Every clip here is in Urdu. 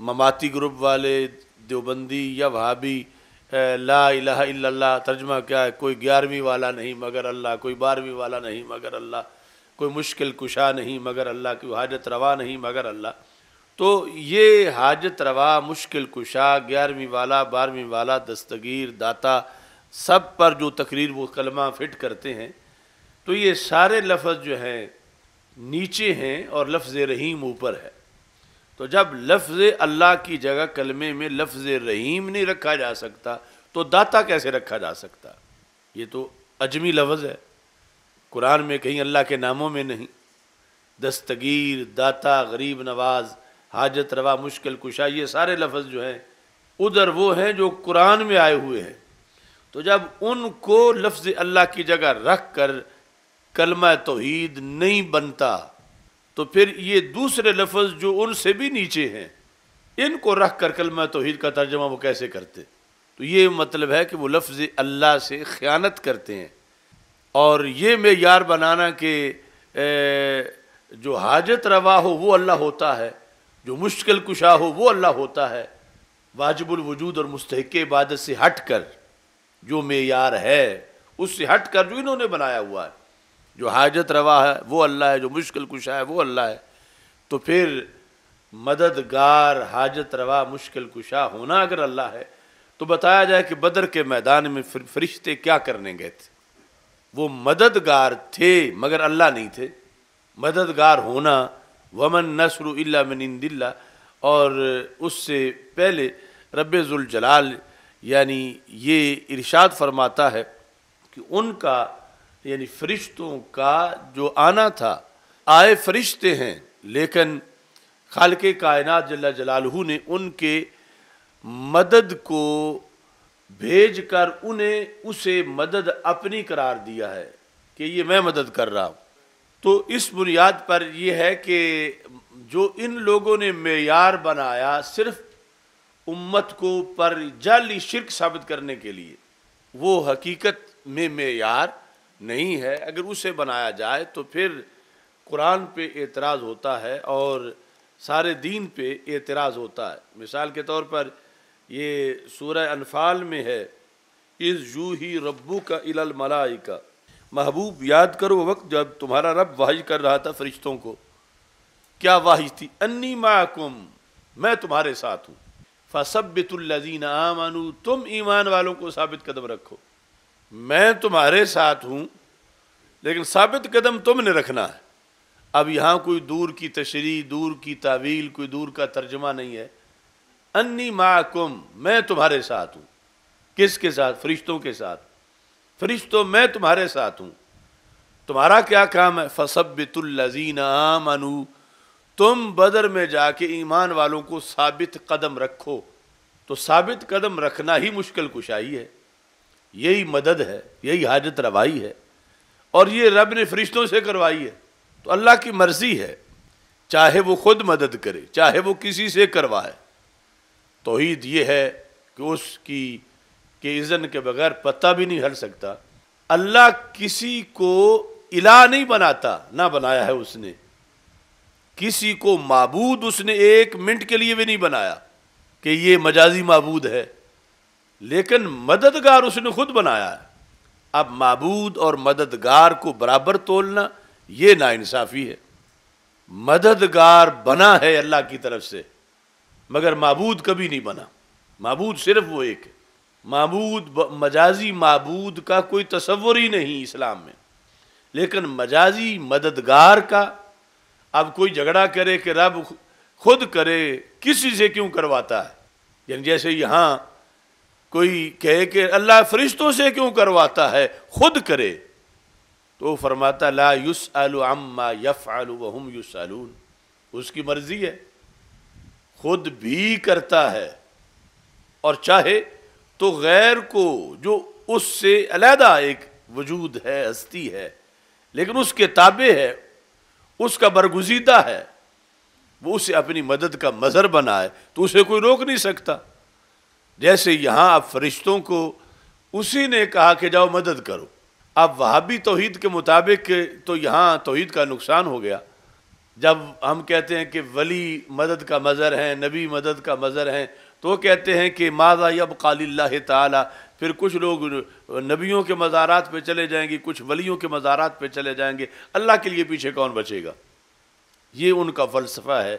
مماتی گروپ والے، دیوبندی یا وہابی لا الہ الا اللہ ترجمہ کیا ہے؟ کوئی 11ویں والا نہیں مگر اللہ، کوئی 12ویں والا نہیں مگر اللہ، کوئی مشکل کشا نہیں مگر اللہ، کوئی حاجت روا نہیں مگر اللہ۔ تو یہ حاجت روا، مشکل کشا، 11ویں والا، 12ویں والا، دستگیر، داتا، سب پر جو تقریر وہ کلمہ فٹ کرتے ہیں، تو یہ سارے لفظ جو ہیں نیچے ہیں اور لفظ رحیم اوپر ہے۔ تو جب لفظ اللہ کی جگہ کلمے میں لفظ رحیم نہیں رکھا جا سکتا تو داتا کیسے رکھا جا سکتا؟ یہ تو عجمی لفظ ہے، قرآن میں کہیں اللہ کے ناموں میں نہیں۔ دستگیر، داتا، غریب نواز، حاجت روا، مشکل کشا، یہ سارے لفظ جو ہیں ادھر وہ ہیں جو قرآن میں آئے ہوئے ہیں۔ تو جب ان کو لفظ اللہ کی جگہ رکھ کر کلمہ توحید نہیں بنتا تو پھر یہ دوسرے لفظ جو ان سے بھی نیچے ہیں ان کو رکھ کر کلمہ توحید کا ترجمہ وہ کیسے کرتے؟ تو یہ مطلب ہے کہ وہ لفظ اللہ سے خیانت کرتے ہیں۔ اور یہ معیار بنانا کہ جو حاجت روا ہو وہ اللہ ہوتا ہے، جو مشکل کشا ہو وہ اللہ ہوتا ہے، واجب الوجود اور مستحق عبادت سے ہٹ کر جو معیار ہے اس سے ہٹ کر جو انہوں نے بنایا ہوا ہے، جو حاجت روا ہے وہ اللہ ہے، جو مشکل کشا ہے وہ اللہ ہے، تو پھر مددگار، حاجت روا، مشکل کشا ہونا اگر اللہ ہے تو بتایا جائے کہ بدر کے میدان میں فرشتے کیا کرنے گئے تھے؟ وہ مددگار تھے مگر اللہ نہیں تھے۔ مددگار ہونا ومن نصر الا من عند اللہ، اور اس سے پہلے رب ذوالجلال یعنی یہ ارشاد فرماتا ہے کہ ان کا یعنی فرشتوں کا جو آنا تھا، آئے فرشتے ہیں لیکن خالق کائنات جل جلالہ نے ان کے مدد کو بھیج کر انہیں اسے مدد اپنی قرار دیا ہے کہ یہ میں مدد کر رہا ہوں۔ تو اس بنیاد پر یہ ہے کہ جو ان لوگوں نے معیار بنایا صرف امت کو پر جعلی شرک ثابت کرنے کے لیے، وہ حقیقت میں معیار نہیں ہے۔ اگر اسے بنایا جائے تو پھر قرآن پہ اعتراض ہوتا ہے اور سارے دین پہ اعتراض ہوتا ہے۔ مثال کے طور پر یہ سورہ انفال میں ہے، اِذْ یوحی ربک الی الملائکہ، محبوب یاد کرو وہ وقت جب تمہارا رب وحی کر رہا تھا فرشتوں کو۔ کیا وحی تھی؟ انی معکم، میں تمہارے ساتھ ہوں، فثبتوا الذین آمنوا، تم ایمان والوں کو ثابت قدم رکھو۔ میں تمہارے ساتھ ہوں لیکن ثابت قدم تم نے رکھنا ہے۔ اب یہاں کوئی دور کی تشریح، دور کی تعویل، کوئی دور کا ترجمہ نہیں ہے۔ انی معکم، میں تمہارے ساتھ ہوں۔ کس کے ساتھ؟ فرشتوں کے ساتھ۔ فرشتوں میں تمہارے ساتھ ہوں۔ تمہارا کیا کام ہے؟ فثبتوا الذین آمنوا، تم بدر میں جا کے ایمان والوں کو ثابت قدم رکھو۔ تو ثابت قدم رکھنا ہی مشکل کشائی ہے، یہی مدد ہے، یہی حاجت روائی ہے، اور یہ رب نے فرشتوں سے کروائی ہے۔ تو اللہ کی مرضی ہے، چاہے وہ خود مدد کرے، چاہے وہ کسی سے کروائے۔ توحید یہ ہے کہ اس کی کہ اذن کے بغیر پتہ بھی نہیں ہل سکتا۔ اللہ کسی کو الہ نہیں بناتا، نہ بنایا ہے اس نے۔ کسی کو معبود اس نے ایک منٹ کے لیے بھی نہیں بنایا کہ یہ مجازی معبود ہے، لیکن مددگار اس نے خود بنایا ہے۔ اب معبود اور مددگار کو برابر تولنا یہ ناانصافی ہے۔ مددگار بنا ہے اللہ کی طرف سے مگر معبود کبھی نہیں بنا۔ معبود صرف وہ ایک ہے۔ معبود، مجازی معبود کا کوئی تصور ہی نہیں اسلام میں، لیکن مجازی مددگار کا اب کوئی جھگڑا کرے کہ رب خود کرے، کسی سے کیوں کرواتا ہے؟ یعنی جیسے یہاں کوئی کہے کہ اللہ فرشتوں سے کیوں کرواتا ہے، خود کرے، تو فرماتا لا یسأل عما یفعل وہم یسألون، اس کی مرضی ہے، خود بھی کرتا ہے، اور چاہے تو غیر کو جو اس سے علیحدہ ایک وجود ہے، ہستی ہے، لیکن اس کے تابع ہے، اس کا برگزیدہ ہے، وہ اسے اپنی مدد کا مظہر بنائے تو اسے کوئی روک نہیں سکتا۔ جیسے یہاں اب فرشتوں کو اسی نے کہا کہ جاؤ مدد کرو۔ اب وہابی توحید کے مطابق تو یہاں توحید کا نقصان ہو گیا، جب ہم کہتے ہیں کہ ولی مدد کا مظہر ہیں، نبی مدد کا مظہر ہیں، تو وہ کہتے ہیں کہ ماذا یبقی للہ تعالی، پھر کچھ لوگ نبیوں کے مزارات پہ چلے جائیں گے، کچھ ولیوں کے مزارات پہ چلے جائیں گے، اللہ کے لیے پیچھے کون بچے گا؟ یہ ان کا فلسفہ ہے۔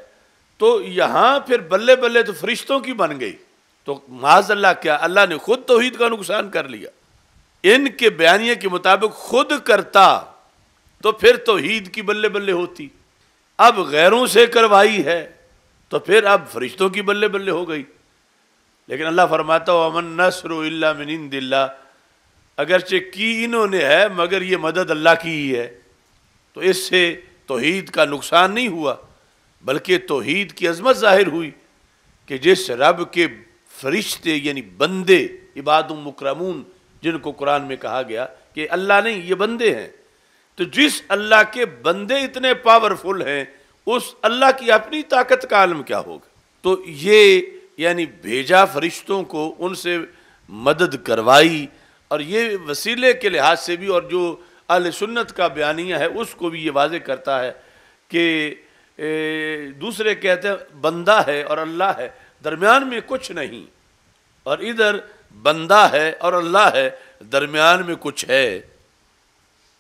تو یہاں پھر بلے بلے تو فرشتوں کی بن گئی، تو معاذ اللہ کیا اللہ نے خود توحید کا نقصان کر لیا۔ ان کے بیانیے کے مطابق خود کرتا تو پھر توحید کی بلے بلے ہوتی، اب غیروں سے کروائی ہے تو پھر اب فرشتوں کی بلے بلے ہو گئی۔ لیکن اللہ فرماتا وَمَن نَّصْرُ إِلَّا مِنْ عِنْدِ اللَّهِ، اگرچہ کی انہوں نے ہے مگر یہ مدد اللہ کی ہی ہے، تو اس سے توحید کا نقصان نہیں ہوا، بلکہ توحید کی عظمت ظاہر ہوئی کہ جس رب کے فرشتے یعنی بندے عباد مکرمون جن کو قرآن میں کہا گیا کہ اللہ نہیں یہ بندے ہیں، تو جس اللہ کے بندے اتنے پاورفل ہیں اس اللہ کی اپنی طاقت کا عالم کیا ہوگا۔ تو یہ یعنی بھیجا فرشتوں کو، ان سے مدد کروائی، اور یہ وسیلے کے لحاظ سے بھی، اور جو اہل سنت کا بیانیہ ہے اس کو بھی یہ واضح کرتا ہے کہ دوسرے کہتے ہیں بندہ ہے اور اللہ ہے، درمیان میں کچھ نہیں، اور ادھر بندہ ہے اور اللہ ہے، درمیان میں کچھ ہے۔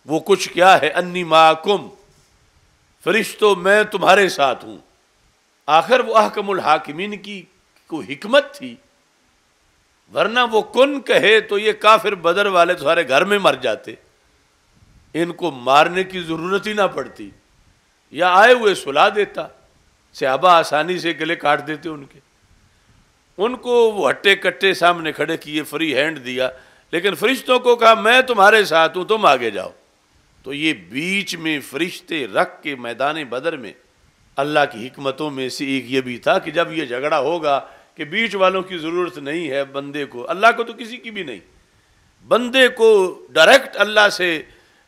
وہ کچھ کیا ہے؟ انی معکم، فرشتوں میں تمہارے ساتھ ہوں۔ آخر وہ احکم الحاکمین کی کوئی حکمت تھی، ورنہ وہ کن کہے تو یہ کافر بدر والے تو سارے گھر میں مر جاتے، ان کو مارنے کی ضرورت ہی نہ پڑتی، یا آئے ہوئے سلا دیتا، صحابہ آسانی سے گلے کاٹ دیتے ان کے، ان کو وہ ہٹے کٹے سامنے کھڑے کیے، فری ہینڈ دیا، لیکن فرشتوں کو کہا میں تمہارے ساتھ ہوں تم آگے جاؤ۔ تو یہ بیچ میں فرشتے رکھ کے میدان بدر میں اللہ کی حکمتوں میں سے ایک یہ بھی تھا کہ جب یہ جھگڑا ہوگا کہ بیچ والوں کی ضرورت نہیں ہے بندے کو، اللہ کو تو کسی کی بھی نہیں، بندے کو ڈائریکٹ اللہ سے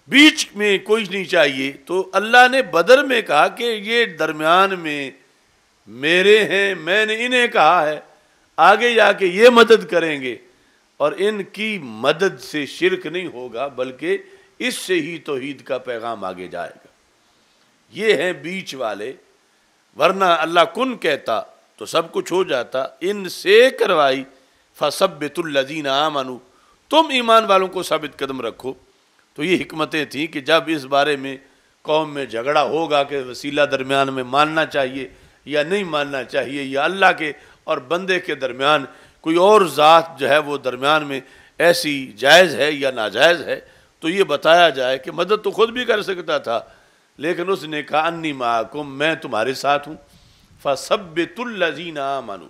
بیچ میں کوئی نہیں چاہیے، تو اللہ نے بدر میں کہا کہ یہ درمیان میں میرے ہیں، میں نے انہیں کہا ہے آگے جا کے یہ مدد کریں گے، اور ان کی مدد سے شرک نہیں ہوگا بلکہ اس سے ہی توحید کا پیغام آگے جائے گا۔ یہ ہیں بیچ والے، ورنہ اللہ کن کہتا تو سب کچھ ہو جاتا، ان سے کروائی۔ فَثَبِّتُ الَّذِينَ آمَنُوا، تم ایمان والوں کو ثابت قدم رکھو۔ تو یہ حکمتیں تھیں کہ جب اس بارے میں قوم میں جھگڑا ہوگا کہ وسیلہ درمیان میں ماننا چاہیے یا نہیں ماننا چاہیے، یا اللہ کے اور بندے کے درمیان کوئی اور ذات جو ہے وہ درمیان میں ایسی جائز ہے یا ناجائز ہے، تو یہ بتایا جائے کہ مدد تو خود بھی کر سکتا تھا، لیکن اس نے کہا انی معکم، میں تمہارے ساتھ ہوں۔ فَثَبِّتُ الَّذِينَ آمَنُوا،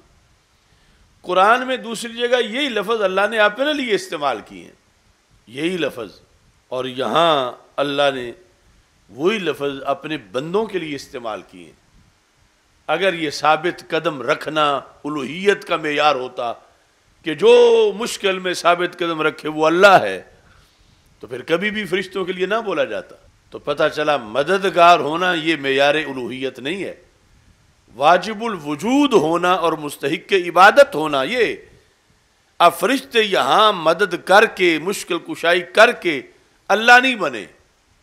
قرآن میں دوسری جگہ یہی لفظ اللہ نے اپنے لیے استعمال کیے ہیں، یہی لفظ، اور یہاں اللہ نے وہی لفظ اپنے بندوں کے لیے استعمال کیے ہیں۔ اگر یہ ثابت قدم رکھنا الوہیت کا معیار ہوتا کہ جو مشکل میں ثابت قدم رکھے وہ اللہ ہے، تو پھر کبھی بھی فرشتوں کے لیے نہ بولا جاتا۔ تو پتہ چلا مددگار ہونا یہ معیار الوہیت نہیں ہے، واجب الوجود ہونا اور مستحق عبادت ہونا یہ۔ اب فرشتے یہاں مدد کر کے، مشکل کشائی کر کے اللہ نہیں بنے،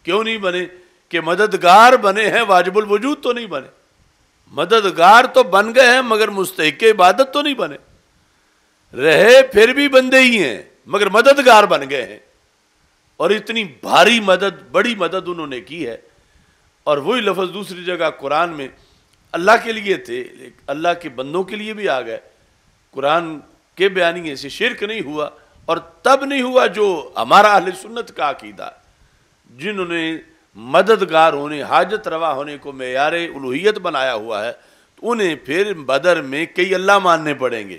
کیوں نہیں بنے؟ کہ مددگار بنے ہیں، واجب الوجود تو نہیں بنے۔ مددگار تو بن گئے ہیں مگر مستحق عبادت تو نہیں بنے، رہے پھر بھی بندے ہی ہیں مگر مددگار بن گئے ہیں، اور اتنی بھاری مدد، بڑی مدد انہوں نے کی ہے۔ اور وہی لفظ دوسری جگہ قرآن میں اللہ کے لیے تھے، اللہ کے بندوں کے لیے بھی آ گئے۔ قرآن کے بیانیے سے شرک نہیں ہوا، اور تب نہیں ہوا جو ہمارا اہل سنت کا عقیدہ، جنہوں نے مددگار ہونے، حاجت روا ہونے کو معیار الوہیت بنایا ہوا ہے، تو انہیں پھر بدر میں کئی اللہ ماننے پڑیں گے،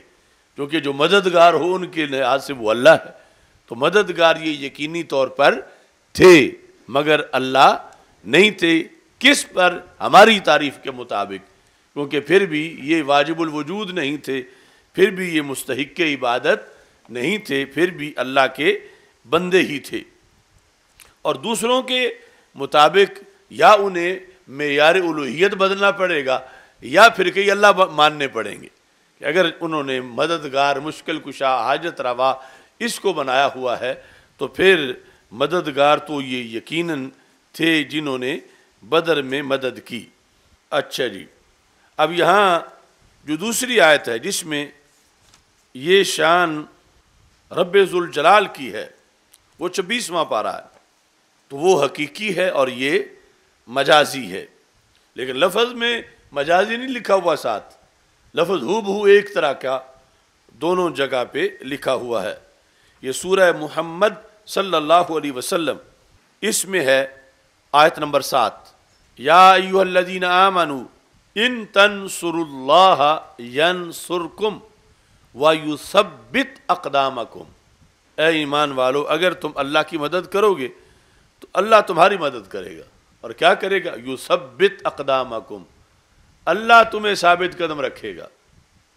کیونکہ جو مددگار ہو ان کے لحاظ سے وہ اللہ ہے۔ تو مددگار یہ یقینی طور پر تھے مگر اللہ نہیں تھے، کس پر؟ ہماری تعریف کے مطابق، کیونکہ پھر بھی یہ واجب الوجود نہیں تھے، پھر بھی یہ مستحق عبادت نہیں تھے، پھر بھی اللہ کے بندے ہی تھے۔ اور دوسروں کے مطابق یا انہیں معیار الوہیت بدلنا پڑے گا یا پھر کئی اللہ ماننے پڑیں گے، کہ اگر انہوں نے مددگار، مشکل کشا، حاجت روا اس کو بنایا ہوا ہے تو پھر مددگار تو یہ یقیناً تھے جنہوں نے بدر میں مدد کی۔ اچھا جی، اب یہاں جو دوسری آیت ہے جس میں یہ شان رب ذوالجلال کی ہے، وہ 26واں پارہ ہے، تو وہ حقیقی ہے اور یہ مجازی ہے، لیکن لفظ میں مجازی نہیں لکھا ہوا ساتھ، لفظ ہو بہو ایک طرح کا دونوں جگہ پہ لکھا ہوا ہے۔ یہ سورہ محمد صلی اللہ علیہ وسلم، اس میں ہے آیت نمبر 7، یا ایھا الذین آمنوا ان تنصروا اللہ ینصرکم ویثبت اقدامکم، اے ایمان والو اگر تم اللہ کی مدد کرو گے تو اللہ تمہاری مدد کرے گا، اور کیا کرے گا؟ یثبت اقدامکم، اللہ تمہیں ثابت قدم رکھے گا۔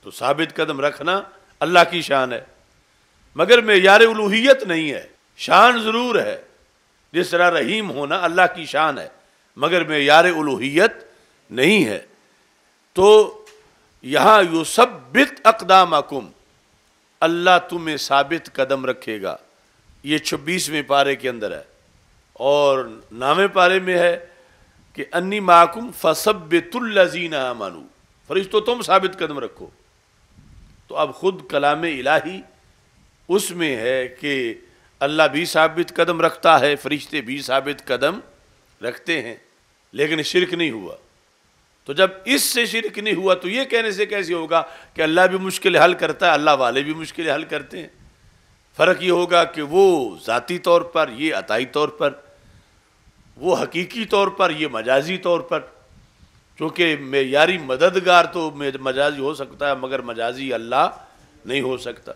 تو ثابت قدم رکھنا اللہ کی شان ہے، مگر معیار الوہیت نہیں ہے۔ شان ضرور ہے، جس طرح رحیم ہونا اللہ کی شان ہے، مگر معیار الوہیت نہیں ہے۔ تو یہاں یثبت اقدامکم، اللہ تمہیں ثابت قدم رکھے گا، یہ 26ویں پارے کے اندر ہے، اور 9ویں پارے میں ہے کہ انی معکم فثبتوا الذین آمنوا، فرشتوں تم ثابت قدم رکھو۔ تو اب خود کلام الہی اس میں ہے کہ اللہ بھی ثابت قدم رکھتا ہے، فرشتے بھی ثابت قدم رکھتے ہیں، لیکن شرک نہیں ہوا۔ تو جب اس سے شرک نہیں ہوا تو یہ کہنے سے کیسے ہوگا کہ اللہ بھی مشکل حل کرتا ہے، اللہ والے بھی مشکل حل کرتے ہیں؟ فرق یہ ہوگا کہ وہ ذاتی طور پر، یہ عطائی طور پر، وہ حقیقی طور پر، یہ مجازی طور پر، چونکہ معیاری مددگار تو مجازی ہو سکتا ہے مگر مجازی اللہ نہیں ہو سکتا۔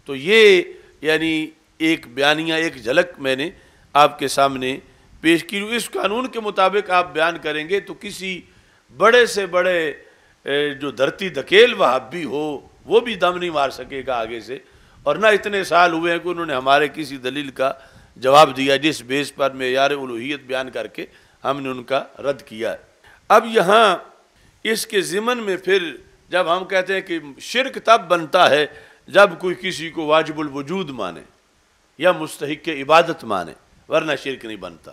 تو یہ یعنی ایک بیانیہ، ایک جھلک میں نے آپ کے سامنے پیش کی۔ اس قانون کے مطابق آپ بیان کریں گے تو کسی بڑے سے بڑے جو دھرتی دھکیل وہابی ہو وہ بھی دم نہیں مار سکے گا آگے سے، اور نہ اتنے سال ہوئے ہیں کہ انہوں نے ہمارے کسی دلیل کا جواب دیا جس بیس پر معیار الوہیت بیان کر کے ہم نے ان کا رد کیا ہے۔ اب یہاں اس کے ضمن میں پھر جب ہم کہتے ہیں کہ شرک تب بنتا ہے جب کوئی کسی کو واجب الوجود مانے یا مستحق عبادت مانے، ورنہ شرک نہیں بنتا۔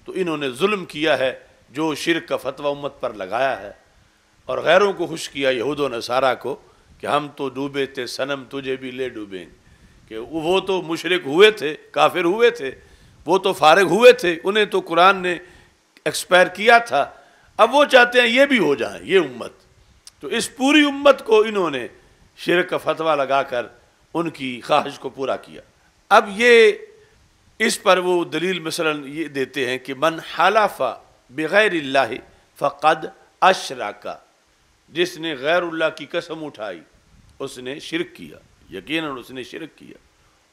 تو انہوں نے ظلم کیا ہے جو شرک کا فتویٰ امت پر لگایا ہے، اور غیروں کو خوش کیا، یہود و نصارہ کو، کہ ہم تو ڈوبے تھے صنم تجھے بھی لے ڈوبیں، کہ وہ تو مشرک ہوئے تھے، کافر ہوئے تھے، وہ تو فارغ ہوئے تھے، انہیں تو قرآن نے ایکسپائر کیا تھا، اب وہ چاہتے ہیں یہ بھی ہو جائیں یہ امت۔ تو اس پوری امت کو انہوں نے شرک کا فتویٰ لگا کر ان کی خواہش کو پورا کیا۔ اب یہ اس پر وہ دلیل مثلا یہ دیتے ہیں کہ من حلف بغیر اللہ فقد اشرک، جس نے غیر اللہ کی قسم اٹھائی اس نے شرک کیا، یقیناً اس نے شرک کیا۔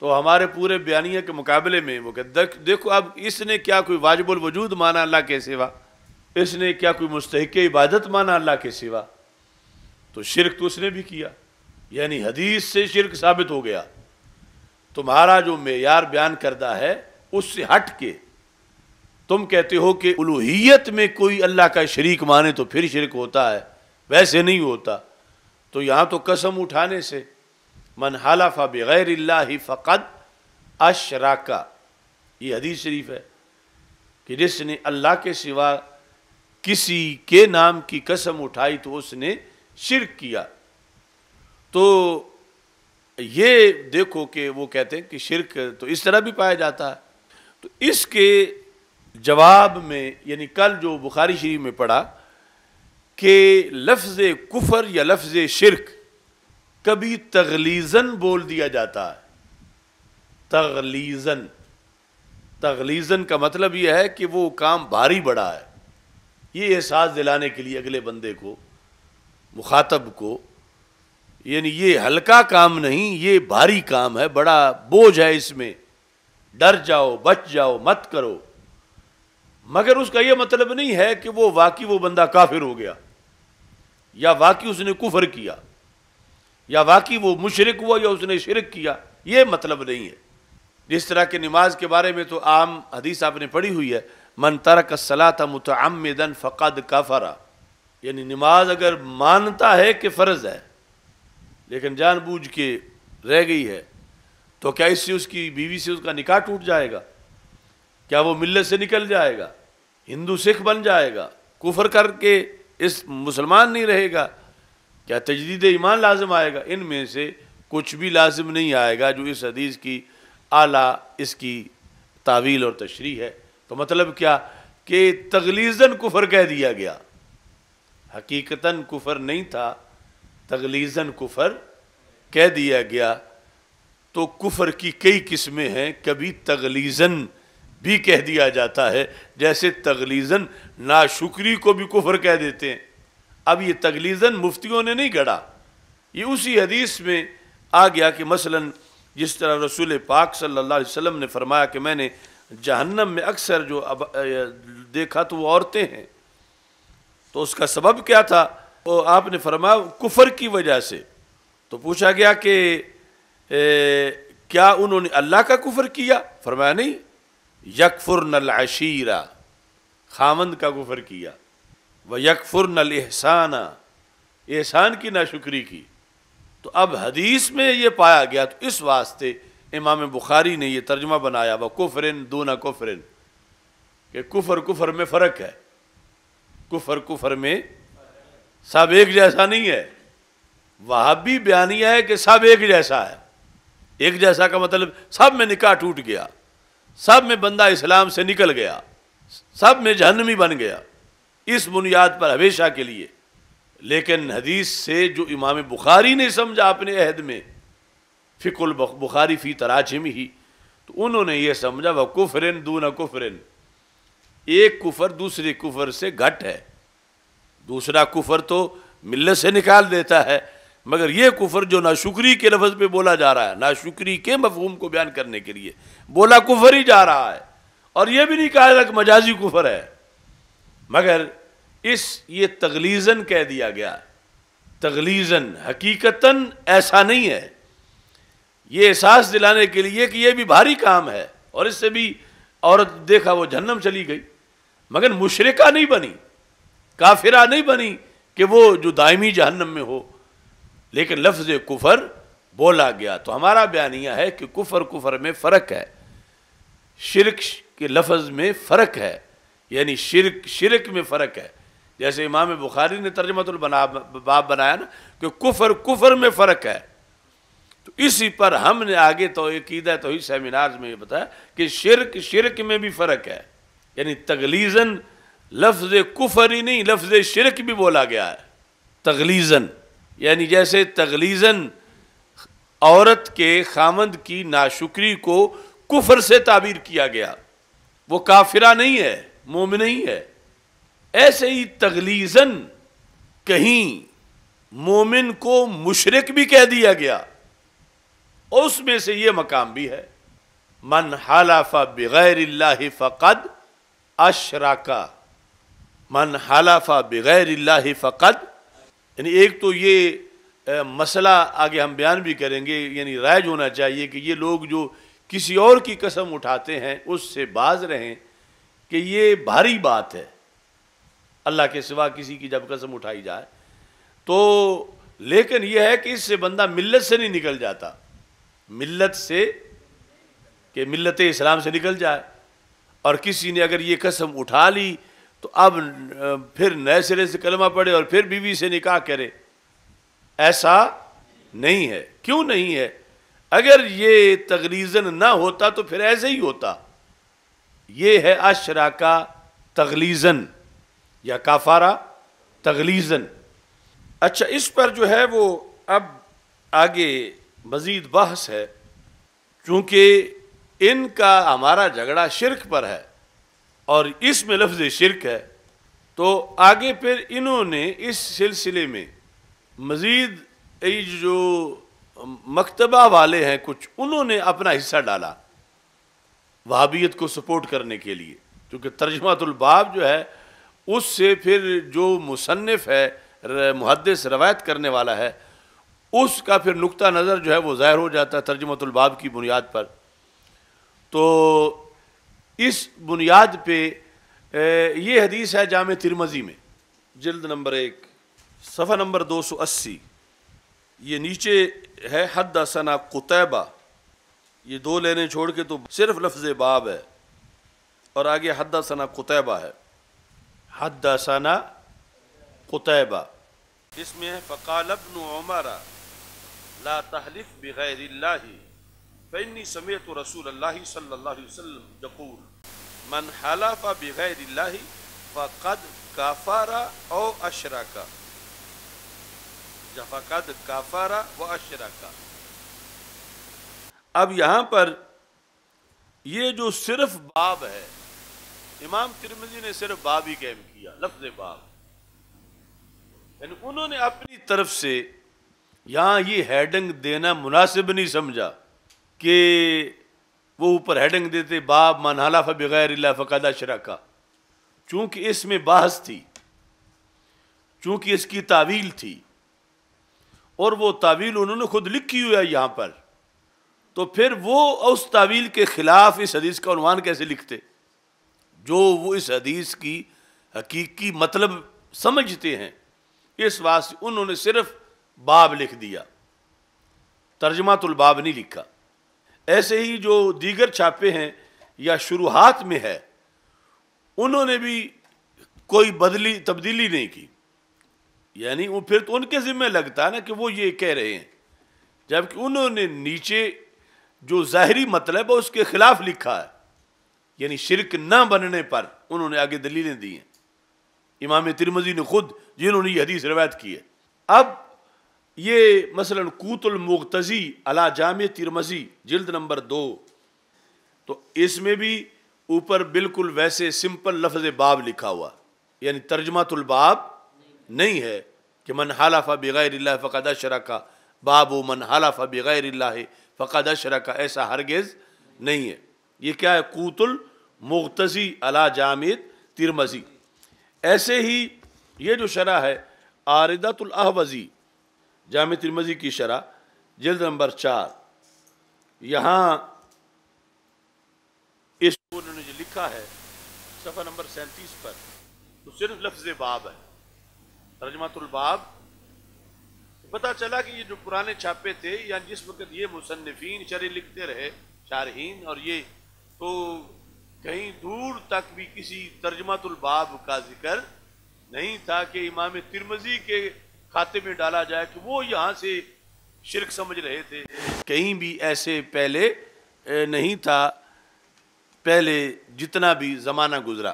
تو ہمارے پورے بیانیہ کے مقابلے میں وہ کہتے دیکھو اب اس نے کیا کوئی واجب الوجود مانا اللہ کے سوا، اس نے کیا کوئی مستحق عبادت مانا اللہ کے سوا، تو شرک تو اس نے بھی کیا، یعنی حدیث سے شرک ثابت ہو گیا۔ تمہارا جو معیار بیان کردہ ہے اس سے ہٹ کے تم کہتے ہو کہ الوہیت میں کوئی اللہ کا شریک مانے تو پھر شرک ہوتا ہے، ویسے نہیں ہوتا۔ تو یہاں تو قسم اٹھانے سے من حلف بغیر اللہ فقد اشرک، یہ حدیث شریف ہے کہ جس نے اللہ کے سوا کسی کے نام کی قسم اٹھائی تو اس نے شرک کیا۔ تو یہ دیکھو کہ وہ کہتے ہیں کہ شرک تو اس طرح بھی پایا جاتا ہے۔ تو اس کے جواب میں یعنی کل جو بخاری شریف میں پڑھا کہ لفظ کفر یا لفظ شرک کبھی تغلیظاً بول دیا جاتا ہے، تغلیظاً کا مطلب یہ ہے کہ وہ کام بھاری بڑا ہے، یہ احساس دلانے کے لیے اگلے بندے کو، مخاطب کو، یعنی یہ ہلکا کام نہیں، یہ بھاری کام ہے، بڑا بوجھ ہے اس میں، ڈر جاؤ، بچ جاؤ، مت کرو۔ مگر اس کا یہ مطلب نہیں ہے کہ وہ واقعی وہ بندہ کافر ہو گیا، یا واقعی اس نے کفر کیا، یا واقعی وہ مشرک ہوا یا اس نے شرک کیا، یہ مطلب نہیں ہے۔ جس طرح کہ نماز کے بارے میں تو عام حدیث آپ نے پڑھی ہوئی ہے، من ترک الصلاۃ متعمدا فقد کفر، یعنی نماز اگر مانتا ہے کہ فرض ہے لیکن جان بوجھ کے رہ گئی ہے تو کیا اس سے اس کی بیوی سے اس کا نکاح ٹوٹ جائے گا؟ کیا وہ ملت سے نکل جائے گا، ہندو سکھ بن جائے گا، کفر کر کے اس مسلمان نہیں رہے گا، کیا تجدید ایمان لازم آئے گا؟ ان میں سے کچھ بھی لازم نہیں آئے گا جو اس حدیث کی اعلیٰ اس کی تعویل اور تشریح ہے۔ تو مطلب کیا کہ تغلیظاً کفر کہہ دیا گیا، حقیقتاً کفر نہیں تھا، تغلیظاً کفر کہہ دیا گیا۔ تو کفر کی کئی قسمیں ہیں، کبھی تغلیظاً بھی کہہ دیا جاتا ہے، جیسے تغلیظاً ناشکری کو بھی کفر کہہ دیتے ہیں۔ اب یہ تغلیظاً مفتیوں نے نہیں گھڑا، یہ اسی حدیث میں آ گیا کہ مثلاً جس طرح رسول پاک صلی اللہ علیہ وسلم نے فرمایا کہ میں نے جہنم میں اکثر جو دیکھا تو وہ عورتیں ہیں، تو اس کا سبب کیا تھا؟ وہ آپ نے فرمایا کفر کی وجہ سے۔ تو پوچھا گیا کہ کیا انہوں نے اللہ کا کفر کیا؟ فرمایا نہیں، یکفرن العشیرہ، خامند کا کفر کیا، ویکفرن الاحسان، احسان کی ناشکری کی۔ تو اب حدیث میں یہ پایا گیا، تو اس واسطے امام بخاری نے یہ ترجمہ بنایا وَکُفْرٍ دُونَ کُفْرٍ، کہ کفر کفر میں فرق ہے، کفر کفر میں سب ایک جیسا نہیں ہے۔ وہابی بیانیہ ہے کہ سب ایک جیسا ہے، ایک جیسا کا مطلب سب میں نکاح ٹوٹ گیا، سب میں بندہ اسلام سے نکل گیا، سب میں جہنمی بن گیا، اس بنیاد پر ہمیشہ کے لیے۔ لیکن حدیث سے جو امام بخاری نے سمجھا اپنے عہد میں، فقہ البخاری فی تراجمہ، تو انہوں نے یہ سمجھا وَکُفْرٍ دُونَ کُفْرٍ، ایک کفر دوسرے کفر سے گھٹ ہے، دوسرا کفر تو ملت سے نکال دیتا ہے، مگر یہ کفر جو ناشکری کے لفظ پہ بولا جا رہا ہے، ناشکری کے مفہوم کو بیان کرنے کے لیے بولا کفر ہی جا رہا ہے، اور یہ بھی نہیں کہا جا کہ مجازی کفر ہے، مگر یہ تغلیظاً کہہ دیا گیا، تغلیظاً، حقیقتاً ایسا نہیں ہے۔ یہ احساس دلانے کے لیے کہ یہ بھی بھاری کام ہے، اور اس سے بھی عورت دیکھا وہ جہنم چلی گئی، مگر مشرکہ نہیں بنی، کافرہ نہیں بنی کہ وہ جو دائمی جہنم میں ہو، لیکن لفظ کفر بولا گیا۔ تو ہمارا بیانیہ ہے کہ کفر کفر میں فرق ہے، شرک کے لفظ میں فرق ہے، یعنی شرک میں فرق ہے۔ جیسے امام بخاری نے ترجمۃ الباب بنایا نا کہ کفر کفر میں فرق ہے، تو اسی پر ہم نے آگے تو عقیدہ توحید سیمینارز میں یہ بتایا کہ شرک میں بھی فرق ہے، یعنی تغلیظاً لفظ کفر ہی نہیں، لفظ شرک بھی بولا گیا ہے تغلیظاً، یعنی جیسے تغلیظاً عورت کے خامند کی ناشکری کو کفر سے تعبیر کیا گیا، وہ کافرہ نہیں ہے، مومن نہیں ہے، ایسے ہی تغلیظاً کہیں مومن کو مشرک بھی کہہ دیا گیا، اور اس میں سے یہ مقام بھی ہے من حلف بغیر اللہ فقد اشرک، من حلف بغیر اللہ فقد، یعنی ایک تو یہ مسئلہ آگے ہم بیان بھی کریں گے، یعنی رائج ہونا چاہیے کہ یہ لوگ جو کسی اور کی قسم اٹھاتے ہیں اس سے باز رہیں کہ یہ بھاری بات ہے، اللہ کے سوا کسی کی جب قسم اٹھائی جائے تو، لیکن یہ ہے کہ اس سے بندہ ملت سے نہیں نکل جاتا، ملت سے کہ ملت اسلام سے نکل جائے، اور کسی نے اگر یہ قسم اٹھا لی تو اب پھر نئے سرے سے کلمہ پڑھے اور پھر بیوی سے نکاح کرے، ایسا نہیں ہے۔ کیوں نہیں ہے؟ اگر یہ تغلیظاً نہ ہوتا تو پھر ایسے ہی ہوتا، یہ ہے اشرکا تغلیظاً یا کافارہ تغلیظاً۔ اچھا، اس پر جو ہے وہ اب آگے مزید بحث ہے، چونکہ ان کا ہمارا جھگڑا شرک پر ہے اور اس میں لفظ شرک ہے، تو آگے پھر انہوں نے اس سلسلے میں مزید جو مکتبہ والے ہیں کچھ، انہوں نے اپنا حصہ ڈالا وہابیت کو سپورٹ کرنے کے لیے، کیونکہ ترجمۃ الباب جو ہے اس سے پھر جو مصنف ہے، محدث روایت کرنے والا ہے، اس کا پھر نقطہ نظر جو ہے وہ ظاہر ہو جاتا ہے ترجمۃ الباب کی بنیاد پر۔ تو اس بنیاد پہ یہ حدیث ہے جامع ترمذی میں، جلد نمبر 1 صفحہ نمبر 280، یہ نیچے ہے حدثنا قتیبہ، یہ دو لینے چھوڑ کے تو صرف لفظ باب ہے، اور آگے حدثنا قتیبہ ہے، حدثنا قتیبہ، اس میں ہے فقال ابن عمر لا تحلف بغیر اللہ فإنی سمعت رسول اللہ صلی اللہ علیہ وسلم یقول من حلف بغیر اللہ فقد کفر او اشرک، فقد کفر و اشرک۔ اب یہاں پر یہ جو صرف باب ہے، امام ترمذی نے صرف باب ہی قائم کیا، لفظ باب، یعنی انہوں نے اپنی طرف سے یہاں یہ ہیڈنگ دینا مناسب نہیں سمجھا کہ وہ اوپر ہیڈنگ دیتے باب من حلف بغیر اللہ فقد اشرک، چونکہ اس میں بحث تھی، چونکہ اس کی تعویل تھی، اور وہ تعویل انہوں نے خود لکھی ہوئی ہے یہاں پر، تو پھر وہ اس تعویل کے خلاف اس حدیث کا عنوان کیسے لکھتے جو وہ اس حدیث کی حقیقی مطلب سمجھتے ہیں۔ اس واسطے انہوں نے صرف باب لکھ دیا، ترجمۃ الباب نہیں لکھا۔ ایسے ہی جو دیگر چھاپے ہیں یا شروحات میں ہے، انہوں نے بھی کوئی تبدیلی نہیں کی، یعنی وہ پھر تو ان کے ذمہ لگتا ہے نا کہ وہ یہ کہہ رہے ہیں، جبکہ انہوں نے نیچے جو ظاہری مطلب ہے اس کے خلاف لکھا ہے، یعنی شرک نہ بننے پر انہوں نے آگے دلیلیں دی ہیں، امام ترمذی نے خود جنہوں نے یہ حدیث روایت کی ہے۔ اب یہ مثلا قوت المغتزی علی جامع ترمذی جلد نمبر 2، تو اس میں بھی اوپر بالکل ویسے سمپل لفظ باب لکھا ہوا، یعنی ترجمۃ الباب نہیں ہے کہ من حلف بغیر اللہ فقد اشرک، باب من حلف بغیر اللہ فقد اشرک، ایسا ہرگز نہیں ہے۔ یہ کیا ہے؟ قوت المغتزی علی جامع ترمذی۔ ایسے ہی یہ جو شرح ہے عارضۃ الاحوزی جامع ترمذی کی شرح جلد نمبر 4، یہاں اس انہوں نے جو لکھا ہے صفحہ نمبر 37 پر، تو صرف لفظ باب ہے، ترجمۃ الباب۔ پتہ چلا کہ یہ جو پرانے چھاپے تھے، یا جس وقت یہ مصنفین شرح لکھتے رہے، شارحین، اور یہ تو کہیں دور تک بھی کسی ترجمۃ الباب کا ذکر نہیں تھا کہ امام ترمذی کے کھاتے میں ڈالا جائے کہ وہ یہاں سے شرک سمجھ رہے تھے، کہیں بھی ایسے پہلے نہیں تھا، پہلے جتنا بھی زمانہ گزرا۔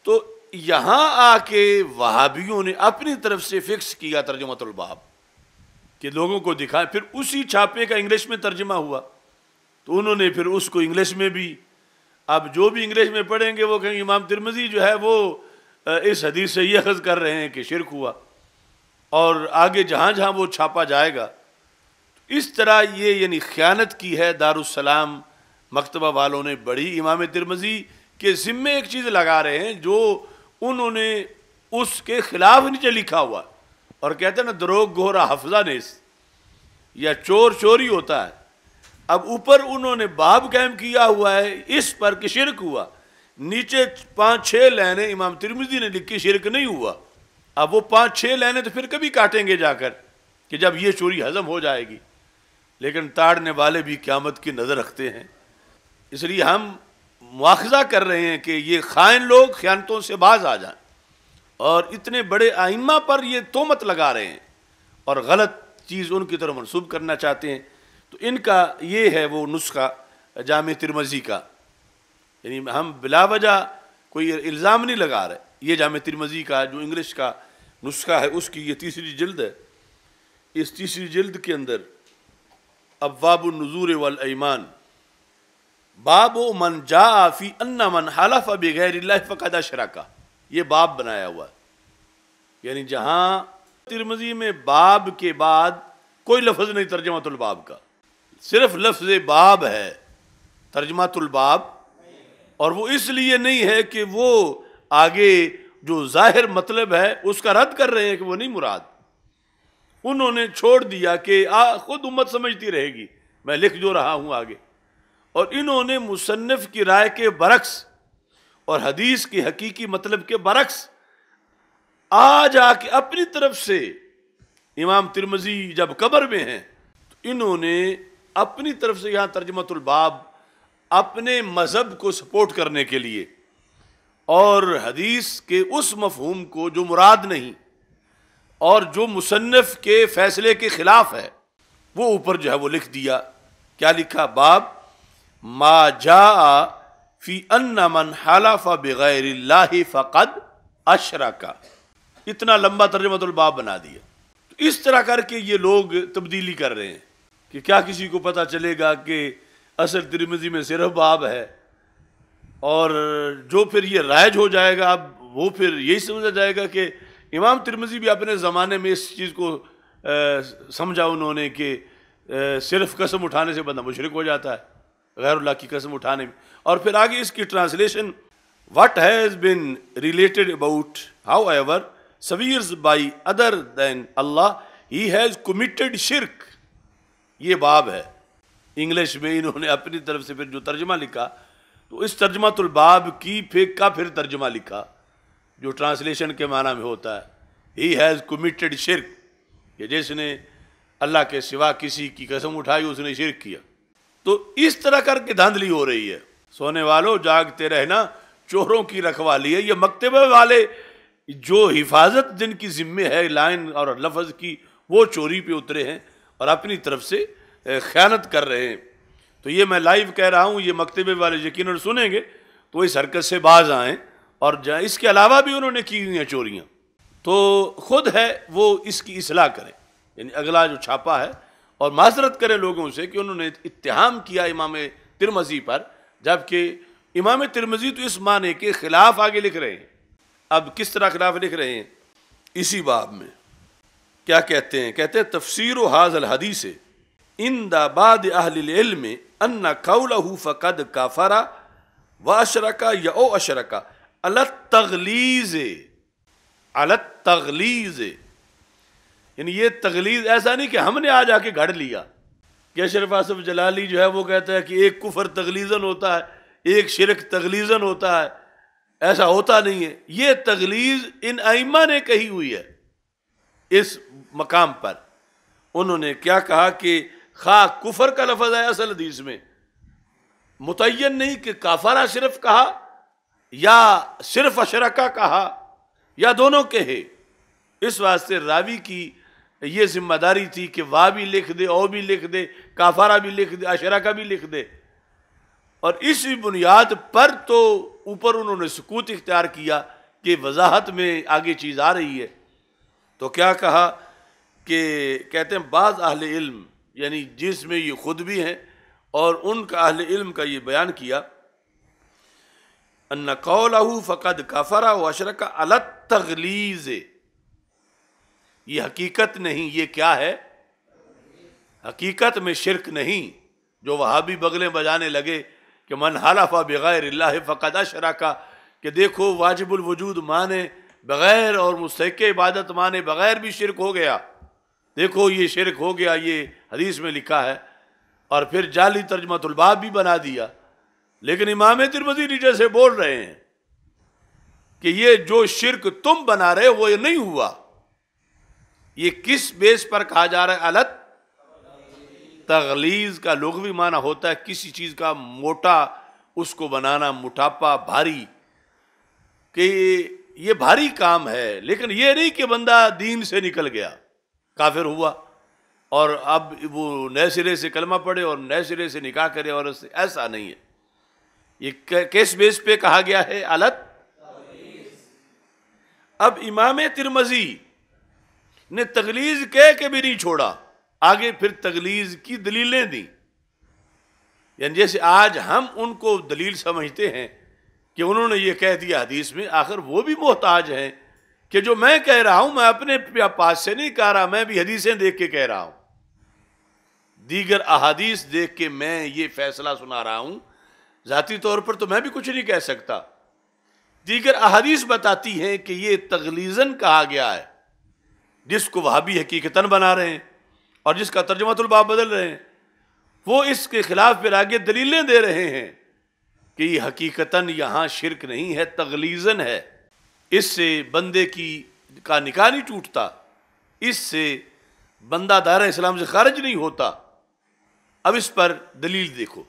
تو یہاں آ کے وہابیوں نے اپنی طرف سے فکس کیا ترجمۃ الباب کہ لوگوں کو دکھائے، پھر اسی چھاپے کا انگلش میں ترجمہ ہوا، تو انہوں نے پھر اس کو انگلش میں بھی، اب جو بھی انگلش میں پڑھیں گے وہ کہیں امام ترمذی جو ہے وہ اس حدیث سے یہ اخذ کر رہے ہیں کہ شرک ہوا، اور آگے جہاں جہاں وہ چھاپا جائے گا اس طرح یہ یعنی خیانت کی ہے دارالسلام مکتبہ والوں نے بڑی۔ امام ترمذی کے ذمے ایک چیز لگا رہے ہیں جو انہوں نے اس کے خلاف نیچے لکھا ہوا، اور کہتے ہیں نا دروغ گہرا حفظہ نیس، یا چور چوری ہوتا ہے۔ اب اوپر انہوں نے باب قائم کیا ہوا ہے اس پر کہ شرک ہوا، نیچے 5-6 لائنیں امام ترمذی نے لکھی شرک نہیں ہوا۔ اب وہ 5-6 لائنیں تو پھر کبھی کاٹیں گے جا کر کہ جب یہ چوری ہضم ہو جائے گی، لیکن تاڑنے والے بھی قیامت کی نظر رکھتے ہیں، اس لیے ہم مواخذہ کر رہے ہیں کہ یہ خائن لوگ خیانتوں سے باز آ جائیں، اور اتنے بڑے ائمہ پر یہ تہمت لگا رہے ہیں اور غلط چیز ان کی طرف منسوب کرنا چاہتے ہیں۔ تو ان کا یہ ہے وہ نسخہ جامع ترمذی کا، یعنی ہم بلا وجہ کوئی الزام نہیں لگا رہے۔ یہ جامع ترمذی کا جو انگلش کا نسخہ ہے اس کی یہ 3 جلد ہے، اس 3 جلد کے اندر ابواب النذور والایمان، باب من جاء فی ان من حلف بغیر اللہ فقد اشرک، یہ باب بنایا ہوا ہے، یعنی جہاں ترمذی میں باب کے بعد کوئی لفظ نہیں ترجمۃ الباب کا، صرف لفظ باب ہے ترجمۃ الباب، اور وہ اس لیے نہیں ہے کہ وہ آگے جو ظاہر مطلب ہے اس کا رد کر رہے ہیں کہ وہ نہیں مراد، انہوں نے چھوڑ دیا کہ خود امت سمجھتی رہے گی، میں لکھ جو رہا ہوں آگے، اور انہوں نے مصنف کی رائے کے برعکس اور حدیث کے حقیقی مطلب کے برعکس آ جا کے اپنی طرف سے، امام ترمذی جب قبر میں ہیں تو انہوں نے اپنی طرف سے یہاں ترجمۃ الباب اپنے مذہب کو سپورٹ کرنے کے لیے اور حدیث کے اس مفہوم کو جو مراد نہیں اور جو مصنف کے فیصلے کے خلاف ہے وہ اوپر جو ہے وہ لکھ دیا. کیا لکھا؟ باب ما جاء فی ان من حلف بغیر اللہ فقد اشرک. اتنا لمبا ترجمۃ الباب بنا دیا. تو اس طرح کر کے یہ لوگ تبدیلی کر رہے ہیں کہ کیا کسی کو پتہ چلے گا کہ اصل ترمذی میں صرف باب ہے، اور جو پھر یہ رائج ہو جائے گا اب وہ پھر یہی سمجھا جائے گا کہ امام ترمذی بھی اپنے زمانے میں اس چیز کو سمجھا انہوں نے کہ صرف قسم اٹھانے سے بندہ مشرک ہو جاتا ہے، غیر اللہ کی قسم اٹھانے میں. اور پھر آگے اس کی translation what has been related about however swears by other than Allah he has committed shirk. یہ باب ہے. انگلش میں انہوں نے اپنی طرف سے پھر جو ترجمہ لکھا تو اس ترجمۃ الباب کی پھر ترجمہ لکھا جو ٹرانسلیشن کے معنی میں ہوتا ہے he has committed shirk، کہ جس نے اللہ کے سوا کسی کی قسم اٹھائی اس نے شرک کیا. تو اس طرح کر کے دھاندلی ہو رہی ہے. سونے والوں جاگتے رہنا، چوروں کی رکھوالی ہے. یہ مکتبہ والے جو حفاظت جن کی ذمہ ہے لائن اور لفظ کی، وہ چوری پہ اترے ہیں اور اپنی طرف سے خیانت کر رہے ہیں. تو یہ میں لائیو کہہ رہا ہوں، یہ مکتبے والے یقیناً سنیں گے تو اس حرکت سے باز آئیں. اور اس کے علاوہ بھی انہوں نے کی ہوئی ہیں چوریاں، تو خود ہے وہ اس کی اصلاح کریں. یعنی اگلا جو چھاپا ہے، اور معذرت کریں لوگوں سے کہ انہوں نے اتہام کیا امام ترمذی پر، جبکہ امام ترمذی تو اس معنی کے خلاف آگے لکھ رہے ہیں. اب کس طرح خلاف لکھ رہے ہیں؟ اسی باب میں کیا کہتے ہیں؟ کہتے ہیں تفسیر ھذا الحدیث عند بعض اہل العلم ان قولہ فقد کفر واشرک یا اشرک علی التغلیظ. یعنی یہ تغلیظ ایسا نہیں کہ ہم نے آ جا کے گھڑ لیا کہ اشرف آصف جلالی جو ہے وہ کہتا ہے کہ ایک کفر تغلیظاً ہوتا ہے، ایک شرک تغلیظاً ہوتا ہے. ایسا ہوتا نہیں ہے. یہ تغلیظ ان ائمہ نے کہی ہوئی ہے. اس مقام پر انہوں نے کیا کہا کہ خواہ کفر کا لفظ ہے اصل حدیث میں، متعین نہیں کہ کافرہ صرف کہا یا صرف اشرکہ کہا یا دونوں کہے. اس واسطے راوی کی یہ ذمہ داری تھی کہ وا بھی لکھ دے، او بھی لکھ دے، کافرہ بھی لکھ دے، اشرکہ بھی لکھ دے. اور اسی بنیاد پر تو اوپر انہوں نے سکوت اختیار کیا کہ وضاحت میں آگے چیز آ رہی ہے. تو کیا کہا کہ کہتے ہیں بعض اہل علم، یعنی جس میں یہ خود بھی ہیں اور ان کا اہل علم کا یہ بیان کیا، ان قولہ فقد کفر واشرک علی التغلیظ. یہ حقیقت نہیں. یہ کیا ہے؟ حقیقت میں شرک نہیں. جو وہابی بغلیں بجانے لگے کہ من حلف بغیر اللہ فقد اشرک، کہ دیکھو واجب الوجود مانے بغیر اور مستحق عبادت مانے بغیر بھی شرک ہو گیا، دیکھو یہ شرک ہو گیا، یہ حدیث میں لکھا ہے. اور پھر جعلی ترجمۃ الباب بھی بنا دیا. لیکن امام ترمذی نیچے سے بول رہے ہیں کہ یہ جو شرک تم بنا رہے وہ یہ نہیں ہوا. یہ کس بیس پر کہا جا رہا ہے؟ الت تغلیظ کا لغوی معنی ہوتا ہے کسی چیز کا موٹا، اس کو بنانا، موٹاپا، بھاری، کہ یہ بھاری کام ہے. لیکن یہ نہیں کہ بندہ دین سے نکل گیا، کافر ہوا اور اب وہ نئے سرے سے کلمہ پڑھے اور نئے سرے سے نکاح کرے، اور ایسا نہیں ہے. یہ کس بیس پہ کہا گیا ہے؟ الت. اب امام ترمذی نے تغلیظ کہہ کے بھی نہیں چھوڑا، آگے پھر تغلیظ کی دلیلیں دیں. یعنی جیسے آج ہم ان کو دلیل سمجھتے ہیں کہ انہوں نے یہ کہہ دیا حدیث میں، آخر وہ بھی محتاج ہیں کہ جو میں کہہ رہا ہوں میں اپنے پاس سے نہیں کہہ رہا، میں بھی حدیثیں دیکھ کے کہہ رہا ہوں، دیگر احادیث دیکھ کے میں یہ فیصلہ سنا رہا ہوں. ذاتی طور پر تو میں بھی کچھ نہیں کہہ سکتا. دیگر احادیث بتاتی ہیں کہ یہ تغلیظاً کہا گیا ہے، جس کو وہابی حقیقتاً بنا رہے ہیں اور جس کا ترجمۃ الباب بدل رہے ہیں، وہ اس کے خلاف پھر آگے دلیلیں دے رہے ہیں کہ یہ حقیقتاً یہاں شرک نہیں ہے، تغلیظاً ہے. اس سے بندے کا نکاح نہیں ٹوٹتا، اس سے بندہ دائرہ اسلام سے خارج نہیں ہوتا. اب اس پر دلیل دیکھو.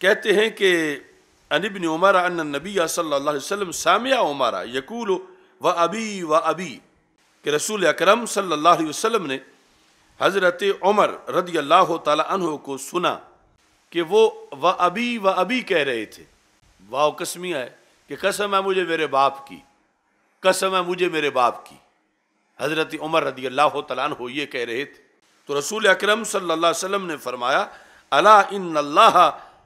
کہتے ہیں کہ عن ابن عمر ان النبی صلی اللہ علیہ وسلم سامع عمر یقول و ابی، کہ رسول اکرم صلی اللہ علیہ وسلم نے حضرت عمر رضی اللہ تعالی عنہ کو سنا کہ وہ و ابی کہہ رہے تھے. واو قسمیہ ہے کہ قسم ہے مجھے میرے باپ کی، قسم ہے مجھے میرے باپ کی. حضرت عمر رضی اللہ تعالیٰ عنہ یہ کہہ رہے تھے تو رسول اکرم صلی اللہ علیہ وسلم نے فرمایا الا ان اللہ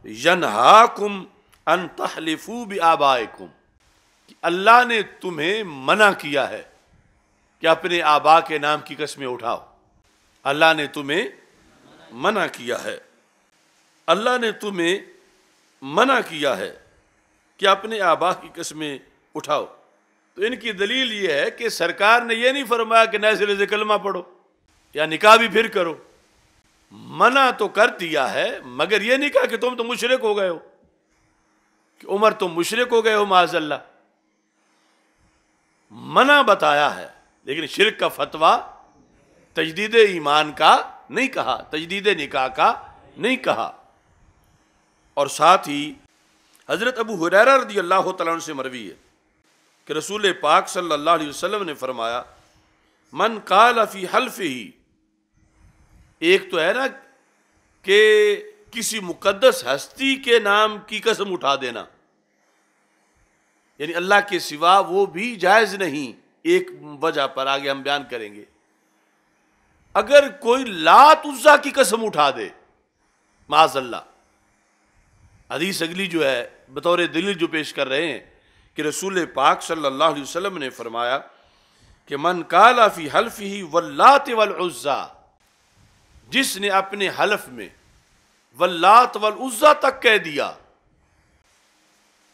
ینہاکم ان تحلفوا بآبائکم، کہ اللہ نے تمہیں منع کیا ہے کہ اپنے آبا کے نام کی قسمیں اٹھاؤ. اللہ نے تمہیں منع کیا ہے، اللہ نے تمہیں منع کیا ہے کہ اپنے آبا کی قسمیں اٹھاؤ. تو ان کی دلیل یہ ہے کہ سرکار نے یہ نہیں فرمایا کہ نئے سرے سے کلمہ پڑھو یا نکاح بھی پھر کرو. منع تو کر دیا ہے مگر یہ نہیں کہا کہ تم تو مشرک ہو گئے ہو، کہ عمر تم مشرک ہو گئے ہو معاذ اللہ. منع بتایا ہے لیکن شرک کا فتویٰ تجدید ایمان کا نہیں کہا، تجدید نکاح کا نہیں کہا. اور ساتھ ہی حضرت ابو ہریرہ رضی اللہ تعالیٰ عنہ سے مروی ہے کہ رسول پاک صلی اللہ علیہ وسلم نے فرمایا من قال فی حلفہ، ایک تو ہے نا کہ کسی مقدس ہستی کے نام کی قسم اٹھا دینا، یعنی اللہ کے سوا وہ بھی جائز نہیں. ایک وجہ پر آگے ہم بیان کریں گے. اگر کوئی لات عزا کی قسم اٹھا دے معاذ اللہ، حدیث اگلی جو ہے بطور دلیل جو پیش کر رہے ہیں کہ رسول پاک صلی اللہ علیہ وسلم نے فرمایا کہ من قال فی حلفہ واللات والعزا، جس نے اپنے حلف میں واللات والعزا تک کہہ دیا.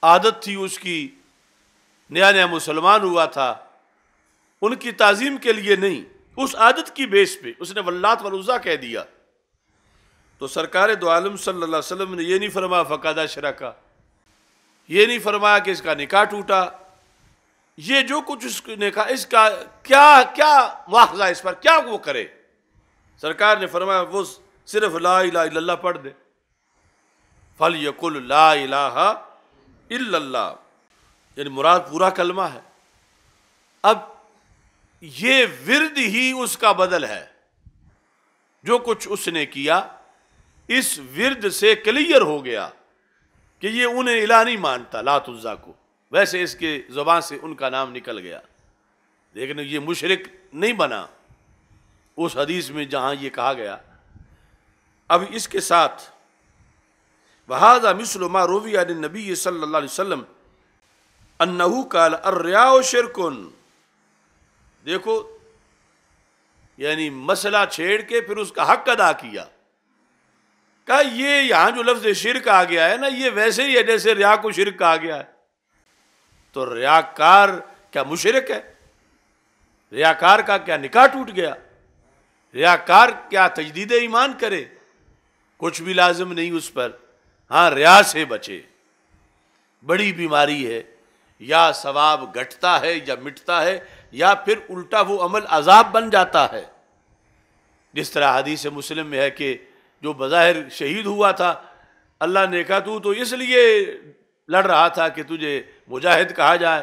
عادت تھی اس کی، نیا نیا مسلمان ہوا تھا، ان کی تعظیم کے لیے نہیں، اس عادت کی بیس پہ اس نے واللات والعزا کہہ دیا. تو سرکار دو عالم صلی اللہ علیہ وسلم نے یہ نہیں فرمایا فقد اشرکا، یہ نہیں فرمایا کہ اس کا نکاح ٹوٹا. یہ جو کچھ اس نے کہا اس کا کیا مواخذہ اس پر کیا وہ کرے. سرکار نے فرمایا وہ صرف لا الہ الا اللہ پڑھ دے، فَلْيَقُلْ لَا إِلَّا اللَّهِ، یعنی مراد پورا کلمہ ہے. اب یہ ورد ہی اس کا بدل ہے. جو کچھ اس نے کیا اس ورد سے کلیئر ہو گیا کہ یہ انہیں الہ نہیں مانتا لات عزا کو، ویسے اس کے زبان سے ان کا نام نکل گیا لیکن یہ مشرک نہیں بنا اس حدیث میں جہاں یہ کہا گیا. اب اس کے ساتھ وَهَذَا مِثْلُ مَا رُوِيَ عَنِ النَّبِيِّ صلی اللہ علیہ وسلم أَنَّهُ قَالَ الرِّيَاءُ شِرْكٌ. دیکھو یعنی مسئلہ چھیڑ کے پھر اس کا حق ادا کیا. کہا یہ یہاں جو لفظ شرک آ گیا ہے نا یہ ویسے ہی ہے جیسے ریا کو شرک کہا گیا ہے. تو ریاکار کیا مشرک ہے؟ ریاکار کا کیا نکاح ٹوٹ گیا؟ ریاکار کیا تجدید ایمان کرے؟ کچھ بھی لازم نہیں اس پر. ہاں ریا سے بچے، بڑی بیماری ہے، یا ثواب گھٹتا ہے یا مٹتا ہے یا پھر الٹا وہ عمل عذاب بن جاتا ہے. جس طرح حدیث مسلم میں ہے کہ جو بظاہر شہید ہوا تھا اللہ نے کہا تو اس لیے لڑ رہا تھا کہ تجھے مجاہد کہا جائے،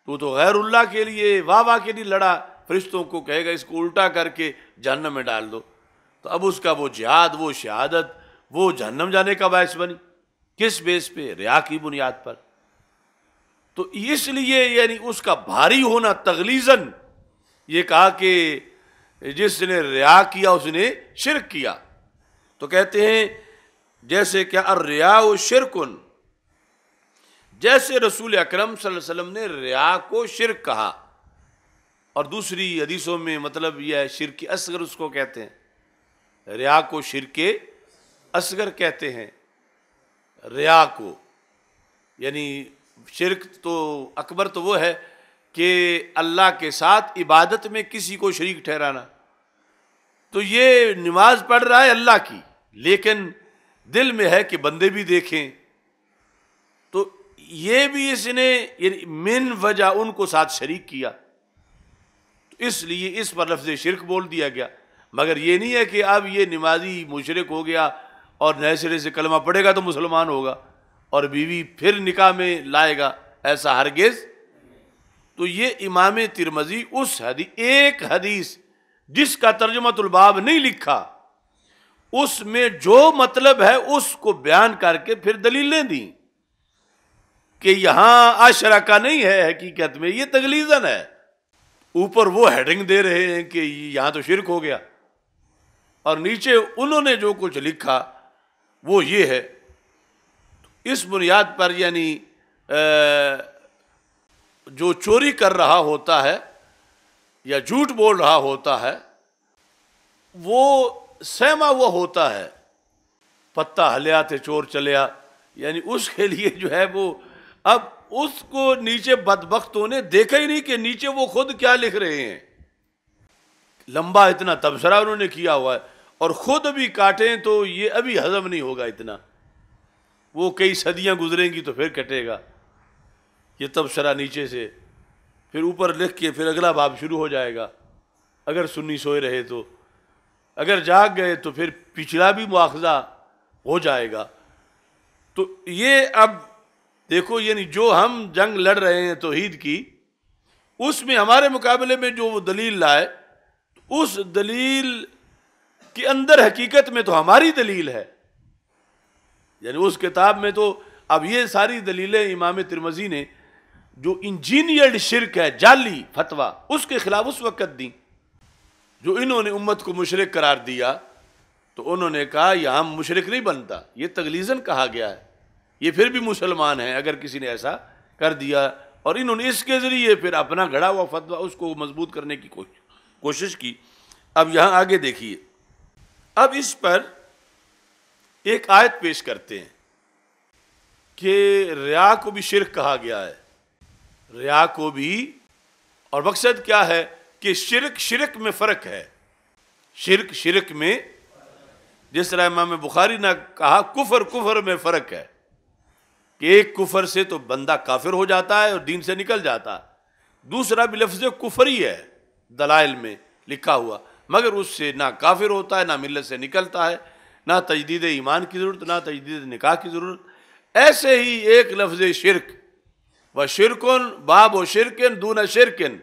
تو غیر اللہ کے لیے واہ کے لیے لڑا، فرشتوں کو کہے گا اس کو الٹا کر کے جہنم میں ڈال دو. تو اب اس کا وہ جہاد، وہ شہادت، وہ جہنم جانے کا باعث بنی. کس بیس پہ؟ ریا کی بنیاد پر. تو اس لیے یعنی اس کا بھاری ہونا تغلیظاً یہ کہا کہ جس نے ریا کیا اس نے شرک کیا. تو کہتے ہیں جیسے کہ الریا شرکن، جیسے رسول اکرم صلی اللہ علیہ وسلم نے ریا کو شرک کہا. اور دوسری حدیثوں میں مطلب یہ ہے شرک اصغر اس کو کہتے ہیں، ریا کو شرک اصغر کہتے ہیں. ریا کو یعنی شرک تو اکبر تو وہ ہے کہ اللہ کے ساتھ عبادت میں کسی کو شریک ٹھہرانا. تو یہ نماز پڑھ رہا ہے اللہ کی لیکن دل میں ہے کہ بندے بھی دیکھیں، تو یہ بھی اس نے یعنی من وجہ ان کو ساتھ شریک کیا. تو اس لیے اس پر لفظ شرک بول دیا گیا. مگر یہ نہیں ہے کہ اب یہ نمازی مشرک ہو گیا اور نئے سرے سے کلمہ پڑھے گا تو مسلمان ہوگا اور بیوی پھر نکاح میں لائے گا، ایسا ہرگز تو یہ امام ترمذی اس ایک حدیث جس کا ترجمۃ الباب نہیں لکھا، اس میں جو مطلب ہے اس کو بیان کر کے پھر دلیلیں دیں کہ یہاں اشرکا نہیں ہے، حقیقت میں یہ تغلیظاً ہے۔ اوپر وہ ہیڈنگ دے رہے ہیں کہ یہاں تو شرک ہو گیا، اور نیچے انہوں نے جو کچھ لکھا وہ یہ ہے۔ اس بنیاد پر یعنی جو چوری کر رہا ہوتا ہے یا جھوٹ بول رہا ہوتا ہے وہ سہما ہوا ہوتا ہے، پتہ ہلیا تے چور چلیا، یعنی اس کے لیے جو ہے وہ، اب اس کو نیچے بدبختوں نے دیکھا ہی نہیں کہ نیچے وہ خود کیا لکھ رہے ہیں۔ لمبا اتنا تبصرہ انہوں نے کیا ہوا ہے، اور خود بھی کاٹیں تو یہ ابھی ہضم نہیں ہوگا اتنا، وہ کئی صدیاں گزریں گی تو پھر کٹے گا یہ تبصرہ نیچے سے، پھر اوپر لکھ کے پھر اگلا باب شروع ہو جائے گا، اگر سنی سوئے رہے تو، اگر جاگ گئے تو پھر پچھلا بھی مواخذہ ہو جائے گا۔ تو یہ اب دیکھو، یعنی جو ہم جنگ لڑ رہے ہیں توحید کی، اس میں ہمارے مقابلے میں جو وہ دلیل لائے، اس دلیل کے اندر حقیقت میں تو ہماری دلیل ہے، یعنی اس کتاب میں تو اب یہ ساری دلیلیں امام ترمذی نے جو انجینئرڈ شرک ہے، جعلی فتویٰ، اس کے خلاف اس وقت دیں، جو انہوں نے امت کو مشرک قرار دیا، تو انہوں نے کہا یہاں مشرک نہیں بنتا، یہ تغلیظاً کہا گیا ہے، یہ پھر بھی مسلمان ہیں اگر کسی نے ایسا کر دیا، اور انہوں نے اس کے ذریعے پھر اپنا گھڑا ہوا فتویٰ اس کو مضبوط کرنے کی کوشش کی۔ اب یہاں آگے دیکھیے، اب اس پر ایک آیت پیش کرتے ہیں کہ ریا کو بھی شرک کہا گیا ہے، ریا کو بھی، اور مقصد کیا ہے کہ شرک میں فرق ہے، شرک میں، جس طرح امام بخاری نے کہا کفر میں فرق ہے، کہ ایک کفر سے تو بندہ کافر ہو جاتا ہے اور دین سے نکل جاتا ہے، دوسرا بھی لفظ کفر ہی ہے دلائل میں لکھا ہوا، مگر اس سے نہ کافر ہوتا ہے، نہ ملت سے نکلتا ہے، نہ تجدید ایمان کی ضرورت، نہ تجدید نکاح کی ضرورت۔ ایسے ہی ایک لفظ شرک، وَشِرْكٌ باب شرکن دون شرکن،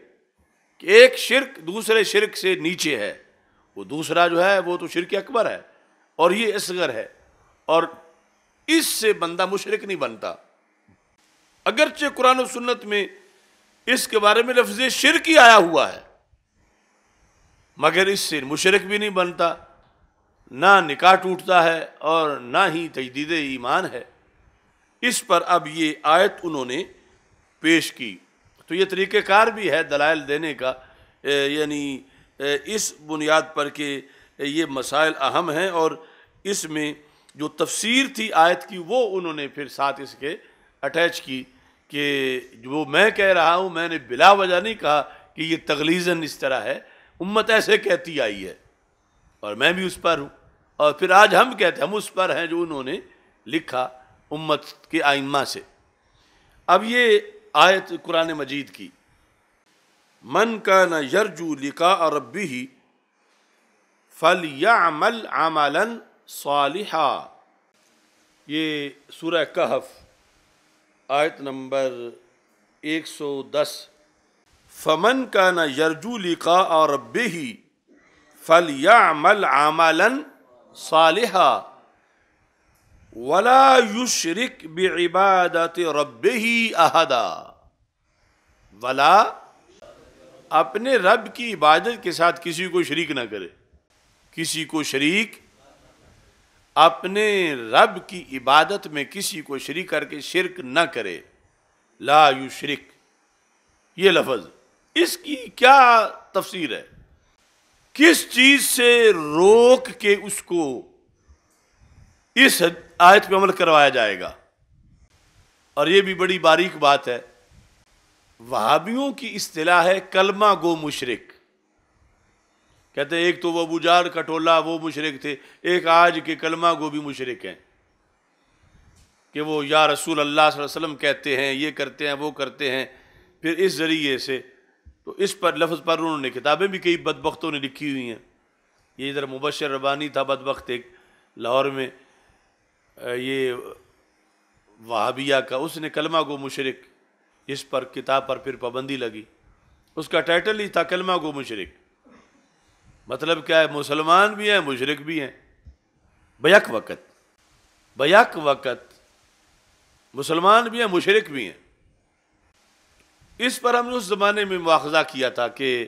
کہ ایک شرک دوسرے شرک سے نیچے ہے، وہ دوسرا جو ہے وہ تو شرک اکبر ہے اور یہ اصغر ہے، اور اس سے بندہ مشرک نہیں بنتا، اگرچہ قرآن و سنت میں اس کے بارے میں لفظ شرک ہی آیا ہوا ہے، مگر اس سے مشرک بھی نہیں بنتا، نہ نکاح ٹوٹتا ہے اور نہ ہی تجدید ایمان ہے۔ اس پر اب یہ آیت انہوں نے پیش کی، تو یہ طریقہ کار بھی ہے دلائل دینے کا، یعنی اس بنیاد پر کہ یہ مسائل اہم ہیں، اور اس میں جو تفسیر تھی آیت کی وہ انہوں نے پھر ساتھ اس کے اٹیچ کی، کہ جو میں کہہ رہا ہوں میں نے بلا وجہ نہیں کہا کہ یہ تغلیظاً اس طرح ہے، امت ایسے کہتی آئی ہے اور میں بھی اس پر ہوں، اور پھر آج ہم کہتے ہیں ہم اس پر ہیں جو انہوں نے لکھا امت کے ائمہ سے۔ اب یہ آیت قرآن مجید کی، من کان یرجو لقاء ربہ فلیعمل عملا صالحا، یہ سورہ کہف آیت نمبر 110، فمن کان یرجو لقاء ربہ فلیعمل عملا صالحا ولا یشرک بعبادت ربہ احدا، ولا اپنے رب کی عبادت کے ساتھ کسی کو شریک نہ کرے، کسی کو شریک، اپنے رب کی عبادت میں کسی کو شریک کر کے شرک نہ کرے، لا یشرک، یہ لفظ اس کی کیا تفسیر ہے؟ کس چیز سے روک کے اس کو اس آیت پہ عمل کروایا جائے گا؟ اور یہ بھی بڑی باریک بات ہے، وہابیوں کی اصطلاح ہے کلمہ گو مشرک، کہتے ہیں ایک تو وہ ابو جہل کا ٹولہ وہ مشرک تھے، ایک آج کے کلمہ گو بھی مشرک ہیں، کہ وہ یا رسول اللہ صلی اللہ علیہ وسلم کہتے ہیں، یہ کرتے ہیں وہ کرتے ہیں، پھر اس ذریعے سے تو اس پر لفظ پر انہوں نے کتابیں بھی کئی بدبختوں نے لکھی ہوئی ہیں۔ یہ ادھر مبشر ربانی تھا بدبخت ایک لاہور میں، یہ وہابیہ کا، اس نے کلمہ گو مشرک اس پر کتاب پر پھر پابندی لگی. اس کا ٹائٹل ہی تھا کلمہ گو مشرک. مطلب کیا ہے؟ مسلمان بھی ہیں مشرک بھی ہیں بیک وقت مسلمان بھی ہیں مشرک بھی ہیں. اس پر ہم نے اس زمانے میں مواخذہ کیا تھا کہ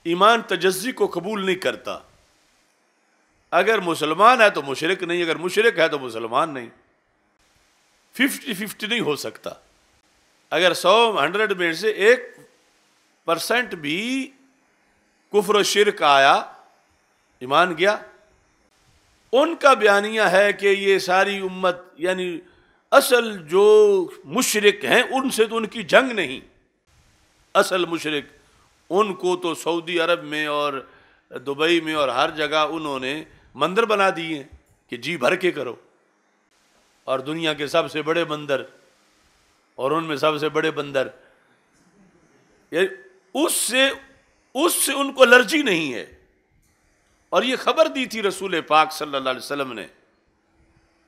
ایمان تجزی کو قبول نہیں کرتا. اگر مسلمان ہے تو مشرک نہیں، اگر مشرک ہے تو مسلمان نہیں. 50-50 نہیں ہو سکتا. اگر 100 میں سے 1% بھی کفر و شرک آیا، ایمان گیا. ان کا بیانیہ ہے کہ یہ ساری امت، یعنی اصل جو مشرک ہیں ان سے تو ان کی جنگ نہیں. اصل مشرک ان کو تو سعودی عرب میں اور دبئی میں اور ہر جگہ انہوں نے مندر بنا دیے ہیں کہ جی بھر کے کرو. اور دنیا کے سب سے بڑے بندر اور ان میں سب سے بڑے بندر، اس سے ان کو الرجی نہیں ہے. اور یہ خبر دی تھی رسول پاک صلی اللہ علیہ وسلم نے،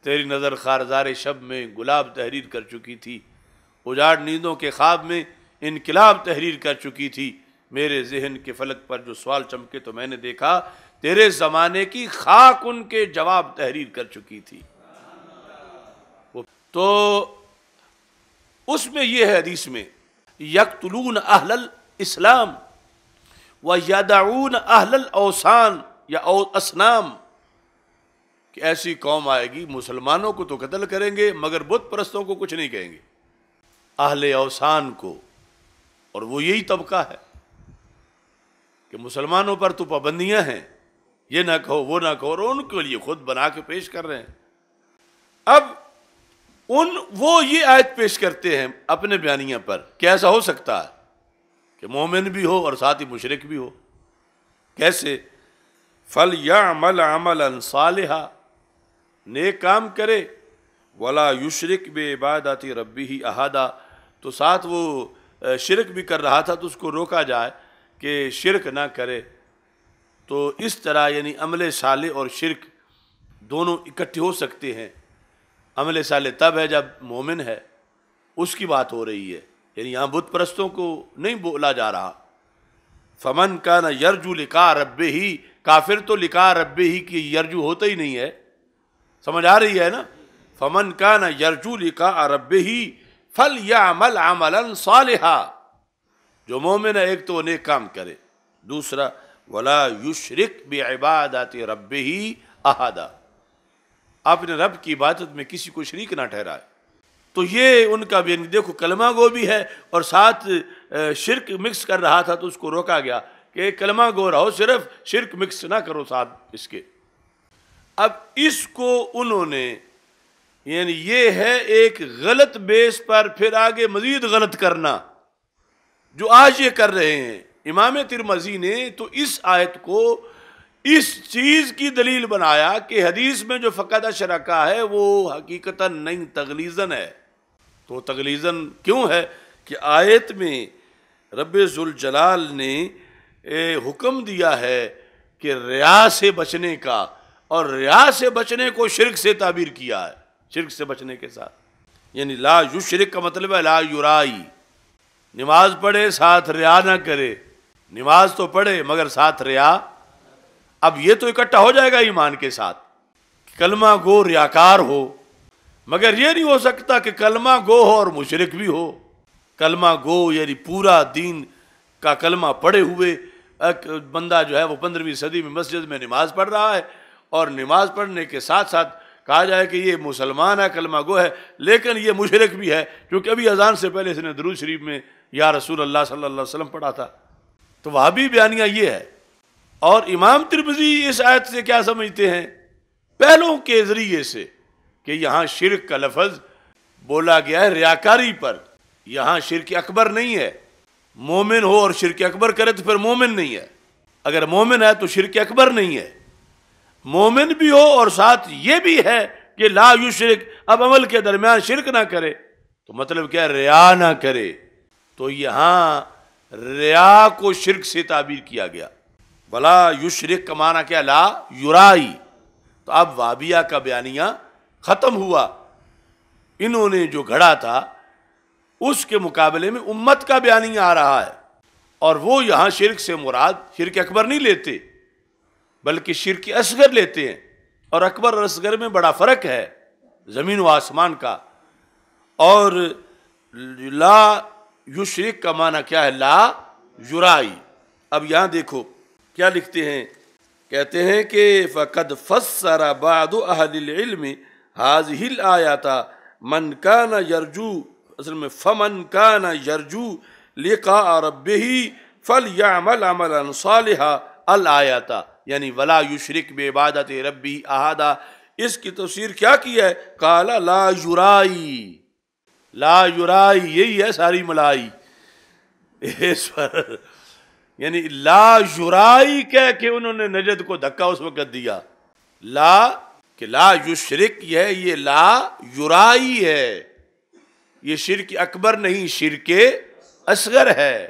تیری نظر خارزار شب میں گلاب تحریر کر چکی تھی، اجاڑ نیندوں کے خواب میں انقلاب تحریر کر چکی تھی. میرے ذہن کے فلک پر جو سوال چمکے تو میں نے دیکھا تیرے زمانے کی خاک ان کے جواب تحریر کر چکی تھی. تو اس میں یہ ہے حدیث میں یقتلون اہل الاسلام ویدعون اہل الاوثان یا اصنام، کہ ایسی قوم آئے گی مسلمانوں کو تو قتل کریں گے مگر بت پرستوں کو کچھ نہیں کہیں گے، اہل اوثان کو. اور وہ یہی طبقہ ہے کہ مسلمانوں پر تو پابندیاں ہیں، یہ نہ کہو وہ نہ کہو، اور ان کے لیے خود بنا کے پیش کر رہے ہیں. اب وہ یہ آیت پیش کرتے ہیں اپنے بیانیہ پر کہ ایسا ہو سکتا ہے کہ مومن بھی ہو اور ساتھ ہی مشرک بھی ہو. کیسے؟ فَلْيَعْمَلْ عَمَلًا صَالِحًا، نیک کام کرے، وَلَا يُشْرِكْ بِعِبَادَةِ رَبِّهِ أَحَدًا. تو ساتھ وہ شرک بھی کر رہا تھا تو اس کو روکا جائے کہ شرک نہ کرے. تو اس طرح یعنی عمل صالح اور شرک دونوں اکٹھے ہو سکتے ہیں. عمل صالح تب ہے جب مومن ہے، اس کی بات ہو رہی ہے، یعنی یہاں بت پرستوں کو نہیں بولا جا رہا. فمن کان یرجو لقاء ربہ، کافر تو لقاء ربہ کی یرجو ہوتا ہی نہیں ہے، سمجھ آ رہی ہے نا. فمن کان یرجو لقاء ربہ فلیعمل عملا صالحا، جو مومن ہے ایک تو وہ نیک کام کرے، دوسرا ولا یشرک بعبادت ربہ احدا، اپنے رب کی عبادت میں کسی کو شریک نہ ٹھہرائے. تو یہ ان کا بھی دیکھو کلمہ گو بھی ہے اور ساتھ شرک مکس کر رہا تھا تو اس کو روکا گیا کہ کلمہ گو رہو، صرف شرک مکس نہ کرو ساتھ اس کے. اب اس کو انہوں نے یعنی یہ ہے ایک غلط بیس پر پھر آگے مزید غلط کرنا جو آج یہ کر رہے ہیں. امام ترمذی نے تو اس آیت کو اس چیز کی دلیل بنایا کہ حدیث میں جو فقد اشرکا ہے وہ حقیقتاً نہیں تغلیظاً ہے. تو تغلیظاً کیوں ہے؟ کہ آیت میں رب ذوالجلال نے حکم دیا ہے کہ ریا سے بچنے کا، اور ریا سے بچنے کو شرک سے تعبیر کیا ہے، شرک سے بچنے کے ساتھ. یعنی لا یشرک کا مطلب ہے لا یرائی، نماز پڑھے ساتھ ریا نہ کرے، نماز تو پڑھے مگر ساتھ ریا. اب یہ تو اکٹھا ہو جائے گا ایمان کے ساتھ، کلمہ گو ریاکار ہو، مگر یہ نہیں ہو سکتا کہ کلمہ گو ہو اور مشرک بھی ہو. کلمہ گو یعنی پورا دین کا کلمہ پڑھے ہوئے ایک بندہ جو ہے وہ 15ویں صدی میں مسجد میں نماز پڑھ رہا ہے، اور نماز پڑھنے کے ساتھ ساتھ کہا جائے کہ یہ مسلمان ہے کلمہ گو ہے لیکن یہ مشرک بھی ہے کیونکہ ابھی اذان سے پہلے اس نے درود شریف میں یا رسول اللہ صلی اللہ علیہ وسلم پڑھا تھا. تو وہابی بیانیہ یہ ہے. اور امام ترمذی اس آیت سے کیا سمجھتے ہیں؟ پہلوں کے ذریعے سے کہ یہاں شرک کا لفظ بولا گیا ہے ریاکاری پر، یہاں شرک اکبر نہیں ہے. مومن ہو اور شرک اکبر کرے تو پھر مومن نہیں ہے، اگر مومن ہے تو شرک اکبر نہیں ہے. مومن بھی ہو اور ساتھ یہ بھی ہے کہ لا یشرک، اب عمل کے درمیان شرک نہ کرے تو مطلب کیا؟ ریا نہ کرے. تو یہاں ریا کو شرک سے تعبیر کیا گیا. ولا یشرک کا معنی کیا؟ لا یرائی. تو اب وہابیہ کا بیانیہ ختم ہوا. انہوں نے جو گھڑا تھا اس کے مقابلے میں امت کا بیانیہ آ رہا ہے، اور وہ یہاں شرک سے مراد شرک اکبر نہیں لیتے بلکہ شرک اصغر لیتے ہیں، اور اکبر اور اصغر میں بڑا فرق ہے زمین و آسمان کا۔ اور لا یشرک کا معنی کیا ہے؟ لا یرائی۔ اب یہاں دیکھو کیا لکھتے ہیں، کہتے ہیں کہ فَقَدْ فَسَّرَ بَعْضُ أَهْلِ الْعِلْمِ هَذِهِ الْآيَةَ مَنْ كَانَ يَرْجُو، اصل میں فَمَنْ كَانَ يَرْجُو لِقَاءَ رَبِّهِ فَلْيَعْمَلْ عَمَلًا صَالِحًا الْآيَةَ، یعنی وَلَا يُشْرِكْ بِعِبَادَةِ رَبِّهِ أَحَدًا۔ اس کی تفسیر کیا کی ہے؟ قَالَ لَا يُرَائی، لا یرائی یہی ہے ساری ملائی اس پر، یعنی لا یرائی کہہ کے انہوں نے نجد کو دھکا اس وقت دیا۔ لا کہ لا یشرک یہ لا یرائی ہے، یہ شرک اکبر نہیں، شرک اصغر ہے۔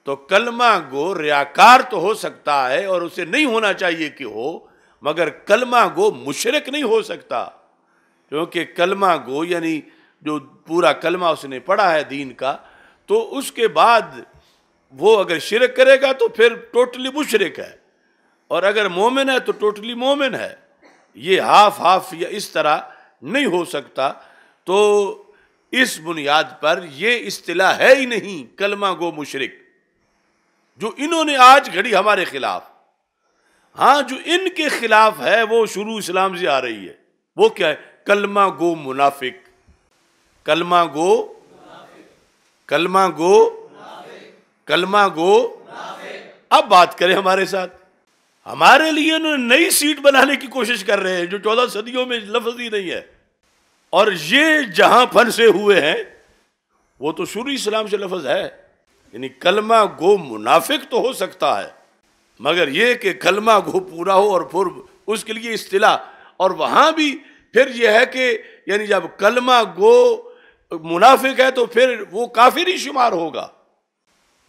تو کلمہ گو ریاکار تو ہو سکتا ہے اور اسے نہیں ہونا چاہیے کہ ہو، مگر کلمہ گو مشرک نہیں ہو سکتا، کیونکہ کلمہ گو یعنی جو پورا کلمہ اس نے پڑھا ہے دین کا، تو اس کے بعد وہ اگر شرک کرے گا تو پھر ٹوٹلی مشرک ہے، اور اگر مومن ہے تو ٹوٹلی مومن ہے۔ یہ ہاف یا اس طرح نہیں ہو سکتا۔ تو اس بنیاد پر یہ اصطلاح ہے ہی نہیں کلمہ گو مشرک، جو انہوں نے آج گھڑی ہمارے خلاف۔ ہاں جو ان کے خلاف ہے وہ شروع اسلام سے آ رہی ہے، وہ کیا ہے؟ کلمہ گو منافق، کلمہ گو، کلمہ گو، کلمہ گو۔ اب بات کریں ہمارے ساتھ، ہمارے لیے انہوں نے نئی سیٹ بنانے کی کوشش کر رہے ہیں جو 14 صدیوں میں لفظ ہی نہیں ہے، اور یہ جہاں پھنسے ہوئے ہیں وہ تو شروع اسلام سے لفظ ہے۔ یعنی کلمہ گو منافق تو ہو سکتا ہے، مگر یہ کہ کلمہ گو پورا ہو اور پھر اس کے لیے اصطلاح، اور وہاں بھی پھر یہ ہے کہ یعنی جب کلمہ گو منافق ہے تو پھر وہ کافر ہی شمار ہوگا،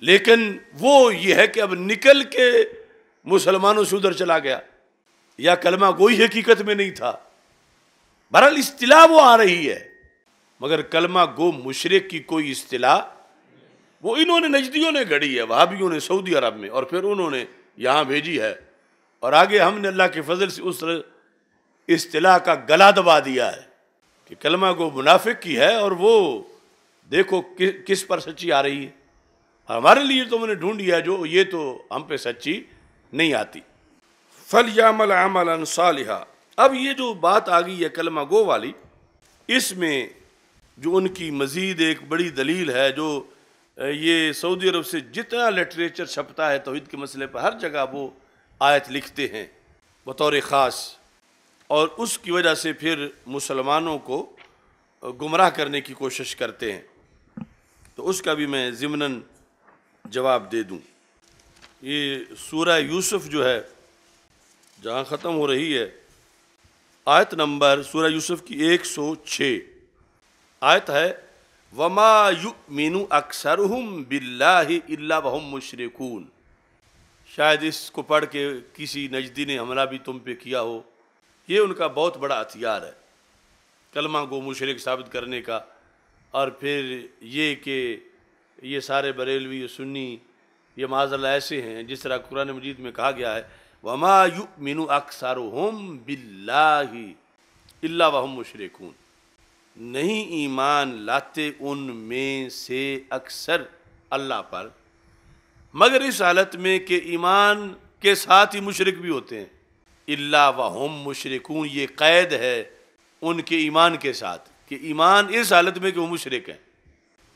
لیکن وہ یہ ہے کہ اب نکل کے مسلمانوں سے ادھر چلا گیا، یا کلمہ گوئی حقیقت میں نہیں تھا۔ بہرحال اصطلاح وہ آ رہی ہے، مگر کلمہ گو مشرک کی کوئی اصطلاح وہ انہوں نے نجدیوں نے گھڑی ہے، وہابیوں نے سعودی عرب میں، اور پھر انہوں نے یہاں بھیجی ہے، اور آگے ہم نے اللہ کے فضل سے اس اصطلاح کا گلا دبا دیا ہے کہ کلمہ گو منافق کی ہے، اور وہ دیکھو کس پر سچی آ رہی ہے۔ ہمارے لیے تو میں نے ڈھونڈی ہے جو یہ تو ہم پہ سچی نہیں آتی۔ فَلْيَعْمَلْ عَمَلًا صَالِحًا۔ اب یہ جو بات آ گئی ہے کلمہ گو والی، اس میں جو ان کی مزید ایک بڑی دلیل ہے، جو یہ سعودی عرب سے جتنا لٹریچر چھپتا ہے توحید کے مسئلے پر، ہر جگہ وہ آیت لکھتے ہیں بطور خاص، اور اس کی وجہ سے پھر مسلمانوں کو گمراہ کرنے کی کوشش کرتے ہیں۔ تو اس کا بھی میں ضمناً جواب دے دوں۔ یہ سورہ یوسف جو ہے جہاں ختم ہو رہی ہے، آیت نمبر سورہ یوسف کی 106 آیت ہے، وَمَا يُؤْمِنُ أَكْثَرُهُمْ بِاللَّهِ إِلَّا وَهُمْ مُشْرِكُونَ۔ شاید اس کو پڑھ کے کسی نجدی نے حملہ بھی تم پہ کیا ہو۔ یہ ان کا بہت بڑا ہتھیار ہے کلمہ کو مشرک ثابت کرنے کا، اور پھر یہ کہ یہ سارے بریلوی سنی یہ معاذ اللہ ایسے ہیں جس طرح قرآن مجید میں کہا گیا ہے، وَمَا يُؤْمِنُ أَكْثَرُهُمْ بِاللَّهِ إِلَّا وَهُمْ مُشْرِكُونَ۔ نہیں ایمان لاتے ان میں سے اکثر اللہ پر، مگر اس حالت میں کہ ایمان کے ساتھ ہی مشرک بھی ہوتے ہیں۔ الا وہم مشرکون، یہ قید ہے ان کے ایمان کے ساتھ کہ ایمان اس حالت میں کہ وہ مشرک ہیں۔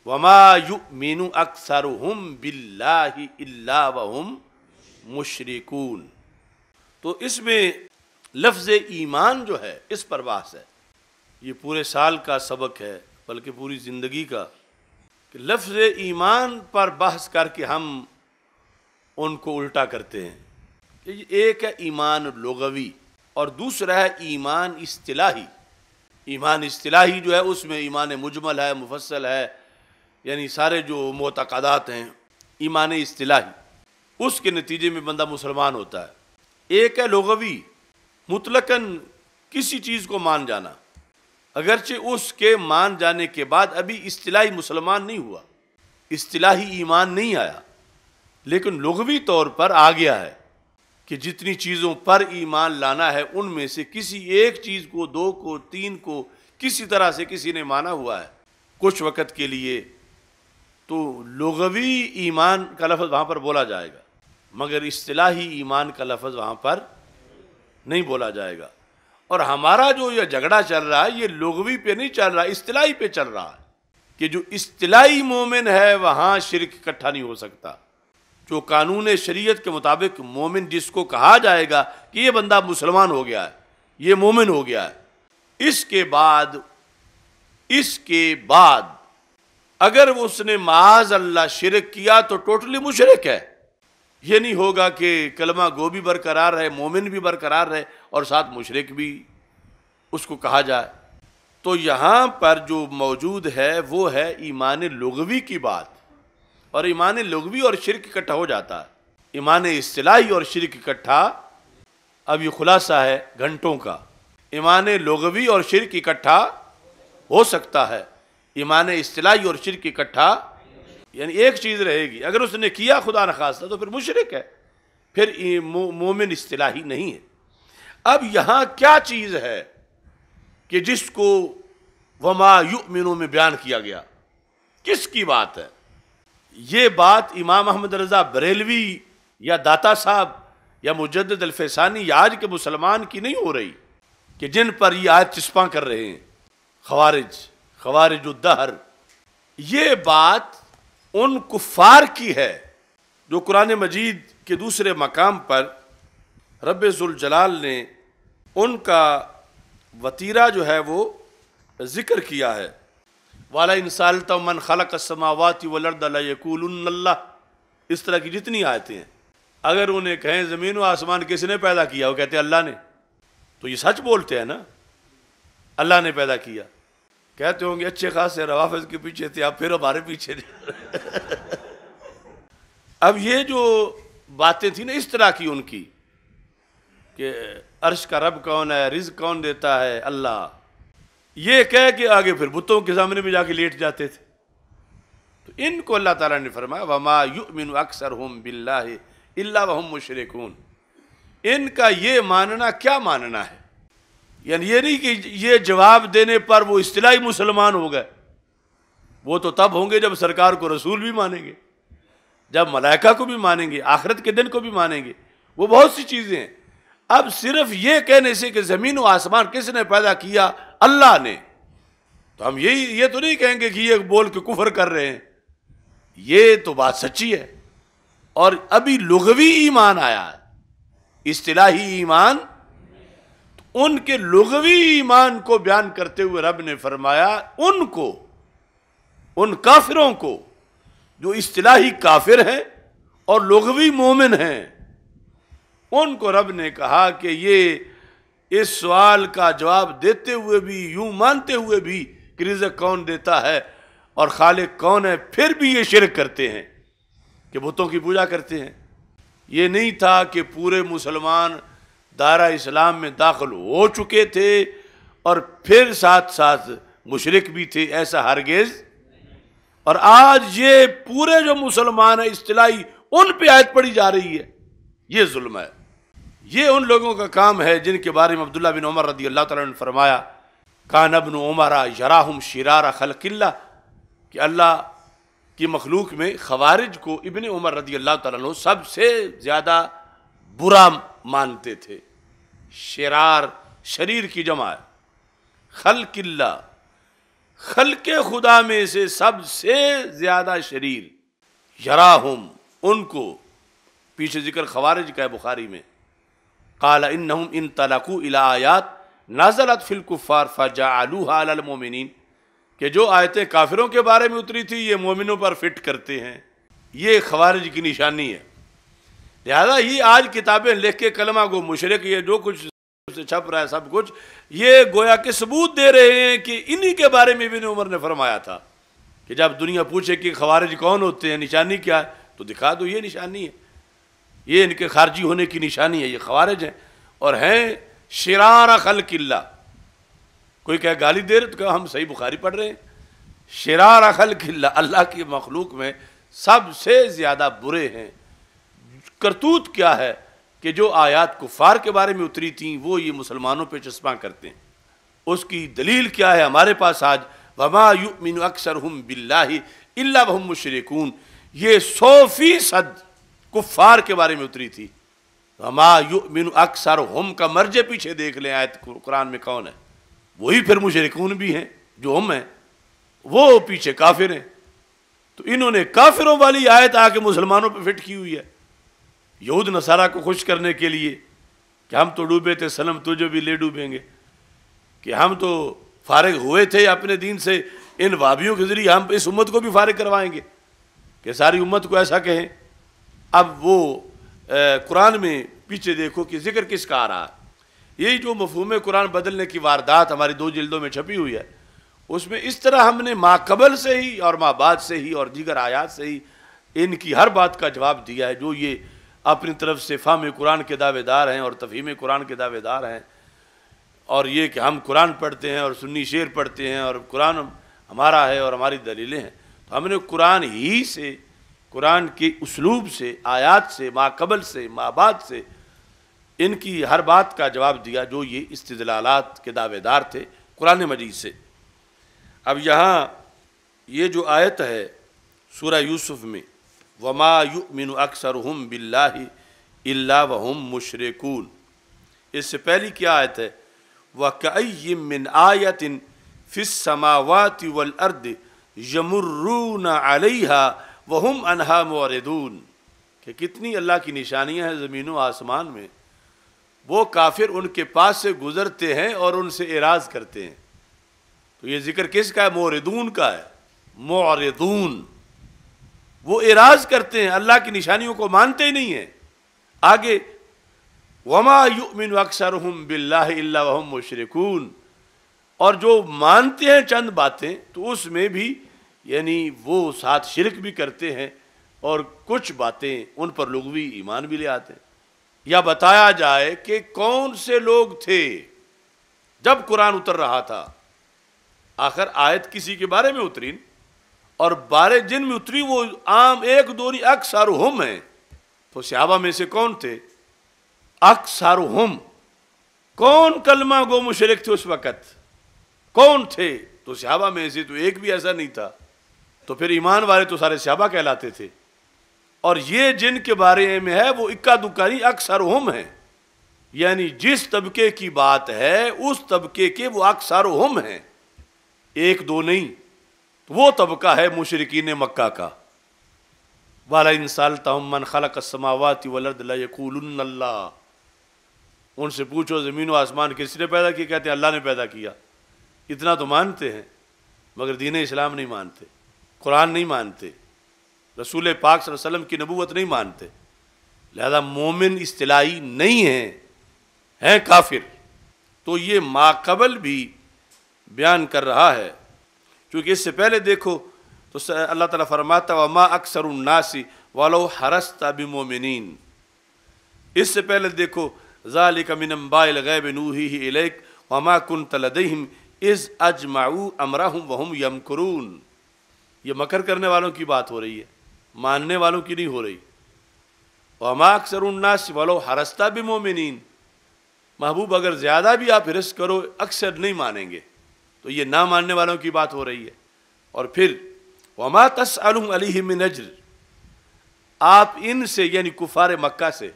وما یؤمن اکثرهم باللہ الا وہم مشرکون۔ تو اس میں لفظ ایمان جو ہے اس پر بحث ہے، یہ پورے سال کا سبق ہے بلکہ پوری زندگی کا، کہ لفظ ایمان پر بحث کر کے ہم ان کو الٹا کرتے ہیں۔ ایک ہے ایمان لغوی اور دوسرا ہے ایمان اصطلاحی۔ ایمان اصطلاحی جو ہے اس میں ایمان مجمل ہے، مفصل ہے، یعنی سارے جو معتقدات ہیں۔ ایمان اصطلاحی اس کے نتیجے میں بندہ مسلمان ہوتا ہے۔ ایک ہے لغوی، مطلقاً کسی چیز کو مان جانا۔ اگرچہ اس کے مان جانے کے بعد ابھی اصطلاحی مسلمان نہیں ہوا، اصطلاحی ایمان نہیں آیا، لیکن لغوی طور پر آ گیا ہے کہ جتنی چیزوں پر ایمان لانا ہے ان میں سے کسی ایک چیز کو، دو کو، تین کو کسی طرح سے کسی نے مانا ہوا ہے کچھ وقت کے لیے، تو لغوی ایمان کا لفظ وہاں پر بولا جائے گا، مگر اصطلاحی ایمان کا لفظ وہاں پر نہیں بولا جائے گا۔ اور ہمارا جو یہ جھگڑا چل رہا ہے یہ لغوی پہ نہیں چل رہا، اصطلاحی پہ چل رہا ہے کہ جو اصطلاحی مومن ہے وہاں شرک اکٹھا نہیں ہو سکتا۔ جو قانون شریعت کے مطابق مومن جس کو کہا جائے گا کہ یہ بندہ مسلمان ہو گیا ہے، یہ مومن ہو گیا ہے، اس کے بعد اگر اس نے معاذ اللہ شرک کیا تو ٹوٹلی مشرک ہے۔ یہ نہیں ہوگا کہ کلمہ گو بھی برقرار رہے، مومن بھی برقرار رہے اور ساتھ مشرک بھی اس کو کہا جائے۔ تو یہاں پر جو موجود ہے وہ ہے ایمان لغوی کی بات، اور ایمان لغوی اور شرک اکٹھا ہو جاتا ہے، ایمان اصطلاحی اور شرک اکٹھا، اب یہ خلاصہ ہے گھنٹوں کا، ایمان لغوی اور شرک اکٹھا ہو سکتا ہے، ایمان اصطلاحی اور شرک اکٹھا یعنی ایک چیز رہے گی، اگر اس نے کیا خدا نخواستہ تو پھر مشرک ہے، پھر مومن اصطلاحی نہیں ہے۔ اب یہاں کیا چیز ہے کہ جس کو وما یؤمنو میں بیان کیا گیا، کس کی بات ہے؟ یہ بات امام احمد رضا بریلوی یا داتا صاحب یا مجدد الفیسانی یا آج کے مسلمان کی نہیں ہو رہی کہ جن پر یہ آیت چسپاں کر رہے ہیں خوارج الدہر۔ یہ بات ان کفار کی ہے جو قرآن مجید کے دوسرے مقام پر رب ذوالجلال نے ان کا وتیرہ جو ہے وہ ذکر کیا ہے۔ وَلَئِنْ سَأَلْتَهُم مَّنْ خَلَقَ السَّمَاوَاتِ وَالْأَرْضَ لَيَقُولُنَّ اللَّهُ، اس طرح کی جتنی آیتیں ہیں، اگر انہیں کہیں زمین و آسمان کس نے پیدا کیا، وہ کہتے ہیں اللہ نے، تو یہ سچ بولتے ہیں نا، اللہ نے پیدا کیا۔ کہتے ہوں گے اچھے خاصے روافض کے پیچھے تھے، اب پھر ہمارے پیچھے اب یہ جو باتیں تھیں نا اس طرح کی ان کی کہ عرش کا رب کون ہے، رزق کون دیتا ہے، اللہ، یہ کہہ کے آگے پھر بتوں کے سامنے میں جا کے لیٹ جاتے تھے۔ تو ان کو اللہ تعالیٰ نے فرمایا وَمَا يُؤْمِنُ أَكْثَرُهُمْ بِاللَّهِ إِلَّا وَهُمْ مُشْرِكُونَ۔ ان کا یہ ماننا کیا ماننا ہے؟ یعنی یہ نہیں کہ یہ جواب دینے پر وہ اصطلاحی مسلمان ہو گئے، وہ تو تب ہوں گے جب سرکار کو رسول بھی مانیں گے، جب ملائکہ کو بھی مانیں گے، آخرت کے دن کو بھی مانیں گے، وہ بہت سی چیزیں ہیں۔ اب صرف یہ کہنے سے کہ زمین و آسمان کس نے پیدا کیا، اللہ نے، تو ہم یہ تو نہیں کہیں گے کہ یہ بول کے کفر کر رہے ہیں، یہ تو بات سچی ہے۔ اور ابھی لغوی ایمان آیا ہے، اصطلاحی ایمان، ان کے لغوی ایمان کو بیان کرتے ہوئے رب نے فرمایا ان کافروں کو جو اصطلاحی کافر ہیں اور لغوی مومن ہیں، ان کو رب نے کہا کہ یہ اس سوال کا جواب دیتے ہوئے بھی، یوں مانتے ہوئے بھی کہ رزق کون دیتا ہے اور خالق کون ہے، پھر بھی یہ شرک کرتے ہیں کہ بتوں کی پوجا کرتے ہیں۔ یہ نہیں تھا کہ پورے مسلمان دائرہ اسلام میں داخل ہو چکے تھے اور پھر ساتھ ساتھ مشرک بھی تھے، ایسا ہرگز۔ اور آج یہ پورے جو مسلمان ہیں اصطلاحی ان پہ آیت پڑھی جا رہی ہے، یہ ظلم ہے۔ یہ ان لوگوں کا کام ہے جن کے بارے میں عبداللہ بن عمر رضی اللہ تعالیٰ نے فرمایا کان ابن عمر یراہم شرار خلق اللہ، کہ اللہ کی مخلوق میں خوارج کو ابن عمر رضی اللہ تعالیٰ عنہ سب سے زیادہ برا مانتے تھے۔ شرار شریر کی جمع ہے، خلق اللہ خلق خدا میں سے سب سے زیادہ شریر، یراہم ان کو، پیچھے ذکر خوارج کا ہے بخاری میں، قال انہم انطلقوا الی آیات نازلت فی الکفار فجعلوها علی المؤمنین، کہ جو آیتیں کافروں کے بارے میں اتری تھی یہ مومنوں پر فٹ کرتے ہیں، یہ خوارج کی نشانی ہے۔ لہذا یہ آج کتابیں لکھ کے کلمہ گو مشرک، یہ جو کچھ سے چھپ رہا ہے سب کچھ، یہ گویا کہ ثبوت دے رہے ہیں کہ انہی کے بارے میں ابن عمر نے فرمایا تھا کہ جب دنیا پوچھے کہ خوارج کون ہوتے ہیں، نشانی کیا ہے، تو دکھا دو یہ نشانی ہے، یہ ان کے خارجی ہونے کی نشانی ہے، یہ خوارج ہیں اور ہیں شرار خلق اللہ۔ کوئی کہے گالی دے رہے تو کہا ہم صحیح بخاری پڑھ رہے ہیں۔ شرار خلق اللہ، اللہ کی مخلوق میں سب سے زیادہ برے ہیں۔ کرتوت کیا ہے کہ جو آیات کفار کے بارے میں اتری تھیں وہ یہ مسلمانوں پہ چسپاں کرتے ہیں۔ اس کی دلیل کیا ہے ہمارے پاس آج؟ وَمَا يُؤْمِنُ أَكْثَرُهُمْ بِاللَّهِ إِلَّا وَهُمْ مُشْرِكُونَ، یہ 100% کفار کے بارے میں اتری تھی۔ وَمَا يُؤْمِنُ أَكْثَرُهُمْ کا مرجع پیچھے دیکھ لیں آیت قرآن میں کون ہے، وہی پھر مشرکون بھی ہیں جو ہم ہیں، وہ پیچھے کافر ہیں۔ تو انہوں نے کافروں والی آیت آ کے مسلمانوں پہ فٹ کی ہوئی ہے، یہود نصارہ کو خوش کرنے کے لیے کہ ہم تو ڈوبے تھے صنم تجھے بھی لے ڈوبیں گے، کہ ہم تو فارغ ہوئے تھے اپنے دین سے، ان وابیوں کے ذریعے ہم اس امت کو بھی فارغ کروائیں گے، کہ ساری امت کو ایسا کہیں۔ اب وہ قرآن میں پیچھے دیکھو کہ ذکر کس کا آ رہا ہے۔ یہی جو مفہوم قرآن بدلنے کی واردات ہماری 2 جلدوں میں چھپی ہوئی ہے، اس میں اس طرح ہم نے ما قبل سے ہی اور ما بعد سے ہی اور دیگر آیات سے ہی ان کی ہر بات کا جواب دیا ہے جو یہ اپنی طرف سے فہم قرآن کے دعوے دار ہیں اور تفہیم قرآن کے دعوے دار ہیں، اور یہ کہ ہم قرآن پڑھتے ہیں اور سنی شعر پڑھتے ہیں اور قرآن ہمارا ہے اور ہماری دلیلیں ہیں۔ تو ہم نے قرآن ہی سے، قرآن کے اسلوب سے، آیات سے، ما قبل سے، ما بعد سے ان کی ہر بات کا جواب دیا جو یہ استدلالات کے دعوے دار تھے قرآن مجید سے۔ اب یہاں یہ جو آیت ہے سورہ یوسف میں، وَمَا يُؤْمِنُ أَكْثَرُهُمْ بِاللَّهِ إِلَّا وَهُمْ مُشْرِكُونَ، اس سے پہلی کیا آیت ہے؟ وَكَأَيٍّ مِّنْ آيَةٍ فِي السَّمَاوَاتِ وَالْأَرْضِ يَمُرُّونَ عَلَيْهَا وَهُمْ عَنْهَا مُعْرِضُونَ، کہ کتنی اللہ کی نشانیاں ہیں زمین و آسمان میں، وہ کافر ان کے پاس سے گزرتے ہیں اور ان سے اعراض کرتے ہیں۔ تو یہ ذکر کس کا ہے؟ معرضون کا ہے۔ معرضون، وہ اعراض کرتے ہیں، اللہ کی نشانیوں کو مانتے ہی نہیں ہیں۔ آگے وَمَا يُؤْمِنُ أَكْثَرُهُمْ بِاللَّهِ إِلَّا وَهُمْ مُشْرِكُونَ، اور جو مانتے ہیں چند باتیں تو اس میں بھی یعنی وہ ساتھ شرک بھی کرتے ہیں اور کچھ باتیں ان پر لغوی ایمان بھی لے آتے ہیں۔ یا بتایا جائے کہ کون سے لوگ تھے جب قرآن اتر رہا تھا، آخر آیت کسی کے بارے میں اتری اور بارے جن میں اتری وہ عام ایک دو نہیں، اکثرہم ہیں۔ تو صحابہ میں سے کون تھے؟ اکثرہم، کون کلمہ گو مشرک تھے اس وقت؟ کون تھے؟ تو صحابہ میں سے تو ایک بھی ایسا نہیں تھا، تو پھر ایمان والے تو سارے صحابہ کہلاتے تھے۔ اور یہ جن کے بارے میں ہے وہ اکا دکا نہیں، اکثرہم ہیں، یعنی جس طبقے کی بات ہے اس طبقے کے وہ اکثرہم ہیں، ایک دو نہیں۔ وہ طبقہ ہے مشرکین مکہ کا۔ وَلَئِن سَأَلْتَهُم مَّنْ خَلَقَ السَّمَاوَاتِ وَالْأَرْضَ لَيَقُولُنَّ اللَّهُ، ان سے پوچھو زمین و آسمان کس نے پیدا کیا؟ کہتے ہیں اللہ نے پیدا کیا۔ اتنا تو مانتے ہیں مگر دین اسلام نہیں مانتے، قرآن نہیں مانتے، رسول پاک صلی اللہ علیہ وسلم کی نبوت نہیں مانتے، لہذا مومن اصطلاحی نہیں ہیں کافر۔ تو یہ ما قبل بھی بیان کر رہا ہے، کیونکہ اس سے پہلے دیکھو تو اللہ تعالیٰ فرماتا وَمَا أَكْثَرُ النَّاسِ وَلَوْ حَرَصْتَ بِمُؤْمِنِينَ۔ اس سے پہلے دیکھو ذَلِكَ مِنْ أَنْبَاءِ الْغَيْبِ نُوحِيهِ إِلَيْكَ وَمَا كُنْتَ لَدَيْهِمْ إِذْ أَجْمَعُوا أَمْرَهُمْ وَهُمْ يَمْكُرُونَ۔ یہ مکر کرنے والوں کی بات ہو رہی ہے، ماننے والوں کی نہیں ہو رہی۔ وَمَا أَكْثَرُ النَّاسِ وَلَوْ حَرَصْتَ بِمُؤْمِنِينَ، محبوب اگر زیادہ بھی آپ حرص کرو اکثر نہیں مانیں گے، تو یہ نہ ماننے والوں کی بات ہو رہی ہے۔ اور پھر وَمَا تَسْأَلُهُمْ عَلَيْهِ مِنْ أَجْرٍ، آپ ان سے یعنی کفار مکہ سے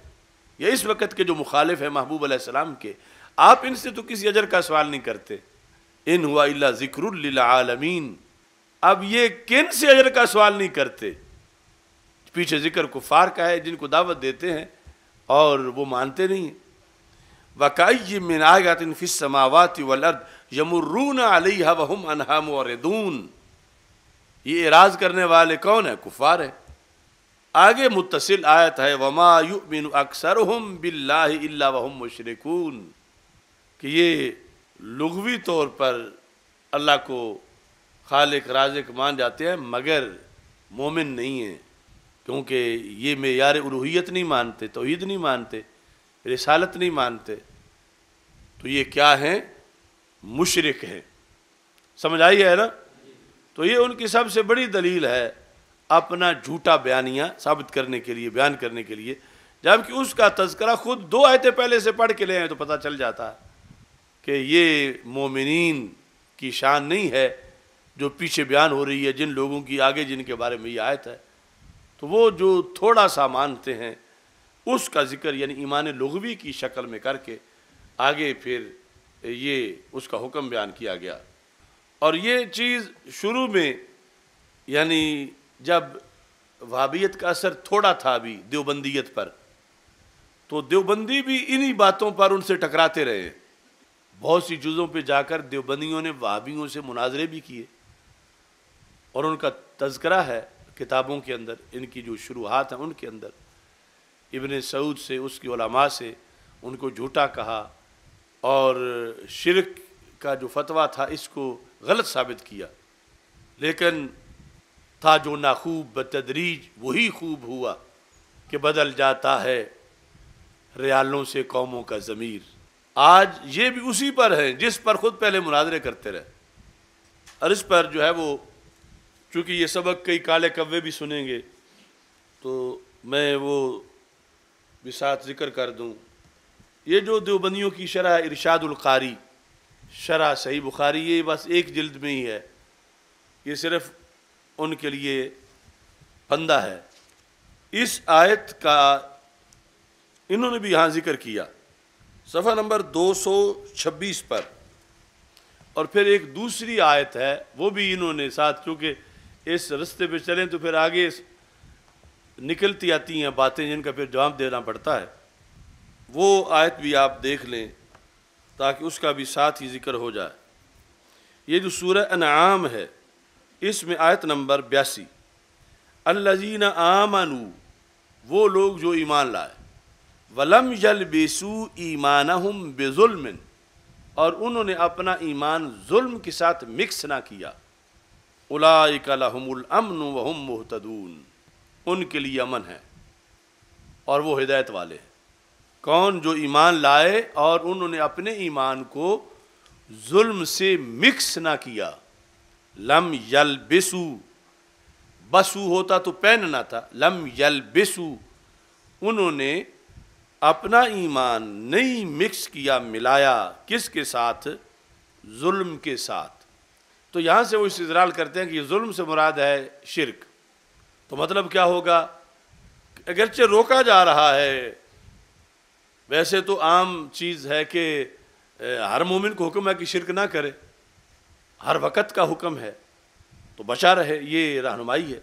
یا اس وقت کے جو مخالف ہیں محبوب علیہ السلام کے، آپ ان سے تو کسی اجر کا سوال نہیں کرتے۔ ان ہوا الا ذکر للعالمین، اب یہ کن سے اجر کا سوال نہیں کرتے؟ پیچھے ذکر کفار کا ہے جن کو دعوت دیتے ہیں اور وہ مانتے نہیں ہیں۔ وَكَأَيٍّ مِّنْ آيَةٍ فِي السَّمَاوَاتِ وَالْأَرْضِ يَمُرُّونَ عَلَيْهَا وَهُمْ عَنْهَا مُعْرِضُونَ، یہ اعراض کرنے والے کون ہیں؟ کفار ہیں۔ آگے متصل آیت ہے وَمَا يُؤْمِنُ أَكْثَرُهُمْ بِاللَّهِ إِلَّا وَهُمْ مُشْرِكُونَ، کہ یہ لغوی طور پر اللہ کو خالق رازق مان جاتے ہیں مگر مومن نہیں ہیں، کیونکہ یہ معیار الوہیت نہیں مانتے، توحید نہیں مانتے، رسالت نہیں مانتے۔ تو یہ کیا ہیں؟ مشرک ہیں۔ سمجھ آئی ہے نا؟ تو یہ ان کی سب سے بڑی دلیل ہے اپنا جھوٹا بیانیہ ثابت کرنے کے لیے، بیان کرنے کے لیے، جبکہ اس کا تذکرہ خود 2 آیتیں پہلے سے پڑھ کے لے آئے تو پتہ چل جاتا ہے کہ یہ مومنین کی شان نہیں ہے جو پیچھے بیان ہو رہی ہے، جن لوگوں کی آگے جن کے بارے میں یہ آیت ہے۔ تو وہ جو تھوڑا سا مانتے ہیں اس کا ذکر یعنی ایمان لغوی کی شکل میں کر کے آگے پھر یہ اس کا حکم بیان کیا گیا۔ اور یہ چیز شروع میں یعنی جب وہابیت کا اثر تھوڑا تھا بھی دیوبندیت پر، تو دیوبندی بھی انہی باتوں پر ان سے ٹکراتے رہے ہیں۔ بہت سی چیزوں پہ جا کر دیوبندیوں نے وہابیوں سے مناظرے بھی کیے، اور ان کا تذکرہ ہے کتابوں کے اندر، ان کی جو شروحات ہیں ان کے اندر ابن سعود سے، اس کی علماء سے ان کو جھوٹا کہا، اور شرک کا جو فتویٰ تھا اس کو غلط ثابت کیا، لیکن تھا جو ناخوب بتدریج وہی خوب ہوا کہ بدل جاتا ہے ریالوں سے قوموں کا ضمیر۔ آج یہ بھی اسی پر ہیں جس پر خود پہلے مناظرے کرتے رہے، اور اس پر جو ہے وہ چونکہ یہ سبق کئی کالے کوے بھی سنیں گے تو میں وہ بھی ساتھ ذکر کر دوں۔ یہ جو دیوبندیوں کی شرح ارشاد القاری، شرح صحیح بخاری، یہ بس ایک جلد میں ہی ہے، یہ صرف ان کے لیے پندہ ہے۔ اس آیت کا انہوں نے بھی یہاں ذکر کیا صفحہ نمبر 226 پر، اور پھر ایک دوسری آیت ہے وہ بھی انہوں نے ساتھ، چونکہ اس رستے پہ چلیں تو پھر آگے نکلتی آتی ہیں باتیں جن کا پھر جواب دینا پڑتا ہے، وہ آیت بھی آپ دیکھ لیں تاکہ اس کا بھی ساتھ ہی ذکر ہو جائے۔ یہ جو سورہ انعام ہے اس میں آیت نمبر 82، الذین آمنوا، وہ لوگ جو ایمان لائے، ولم یلبسوا ایمانہم بظلم، اور انہوں نے اپنا ایمان ظلم کے ساتھ مکس نہ کیا، اولئک لہم الامن وہم مہتدون، ان کے لیے امن ہے اور وہ ہدایت والے ہیں۔ کون؟ جو ایمان لائے اور انہوں نے اپنے ایمان کو ظلم سے مکس نہ کیا۔ لم یلبسو، بسو ہوتا تو پہننا تھا، لم یلبسو، انہوں نے اپنا ایمان نہیں مکس کیا، ملایا کس کے ساتھ؟ ظلم کے ساتھ۔ تو یہاں سے وہ استدلال کرتے ہیں کہ یہ ظلم سے مراد ہے شرک، تو مطلب کیا ہوگا؟ اگرچہ روکا جا رہا ہے، ویسے تو عام چیز ہے کہ ہر مومن کو حکم ہے کہ شرک نہ کرے، ہر وقت کا حکم ہے تو بچا رہے، یہ رہنمائی ہے،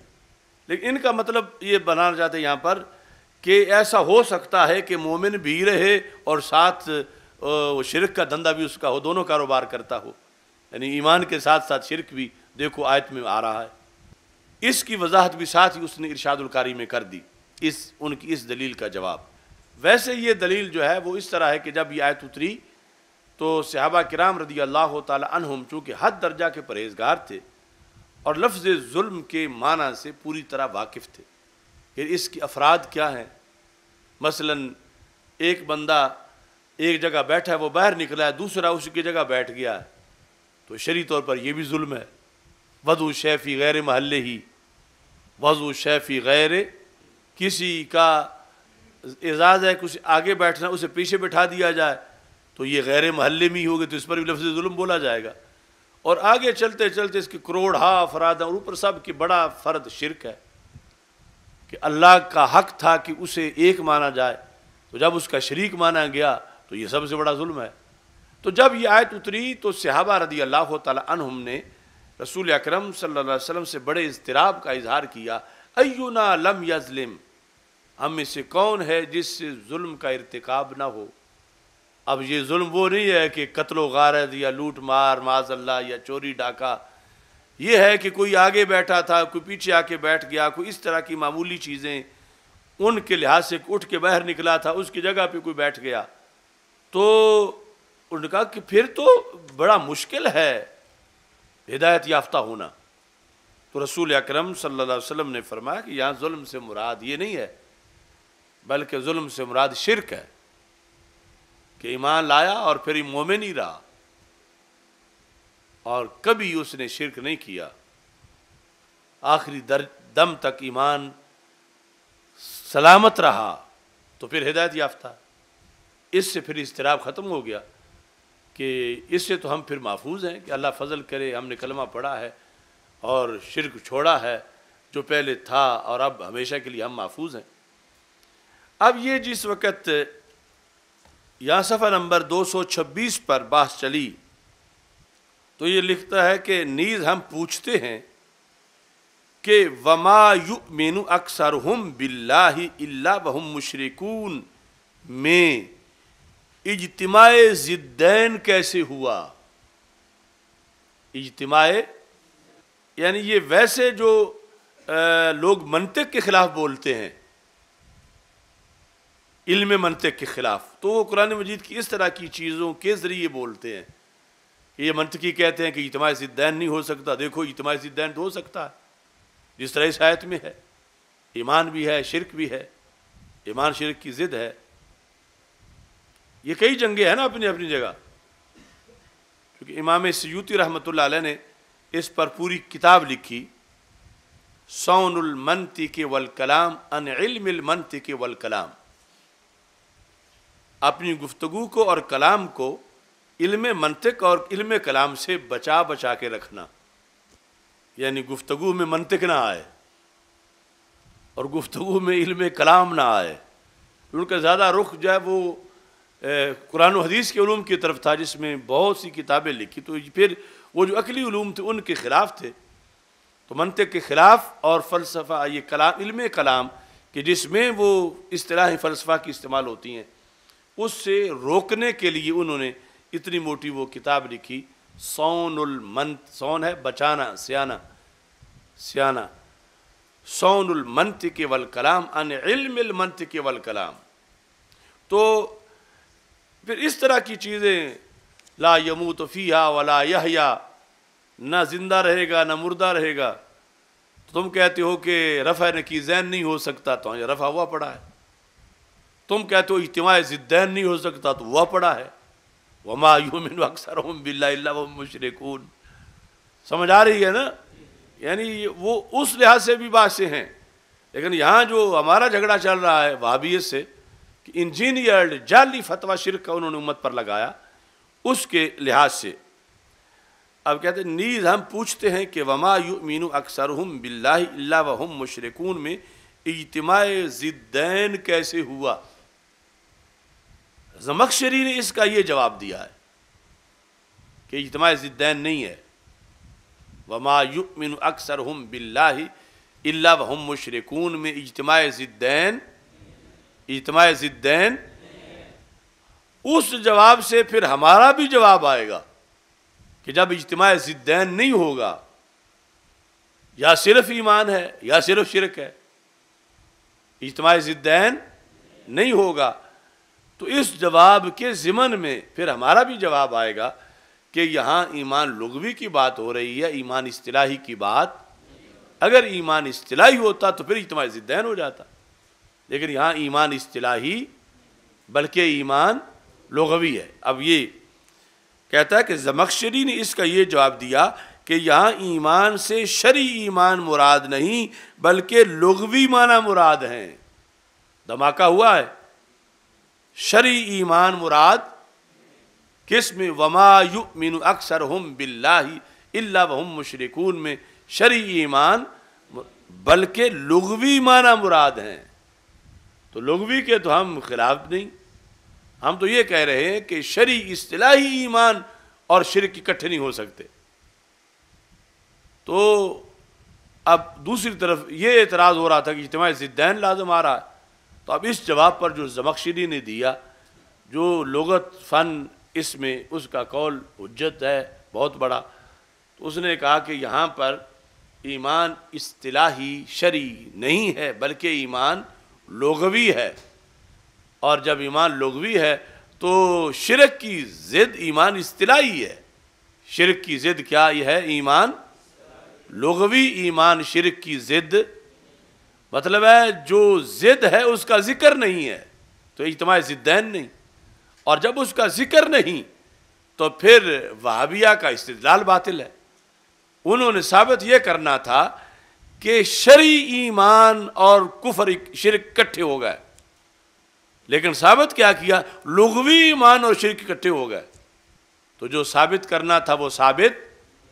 لیکن ان کا مطلب یہ بنانا چاہتے ہیں یہاں پر کہ ایسا ہو سکتا ہے کہ مومن بھی رہے اور ساتھ وہ شرک کا دھندا بھی اس کا ہو، دونوں کاروبار کرتا ہو، یعنی ایمان کے ساتھ ساتھ شرک بھی، دیکھو آیت میں آ رہا ہے۔ اس کی وضاحت بھی ساتھ ہی اس نے ارشاد القاری میں کر دی، ان کی اس دلیل کا جواب۔ ویسے یہ دلیل جو ہے وہ اس طرح ہے کہ جب یہ آیت اتری تو صحابہ کرام رضی اللہ تعالی عنہم چونکہ حد درجہ کے پرہیزگار تھے اور لفظ ظلم کے معنی سے پوری طرح واقف تھے کہ اس کی افراد کیا ہیں۔ مثلا ایک بندہ ایک جگہ بیٹھا ہے، وہ باہر نکلا ہے، دوسرا اس کی جگہ بیٹھ گیا ہے، تو شرعی طور پر یہ بھی ظلم ہے۔ وضع شیء فی غیر محلہ ہی، وضع شیء فی غیر، کسی کا اعزاز ہے کچھ آگے بیٹھنا، اسے پیچھے بٹھا دیا جائے تو یہ غیر محلے میں ہی ہوگا، تو اس پر بھی لفظ ظلم بولا جائے گا۔ اور آگے چلتے چلتے اس کے کروڑہا افراد ہیں، اور اوپر سب کی بڑا فرد شرک ہے کہ اللہ کا حق تھا کہ اسے ایک مانا جائے، تو جب اس کا شریک مانا گیا تو یہ سب سے بڑا ظلم ہے۔ تو جب یہ آیت اتری تو صحابہ رضی اللہ تعالی عنہم نے رسول اکرم صلی اللہ علیہ وسلم سے بڑے اضطراب کا اظہار کیا، اینا لم یظلم، ہم میں سے کون ہے جس سے ظلم کا ارتکاب نہ ہو۔ اب یہ ظلم وہ نہیں ہے کہ قتل و غارت یا لوٹ مار معاذ اللہ یا چوری ڈاکہ، یہ ہے کہ کوئی آگے بیٹھا تھا، کوئی پیچھے آ کے بیٹھ گیا، کوئی اس طرح کی معمولی چیزیں ان کے لحاظ سے اٹھ کے باہر نکلا تھا، اس کی جگہ پہ کوئی بیٹھ گیا، تو انہوں نے کہا کہ پھر تو بڑا مشکل ہے ہدایت یافتہ ہونا۔ تو رسول اکرم صلی اللہ علیہ وسلم نے فرمایا کہ یہاں ظلم سے مراد یہ نہیں ہے، بلکہ ظلم سے مراد شرک ہے کہ ایمان لایا اور پھر مومن ہی رہا، اور کبھی اس نے شرک نہیں کیا، آخری دم تک ایمان سلامت رہا، تو پھر ہدایت یافتہ۔ اس سے پھر اضطراب ختم ہو گیا کہ اس سے تو ہم پھر محفوظ ہیں کہ اللہ فضل کرے، ہم نے کلمہ پڑھا ہے اور شرک چھوڑا ہے جو پہلے تھا، اور اب ہمیشہ کے لیے ہم محفوظ ہیں۔ اب یہ جس وقت یہاں صفحہ نمبر 226 پر بحث چلی تو یہ لکھتا ہے کہ نیز ہم پوچھتے ہیں کہ وما یؤمن اکثرہم باللہ الا وہم مشرکون میں اجتماع ضدین کیسے ہوا؟ اجتماع یعنی یہ ویسے جو لوگ منطق کے خلاف بولتے ہیں، علم منطق کے خلاف، تو وہ قرآن مجید کی اس طرح کی چیزوں کے ذریعے بولتے ہیں۔ یہ منطقی کہتے ہیں کہ اجتماع ضدین نہیں ہو سکتا، دیکھو اجتماع ضدین تو ہو سکتا ہے، جس طرح اس آیت میں ہے، ایمان بھی ہے، شرک بھی ہے، ایمان شرک کی ضد ہے۔ یہ کئی جنگیں ہیں نا اپنی اپنی جگہ، کیونکہ امام سیوطی رحمۃ اللہ علیہ نے اس پر پوری کتاب لکھی، صون المنطق والکلام عن علم المنطق والکلام، اپنی گفتگو کو اور کلام کو علم منطق اور علم کلام سے بچا بچا کے رکھنا، یعنی گفتگو میں منطق نہ آئے اور گفتگو میں علم کلام نہ آئے۔ ان کا زیادہ رخ جو ہے وہ قرآن و حدیث کے علوم کی طرف تھا، جس میں بہت سی کتابیں لکھی، تو پھر وہ جو عقلی علوم تھے ان کے خلاف تھے، تو منطق کے خلاف اور فلسفہ، یہ کلام، علم کلام کہ جس میں وہ اصطلاح فلسفہ کی استعمال ہوتی ہیں، اس سے روکنے کے لیے انہوں نے اتنی موٹی وہ کتاب لکھی، صون المنطق، صون ہے بچانا، سیانہ، صون المنطق والکلام عن علم المنطق والکلام۔ تو پھر اس طرح کی چیزیں، لا یموت فیہا ولا یحیا، نہ زندہ رہے گا نہ مردہ رہے گا، تو تم کہتے ہو کہ رفع نقیضین نہیں ہو سکتا، تو یہ رفع ہوا پڑا ہے۔ تم کہتے ہو اجتماع ضدین نہیں ہو سکتا، تو ہوا پڑا ہے۔ وما یؤمن اکثرہم باللہ الا وہم مشرکون۔ سمجھ آ رہی ہے نا؟ یعنی وہ اس لحاظ سے بھی بات سے ہیں، لیکن یہاں جو ہمارا جھگڑا چل رہا ہے وہابیت سے، کہ انجینئرڈ جعلی فتویٰ شرک کا انہوں نے امت پر لگایا، اس کے لحاظ سے اب کہتے ہیں نیز ہم پوچھتے ہیں کہ وما یؤمن اکثرہم باللہ الا وہم مشرکون میں اجتماع ضدین کیسے ہوا؟ زمخشری نے اس کا یہ جواب دیا ہے کہ اجتماع ضدین نہیں ہے، وما یؤمن اکثرہم باللہ الا وہم مشرکون میں اجتماع ضدین اس جواب سے پھر ہمارا بھی جواب آئے گا کہ جب اجتماع ضدین نہیں ہوگا، یا صرف ایمان ہے یا صرف شرک ہے، اجتماع ضدین نہیں ہوگا، تو اس جواب کے ضمن میں پھر ہمارا بھی جواب آئے گا کہ یہاں ایمان لغوی کی بات ہو رہی ہے، ایمان اصطلاحی کی بات۔ اگر ایمان اصطلاحی ہوتا تو پھر اجتماع ضدین ہو جاتا، لیکن یہاں ایمان اصطلاحی بلکہ ایمان لغوی ہے۔ اب یہ کہتا ہے کہ زمخشری نے اس کا یہ جواب دیا کہ یہاں ایمان سے شرعی ایمان مراد نہیں بلکہ لغوی معنی مراد ہیں۔ دھماکہ ہوا ہے، شرعی ایمان مراد کس میں؟ وما یؤمن اکثرہم باللہ الا وہم مشرکون میں شرعی ایمان بلکہ لغوی معنی مراد ہیں۔ تو لغوی کے تو ہم خلاف نہیں، ہم تو یہ کہہ رہے ہیں کہ شرعی اصطلاحی ایمان اور شرک اکٹھے نہیں ہو سکتے۔ تو اب دوسری طرف یہ اعتراض ہو رہا تھا کہ اجتماع ضدین لازم آ رہا ہے، تو اب اس جواب پر جو زمخشری نے دیا، جو لغت فن اس میں اس کا قول حجت ہے بہت بڑا، تو اس نے کہا کہ یہاں پر ایمان اصطلاحی شرعی نہیں ہے بلکہ ایمان لغوی ہے، اور جب ایمان لغوی ہے تو شرک کی ضد ایمان اصطلاحی ہے۔ شرک کی ضد کیا یہ ہے؟ ایمان لغوی، ایمان شرک کی ضد مطلب ہے جو ضد ہے اس کا ذکر نہیں ہے، تو اجتماع ضدین نہیں، اور جب اس کا ذکر نہیں تو پھر وہابیہ کا استدلال باطل ہے۔ انہوں نے ثابت یہ کرنا تھا کہ شرعی ایمان اور کفر شرک اکٹھے ہو گئے، لیکن ثابت کیا کیا؟ لغوی ایمان اور شرک اکٹھے ہو گئے۔ تو جو ثابت کرنا تھا وہ ثابت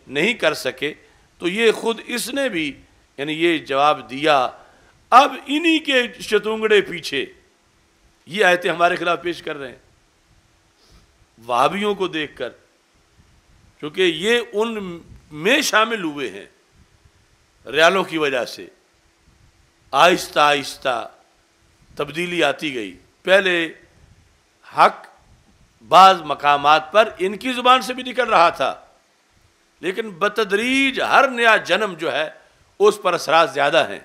نہیں کر سکے، تو یہ خود اس نے بھی یعنی یہ جواب دیا۔ اب انہی کے شتونگڑے پیچھے یہ آیتیں ہمارے خلاف پیش کر رہے ہیں وہابیوں کو دیکھ کر، کیونکہ یہ ان میں شامل ہوئے ہیں ریالوں کی وجہ سے۔ آہستہ آہستہ تبدیلی آتی گئی۔ پہلے حق بعض مقامات پر ان کی زبان سے بھی نکل رہا تھا، لیکن بتدریج ہر نیا جنم جو ہے اس پر اثرات زیادہ ہیں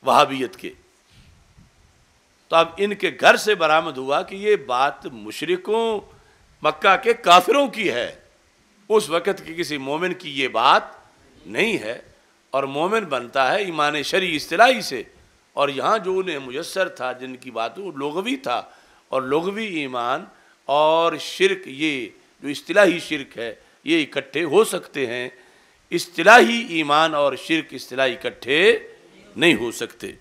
وہابیت کے۔ تو اب ان کے گھر سے برآمد ہوا کہ یہ بات مشرکوں مکہ کے کافروں کی ہے، اس وقت کے کسی مومن کی یہ بات نہیں ہے، اور مومن بنتا ہے ایمان شرعی اصطلاحی سے، اور یہاں جو انہیں میسر تھا جن کی بات وہ لغوی تھا، اور لغوی ایمان اور شرک یہ جو اصطلاحی شرک ہے یہ اکٹھے ہو سکتے ہیں، اصطلاحی ایمان اور شرک اصطلاحی اکٹھے نہیں ہو سکتے۔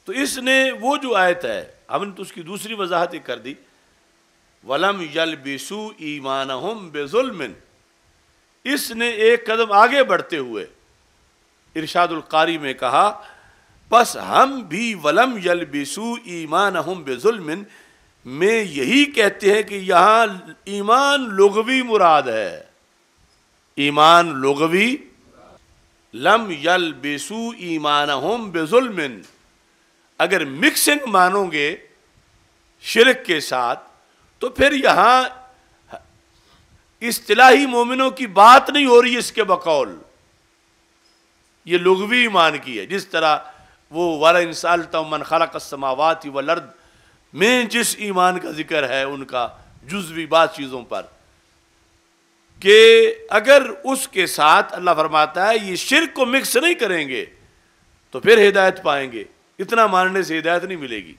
تو اس نے وہ جو آیت ہے ہم نے تو اس کی دوسری وضاحت کر دی، وَلَمْ يَلْبِسُوا إِيمَانَهُمْ بِظُلْمٍ، اس نے ایک قدم آگے بڑھتے ہوئے ارشاد القاری میں کہا پس ہم بھی وَلَمْ يَلْبِسُوا إِيمَانَهُمْ بِظُلْمٍ میں یہی کہتے ہیں کہ یہاں ایمان لغوی مراد ہے، ایمان لغوی، لم یلبسوا ایمانہم بظلم، اگر مکسنگ مانو گے شرک کے ساتھ تو پھر یہاں اصطلاحی مومنوں کی بات نہیں ہو رہی اس کے بقول، یہ لغوی ایمان کی ہے۔ جس طرح وہ وَلَئِن سَأَلْتَهُم مَّنْ خَلَقَ السَّمَاوَاتِ وَالْأَرْضِ میں جس ایمان کا ذکر ہے ان کا جزوی بعض چیزوں پر، کہ اگر اس کے ساتھ اللہ فرماتا ہے یہ شرک کو مکس نہیں کریں گے تو پھر ہدایت پائیں گے، اتنا ماننے سے ہدایت نہیں ملے گی۔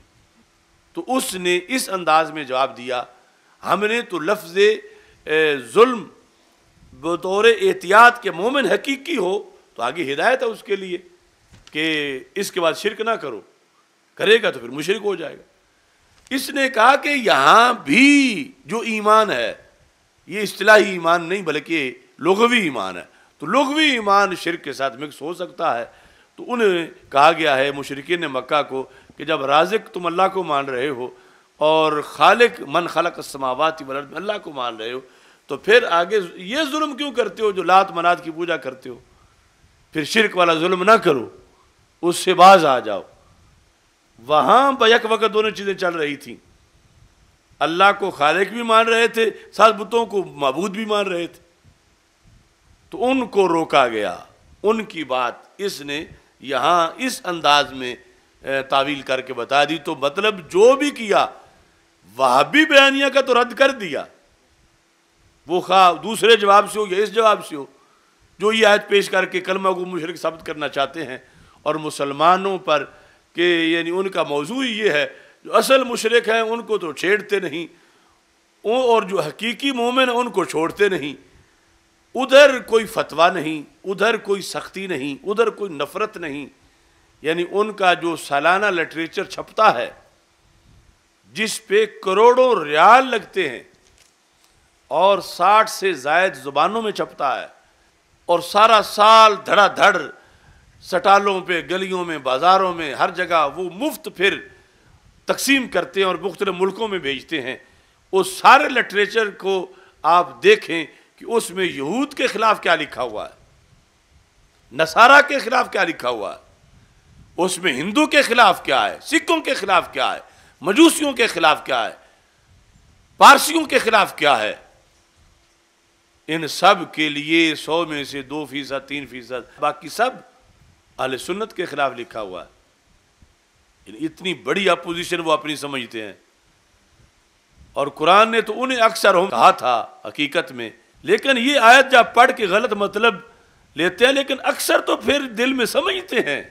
تو اس نے اس انداز میں جواب دیا، ہم نے تو لفظ ظلم بطور احتیاط کے مومن حقیقی ہو تو آگے ہدایت ہے اس کے لیے کہ اس کے بعد شرک نہ کرو، کرے گا تو پھر مشرک ہو جائے گا۔ اس نے کہا کہ یہاں بھی جو ایمان ہے یہ اصطلاحی ایمان نہیں بلکہ لغوی ایمان ہے، تو لغوی ایمان شرک کے ساتھ مکس ہو سکتا ہے۔ تو انہیں کہا گیا ہے مشرکین مکہ کو کہ جب رازق تم اللہ کو مان رہے ہو اور خالق من خلق السماوات والارض اللہ کو مان رہے ہو تو پھر آگے یہ ظلم کیوں کرتے ہو جو لات منات کی پوجا کرتے ہو؟ پھر شرک والا ظلم نہ کرو، اس سے باز آ جاؤ۔ وہاں بیک وقت دونوں چیزیں چل رہی تھیں، اللہ کو خالق بھی مان رہے تھے، ساتھ بتوں کو معبود بھی مان رہے تھے، تو ان کو روکا گیا۔ ان کی بات اس نے یہاں اس انداز میں تعویل کر کے بتا دی، تو مطلب جو بھی کیا وہابی بیانیہ کا تو رد کر دیا، وہ خواہ دوسرے جواب سے ہو یا اس جواب سے ہو، جو یہ آیت پیش کر کے کلمہ کو مشرک ثابت کرنا چاہتے ہیں، اور مسلمانوں پر کہ یعنی ان کا موضوع یہ ہے جو اصل مشرک ہیں ان کو تو چھیڑتے نہیں، اور جو حقیقی مومن ہیں ان کو چھوڑتے نہیں، ادھر کوئی فتویٰ نہیں، ادھر کوئی سختی نہیں، ادھر کوئی نفرت نہیں۔ یعنی ان کا جو سالانہ لٹریچر چھپتا ہے جس پہ کروڑوں ریال لگتے ہیں اور 60 سے زائد زبانوں میں چھپتا ہے، اور سارا سال دھڑا دھڑ سٹالوں پہ، گلیوں میں، بازاروں میں، ہر جگہ وہ مفت پھر تقسیم کرتے ہیں اور مختلف ملکوں میں بھیجتے ہیں، اس سارے لٹریچر کو آپ دیکھیں کہ اس میں یہود کے خلاف کیا لکھا ہوا ہے، نصارہ کے خلاف کیا لکھا ہوا ہے، اس میں ہندو کے خلاف کیا ہے، سکھوں کے خلاف کیا ہے، مجوسیوں کے خلاف کیا ہے، پارسیوں کے خلاف کیا ہے۔ ان سب کے لیے 100 میں سے 2%، 3%، باقی سب اہل سنت کے خلاف لکھا ہوا ہے۔ اتنی بڑی اپوزیشن وہ اپنی سمجھتے ہیں، اور قرآن نے تو انہیں اکثر کہا تھا حقیقت میں، لیکن یہ آیت جب پڑھ کے غلط مطلب لیتے ہیں، لیکن اکثر تو پھر دل میں سمجھتے ہیں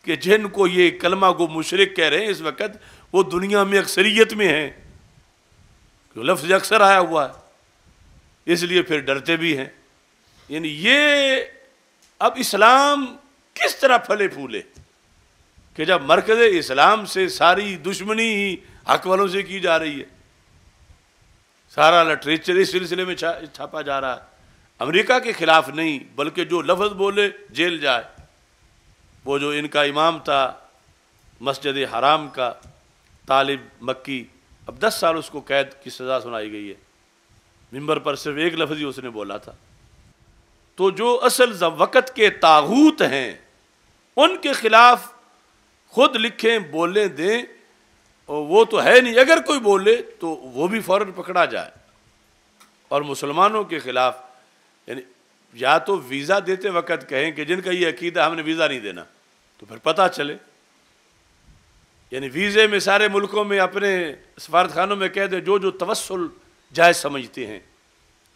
کہ جن کو یہ کلمہ کو مشرک کہہ رہے ہیں اس وقت وہ دنیا میں اکثریت میں ہیں، کہ لفظ اکثر آیا ہوا ہے، اس لیے پھر ڈرتے بھی ہیں۔ یعنی یہ اب اسلام کس طرح پھلے پھولے کہ جب مرکز اسلام سے ساری دشمنی ہی حق والوں سے کی جا رہی ہے، سارا لٹریچر اس سلسلے میں چھاپا جا رہا ہے، امریکہ کے خلاف نہیں بلکہ جو لفظ بولے جیل جائے۔ وہ جو ان کا امام تھا مسجد حرام کا طالب مکی، اب 10 سال اس کو قید کی سزا سنائی گئی ہے، منبر پر صرف ایک لفظ ہی اس نے بولا تھا۔ تو جو اصل وقت کے طاغوت ہیں ان کے خلاف خود لکھیں بولیں دیں، وہ تو ہے نہیں، اگر کوئی بولے تو وہ بھی فوراً پکڑا جائے۔ اور مسلمانوں کے خلاف یعنی یا تو ویزا دیتے وقت کہیں کہ جن کا یہ عقیدہ ہم نے ویزا نہیں دینا، تو پھر پتہ چلے۔ یعنی ویزے میں سارے ملکوں میں اپنے سفارت خانوں میں کہہ دیں جو توسل جائز سمجھتے ہیں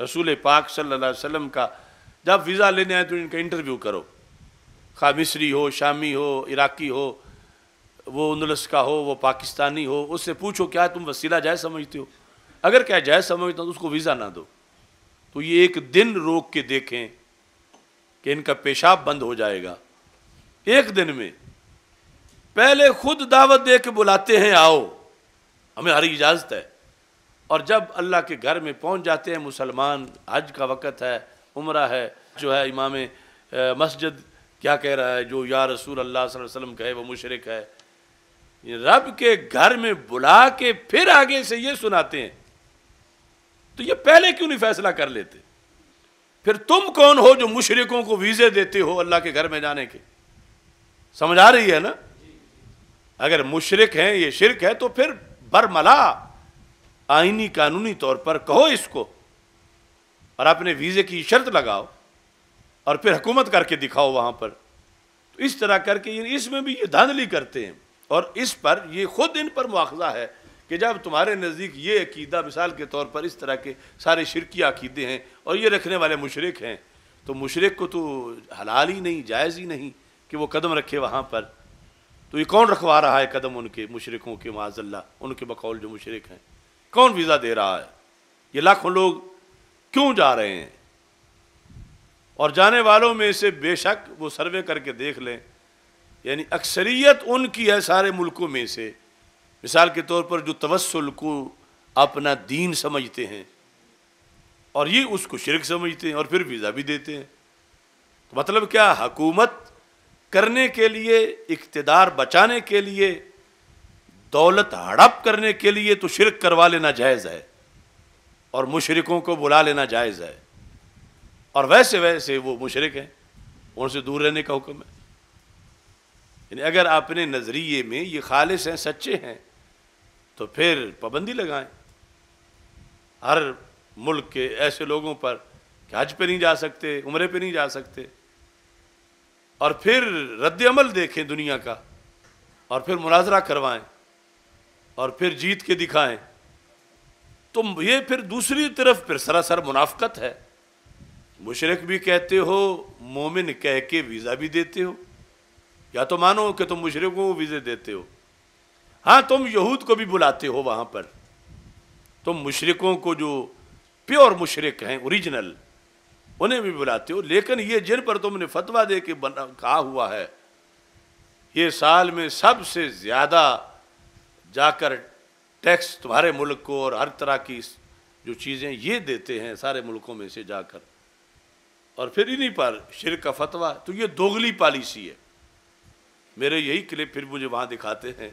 رسول پاک صلی اللہ علیہ وسلم کا، جب ویزا لینے آئے تو ان کا انٹرویو کرو، خواہ مصری ہو، شامی ہو، عراقی ہو، وہ اندلس کا ہو، وہ پاکستانی ہو، اس سے پوچھو کیا تم وسیلہ جائز سمجھتے ہو، اگر کیا جائز سمجھتا ہو تو اس کو ویزا نہ دو۔ تو یہ ایک دن روک کے دیکھیں کہ ان کا پیشاب بند ہو جائے گا، ایک دن میں۔ پہلے خود دعوت دے کے بلاتے ہیں آؤ، ہمیں ہر اجازت ہے، اور جب اللہ کے گھر میں پہنچ جاتے ہیں مسلمان، حج کا وقت ہے، عمرہ ہے، جو ہے امام مسجد کیا کہہ رہا ہے، جو یا رسول اللہ صلی اللہ علیہ وسلم کہے وہ مشرک ہے۔ رب کے گھر میں بلا کے پھر آگے سے یہ سناتے ہیں، تو یہ پہلے کیوں نہیں فیصلہ کر لیتے؟ پھر تم کون ہو جو مشرکوں کو ویزے دیتے ہو اللہ کے گھر میں جانے کے؟ سمجھ آ رہی ہے نا؟ اگر مشرک ہیں، یہ شرک ہے، تو پھر برملا آئینی قانونی طور پر کہو اس کو، اور اپنے ویزے کی شرط لگاؤ، اور پھر حکومت کر کے دکھاؤ وہاں پر۔ تو اس طرح کر کے اس میں بھی یہ دھاندلی کرتے ہیں، اور اس پر یہ خود ان پر مواخذہ ہے کہ جب تمہارے نزدیک یہ عقیدہ مثال کے طور پر اس طرح کے سارے شرکی عقیدے ہیں اور یہ رکھنے والے مشرک ہیں، تو مشرک کو تو حلال ہی نہیں، جائز ہی نہیں کہ وہ قدم رکھے وہاں پر۔ تو یہ کون رکھوا رہا ہے قدم ان کے، مشرکوں کے، معاذ اللہ، ان کے بقول جو مشرک ہیں؟ کون ویزا دے رہا ہے؟ یہ لاکھوں لوگ کیوں جا رہے ہیں؟ اور جانے والوں میں سے بے شک وہ سروے کر کے دیکھ لیں، یعنی اکثریت ان کی ہے سارے ملکوں میں سے، مثال کے طور پر جو توسل کو اپنا دین سمجھتے ہیں اور یہ اس کو شرک سمجھتے ہیں اور پھر ویزا بھی دیتے ہیں۔ تو مطلب کیا؟ حکومت کرنے کے لیے، اقتدار بچانے کے لیے، دولت ہڑپ کرنے کے لیے تو شرک کروا لینا جائز ہے اور مشرکوں کو بلا لینا جائز ہے، اور ویسے وہ مشرک ہیں، ان سے دور رہنے کا حکم ہے۔ یعنی اگر اپنے نظریے میں یہ خالص ہیں، سچے ہیں، تو پھر پابندی لگائیں ہر ملک کے ایسے لوگوں پر کہ حج پہ نہیں جا سکتے، عمرے پہ نہیں جا سکتے، اور پھر رد عمل دیکھیں دنیا کا، اور پھر مناظرہ کروائیں، اور پھر جیت کے دکھائیں۔ تو یہ پھر دوسری طرف پھر سراسر منافقت ہے۔ مشرک بھی کہتے ہو، مومن کہہ کے ویزا بھی دیتے ہو، یا تو مانو کہ تم مشرکوں کو ویزے دیتے ہو، ہاں تم یہود کو بھی بلاتے ہو وہاں پر، تم مشرکوں کو جو پیور مشرک ہیں اوریجنل انہیں بھی بلاتے ہو، لیکن یہ جن پر تم نے فتویٰ دے کے کہا ہوا ہے یہ سال میں سب سے زیادہ جا کر ٹیکس تمہارے ملک کو اور ہر طرح کی جو چیزیں یہ دیتے ہیں سارے ملکوں میں سے جا کر، اور پھر انہی پر شرک کا فتویٰ، تو یہ دوغلی پالیسی ہے۔ میرے یہی کلپ پھر مجھے وہاں دکھاتے ہیں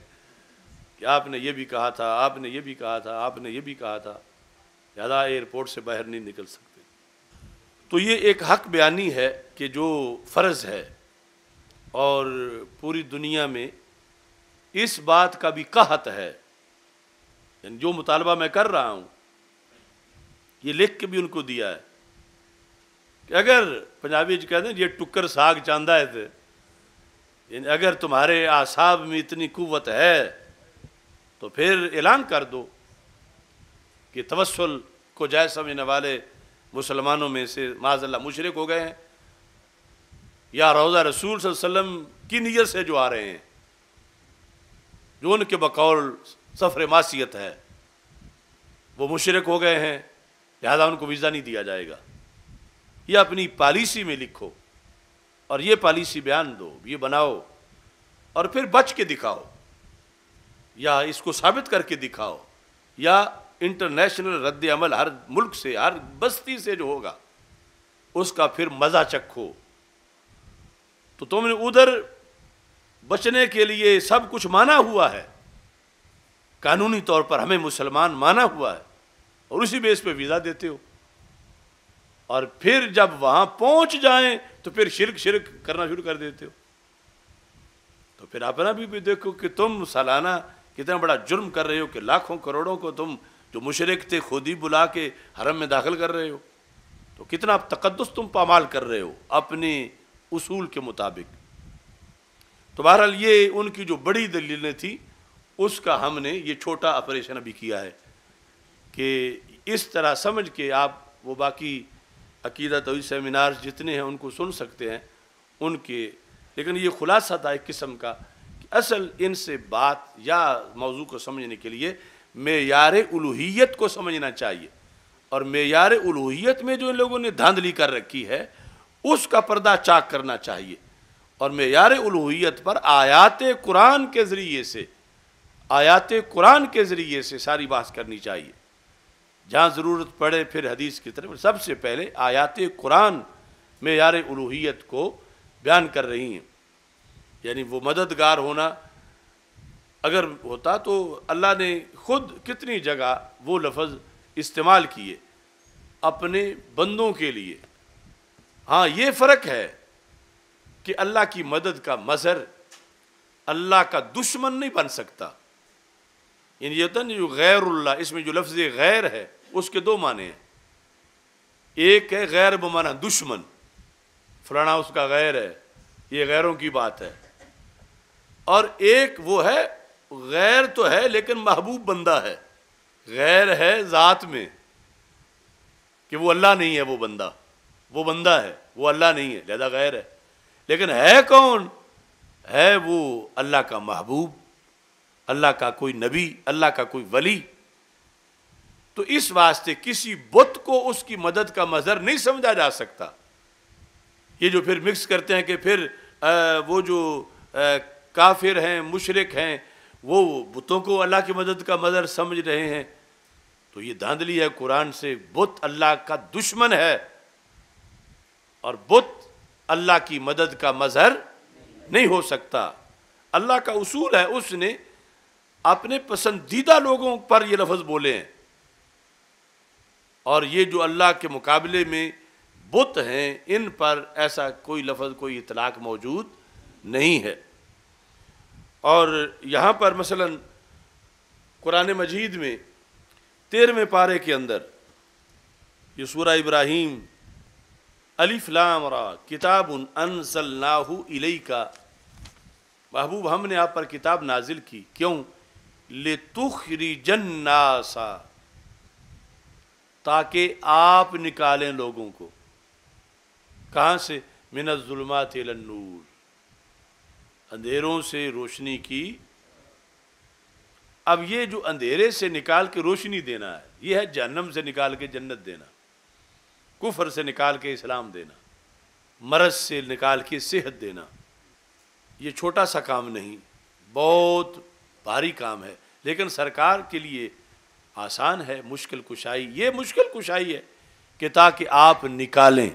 کہ آپ نے یہ بھی کہا تھا، آپ نے یہ بھی کہا تھا، آپ نے یہ بھی کہا تھا، زیادہ ایئرپورٹ سے باہر نہیں نکل سکتے۔ تو یہ ایک حق بیانی ہے کہ جو فرض ہے، اور پوری دنیا میں اس بات کا بھی قحط ہے، یعنی جو مطالبہ میں کر رہا ہوں یہ لکھ کے بھی ان کو دیا ہے کہ اگر پنجابی کہتے ہیں یہ ٹکر ساگ چاندہ ہے تھے، یعنی اگر تمہارے اعصاب میں اتنی قوت ہے تو پھر اعلان کر دو کہ توسل کو جائز سمجھنے والے مسلمانوں میں سے معاذ اللہ مشرک ہو گئے ہیں، یا روضہ رسول صلی اللہ علیہ وسلم کی نیت سے جو آ رہے ہیں، جو ان کے بقول سفر معصیت ہے، وہ مشرک ہو گئے ہیں لہذا ان کو ویزا نہیں دیا جائے گا. یہ اپنی پالیسی میں لکھو اور یہ پالیسی بیان دو، یہ بناؤ اور پھر بچ کے دکھاؤ یا اس کو ثابت کر کے دکھاؤ یا انٹرنیشنل رد عمل ہر ملک سے، ہر بستی سے جو ہوگا اس کا پھر مزہ چکھو. تو تم نے ادھر بچنے کے لیے سب کچھ مانا ہوا ہے، قانونی طور پر ہمیں مسلمان مانا ہوا ہے اور اسی بیس پہ ویزا دیتے ہو، اور پھر جب وہاں پہنچ جائیں تو پھر شرک کرنا شروع کر دیتے ہو. تو پھر اپنا بھی دیکھو کہ تم سالانہ کتنا بڑا جرم کر رہے ہو کہ لاکھوں کروڑوں کو تم جو مشرک تھے خود ہی بلا کے حرم میں داخل کر رہے ہو. تو کتنا تقدس تم پامال کر رہے ہو اپنے اصول کے مطابق. تو بہرحال یہ ان کی جو بڑی دلیلیں تھی اس کا ہم نے یہ چھوٹا آپریشن ابھی کیا ہے کہ اس طرح سمجھ کے آپ وہ باقی عقیدہ توحید سیمینار جتنے ہیں ان کو سن سکتے ہیں ان کے. لیکن یہ خلاصہ تھا ایک قسم کا کہ اصل ان سے بات یا موضوع کو سمجھنے کے لیے معیار الوہیت کو سمجھنا چاہیے، اور معیار الوہیت میں جو ان لوگوں نے دھاندلی کر رکھی ہے اس کا پردہ چاک کرنا چاہیے، اور معیار الوہیت پر آیات قرآن کے ذریعے سے ساری بحث کرنی چاہیے. جہاں ضرورت پڑے پھر حدیث کی طرف. سب سے پہلے آیات قرآن معیار الوہیت کو بیان کر رہی ہیں. یعنی وہ مددگار ہونا اگر ہوتا تو اللہ نے خود کتنی جگہ وہ لفظ استعمال کیے اپنے بندوں کے لیے. ہاں یہ فرق ہے کہ اللہ کی مدد کا مظہر اللہ کا دشمن نہیں بن سکتا. یعنی یہ ہوتا ہے جو غیر اللہ، اس میں جو لفظ غیر ہے اس کے دو معنی ہیں. ایک ہے غیر بمعنی دشمن، فلانا اس کا غیر ہے، یہ غیروں کی بات ہے. اور ایک وہ ہے غیر تو ہے لیکن محبوب بندہ ہے. غیر ہے ذات میں کہ وہ اللہ نہیں ہے، وہ بندہ ہے، وہ اللہ نہیں ہے لہذا غیر ہے. لیکن ہے کون؟ ہے وہ اللہ کا محبوب، اللہ کا کوئی نبی، اللہ کا کوئی ولی. تو اس واسطے کسی بت کو اس کی مدد کا مظہر نہیں سمجھا جا سکتا. یہ جو پھر مکس کرتے ہیں کہ پھر وہ جو کافر ہیں، مشرک ہیں، وہ بتوں کو اللہ کی مدد کا مظہر سمجھ رہے ہیں، تو یہ دھاندلی ہے قرآن سے. بت اللہ کا دشمن ہے اور بت اللہ کی مدد کا مظہر نہیں ہو سکتا. اللہ کا اصول ہے اس نے اپنے پسندیدہ لوگوں پر یہ لفظ بولے ہیں، اور یہ جو اللہ کے مقابلے میں بت ہیں ان پر ایسا کوئی لفظ، کوئی اطلاق موجود نہیں ہے. اور یہاں پر مثلا قرآن مجید میں 13ویں پارے کے اندر یہ سورہ ابراہیم الف لام را کتاب انزلناہ الیک، محبوب ہم نے آپ پر کتاب نازل کی، کیوں؟ لتخرج الناس، تاکہ آپ نکالیں لوگوں کو. کہاں سے؟ من الظلمات الی النور، اندھیروں سے روشنی کی. اب یہ جو اندھیرے سے نکال کے روشنی دینا ہے یہ ہے جہنم سے نکال کے جنت دینا، کفر سے نکال کے اسلام دینا، مرض سے نکال کے صحت دینا. یہ چھوٹا سا کام نہیں، بہت بھاری کام ہے، لیکن سرکار کے لیے آسان ہے. مشکل کشائی، یہ مشکل کشائی ہے کہ تاکہ آپ نکالیں.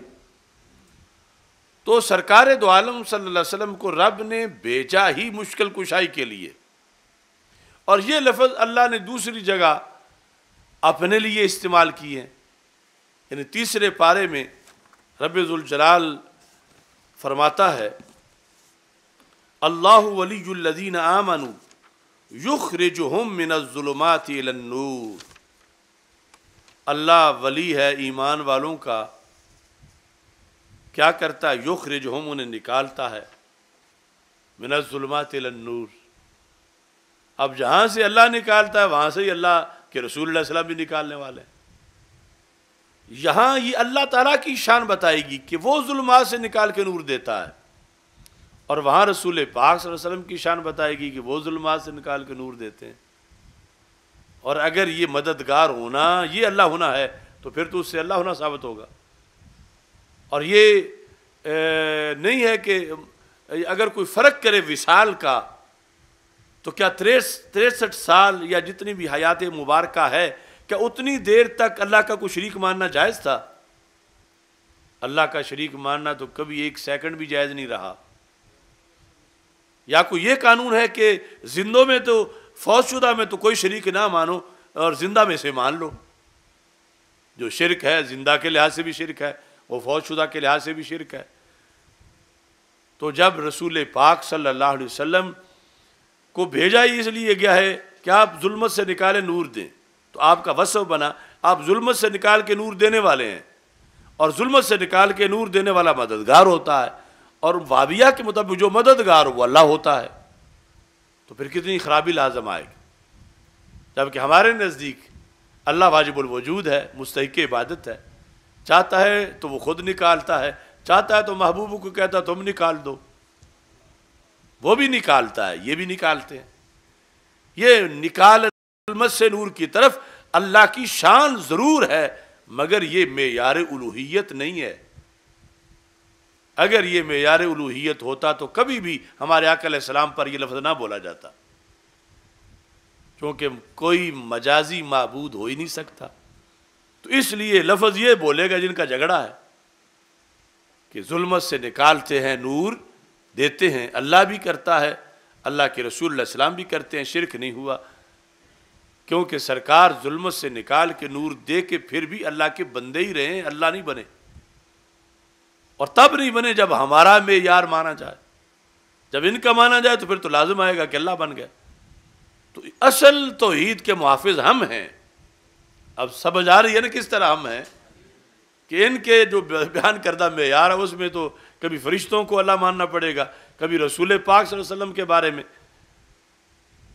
تو سرکار دو عالم صلی اللہ علیہ وسلم کو رب نے بھیجا ہی مشکل کشائی کے لیے، اور یہ لفظ اللہ نے دوسری جگہ اپنے لیے استعمال کیے ہیں. یعنی 3 پارے میں رب ذوالجلال فرماتا ہے اللہ ولی الذین آمنوا یخرجہم من الظلمات الی النور. اللہ ولی ہے ایمان والوں کا، کیا کرتا ہے؟ یخرجہم، انہیں نکالتا ہے، من الظلمات الی النور. اب جہاں سے اللہ نکالتا ہے وہاں سے ہی اللہ کے رسول اللہ صلی اللہ علیہ وسلم بھی نکالنے والے ہیں. یہاں یہ اللہ تعالیٰ کی شان بتائے گی کہ وہ ظلمات سے نکال کے نور دیتا ہے، اور وہاں رسول پاک صلی اللہ علیہ وسلم کی شان بتائے گی کہ وہ ظلمات سے نکال کے نور دیتے ہیں. اور اگر یہ مددگار ہونا یہ اللہ ہونا ہے تو پھر تو اس سے اللہ ہونا ثابت ہوگا۔ اور یہ نہیں ہے کہ اگر کوئی فرق کرے وصال کا تو کیا 63 سال یا جتنی بھی حیات مبارکہ ہے کیا اتنی دیر تک اللہ کا کوئی شریک ماننا جائز تھا؟ اللہ کا شریک ماننا تو کبھی ایک سیکنڈ بھی جائز نہیں رہا۔ یا کوئی یہ قانون ہے کہ زندوں میں تو فوت شدہ میں تو کوئی شریک نہ مانو اور زندہ میں سے مان لو؟ جو شرک ہے زندہ کے لحاظ سے بھی شرک ہے، وہ فوت شدہ کے لحاظ سے بھی شرک ہے۔ تو جب رسول پاک صلی اللہ علیہ وسلم کو بھیجا ہی اس لیے گیا ہے کہ آپ ظلمت سے نکالے نور دیں، تو آپ کا وصف بنا آپ ظلمت سے نکال کے نور دینے والے ہیں، اور ظلمت سے نکال کے نور دینے والا مددگار ہوتا ہے، اور وابیہ کے مطابق جو مددگار وہ اللہ ہوتا ہے۔ تو پھر کتنی خرابی لازم آئے گی، جبکہ ہمارے نزدیک اللہ واجب الوجود ہے، مستحق عبادت ہے، چاہتا ہے تو وہ خود نکالتا ہے، چاہتا ہے تو محبوب کو کہتا ہے تم نکال دو، وہ بھی نکالتا ہے، یہ بھی نکالتے ہیں۔ یہ نکال ظلمت سے نور کی طرف اللہ کی شان ضرور ہے، مگر یہ معیار الوہیت نہیں ہے۔ اگر یہ معیار الوہیت ہوتا تو کبھی بھی ہمارے آقا علیہ السلام پر یہ لفظ نہ بولا جاتا، کیونکہ کوئی مجازی معبود ہو ہی نہیں سکتا۔ تو اس لیے لفظ یہ بولے گا جن کا جھگڑا ہے کہ ظلمت سے نکالتے ہیں نور دیتے ہیں، اللہ بھی کرتا ہے، اللہ کے رسول علیہ السلام بھی کرتے ہیں، شرک نہیں ہوا، کیونکہ سرکار ظلمت سے نکال کے نور دے کے پھر بھی اللہ کے بندے ہی رہے ہیں، اللہ نہیں بنے، اور تب نہیں بنے جب ہمارا معیار مانا جائے۔ جب ان کا مانا جائے تو پھر تو لازم آئے گا کہ اللہ بن گیا۔ تو اصل توحید کے محافظ ہم ہیں۔ اب سمجھ آ رہی ہے نا کس طرح ہم ہیں کہ ان کے جو بیان کردہ معیار ہے اس میں تو کبھی فرشتوں کو اللہ ماننا پڑے گا، کبھی رسول پاک صلی اللہ علیہ وسلم کے بارے میں،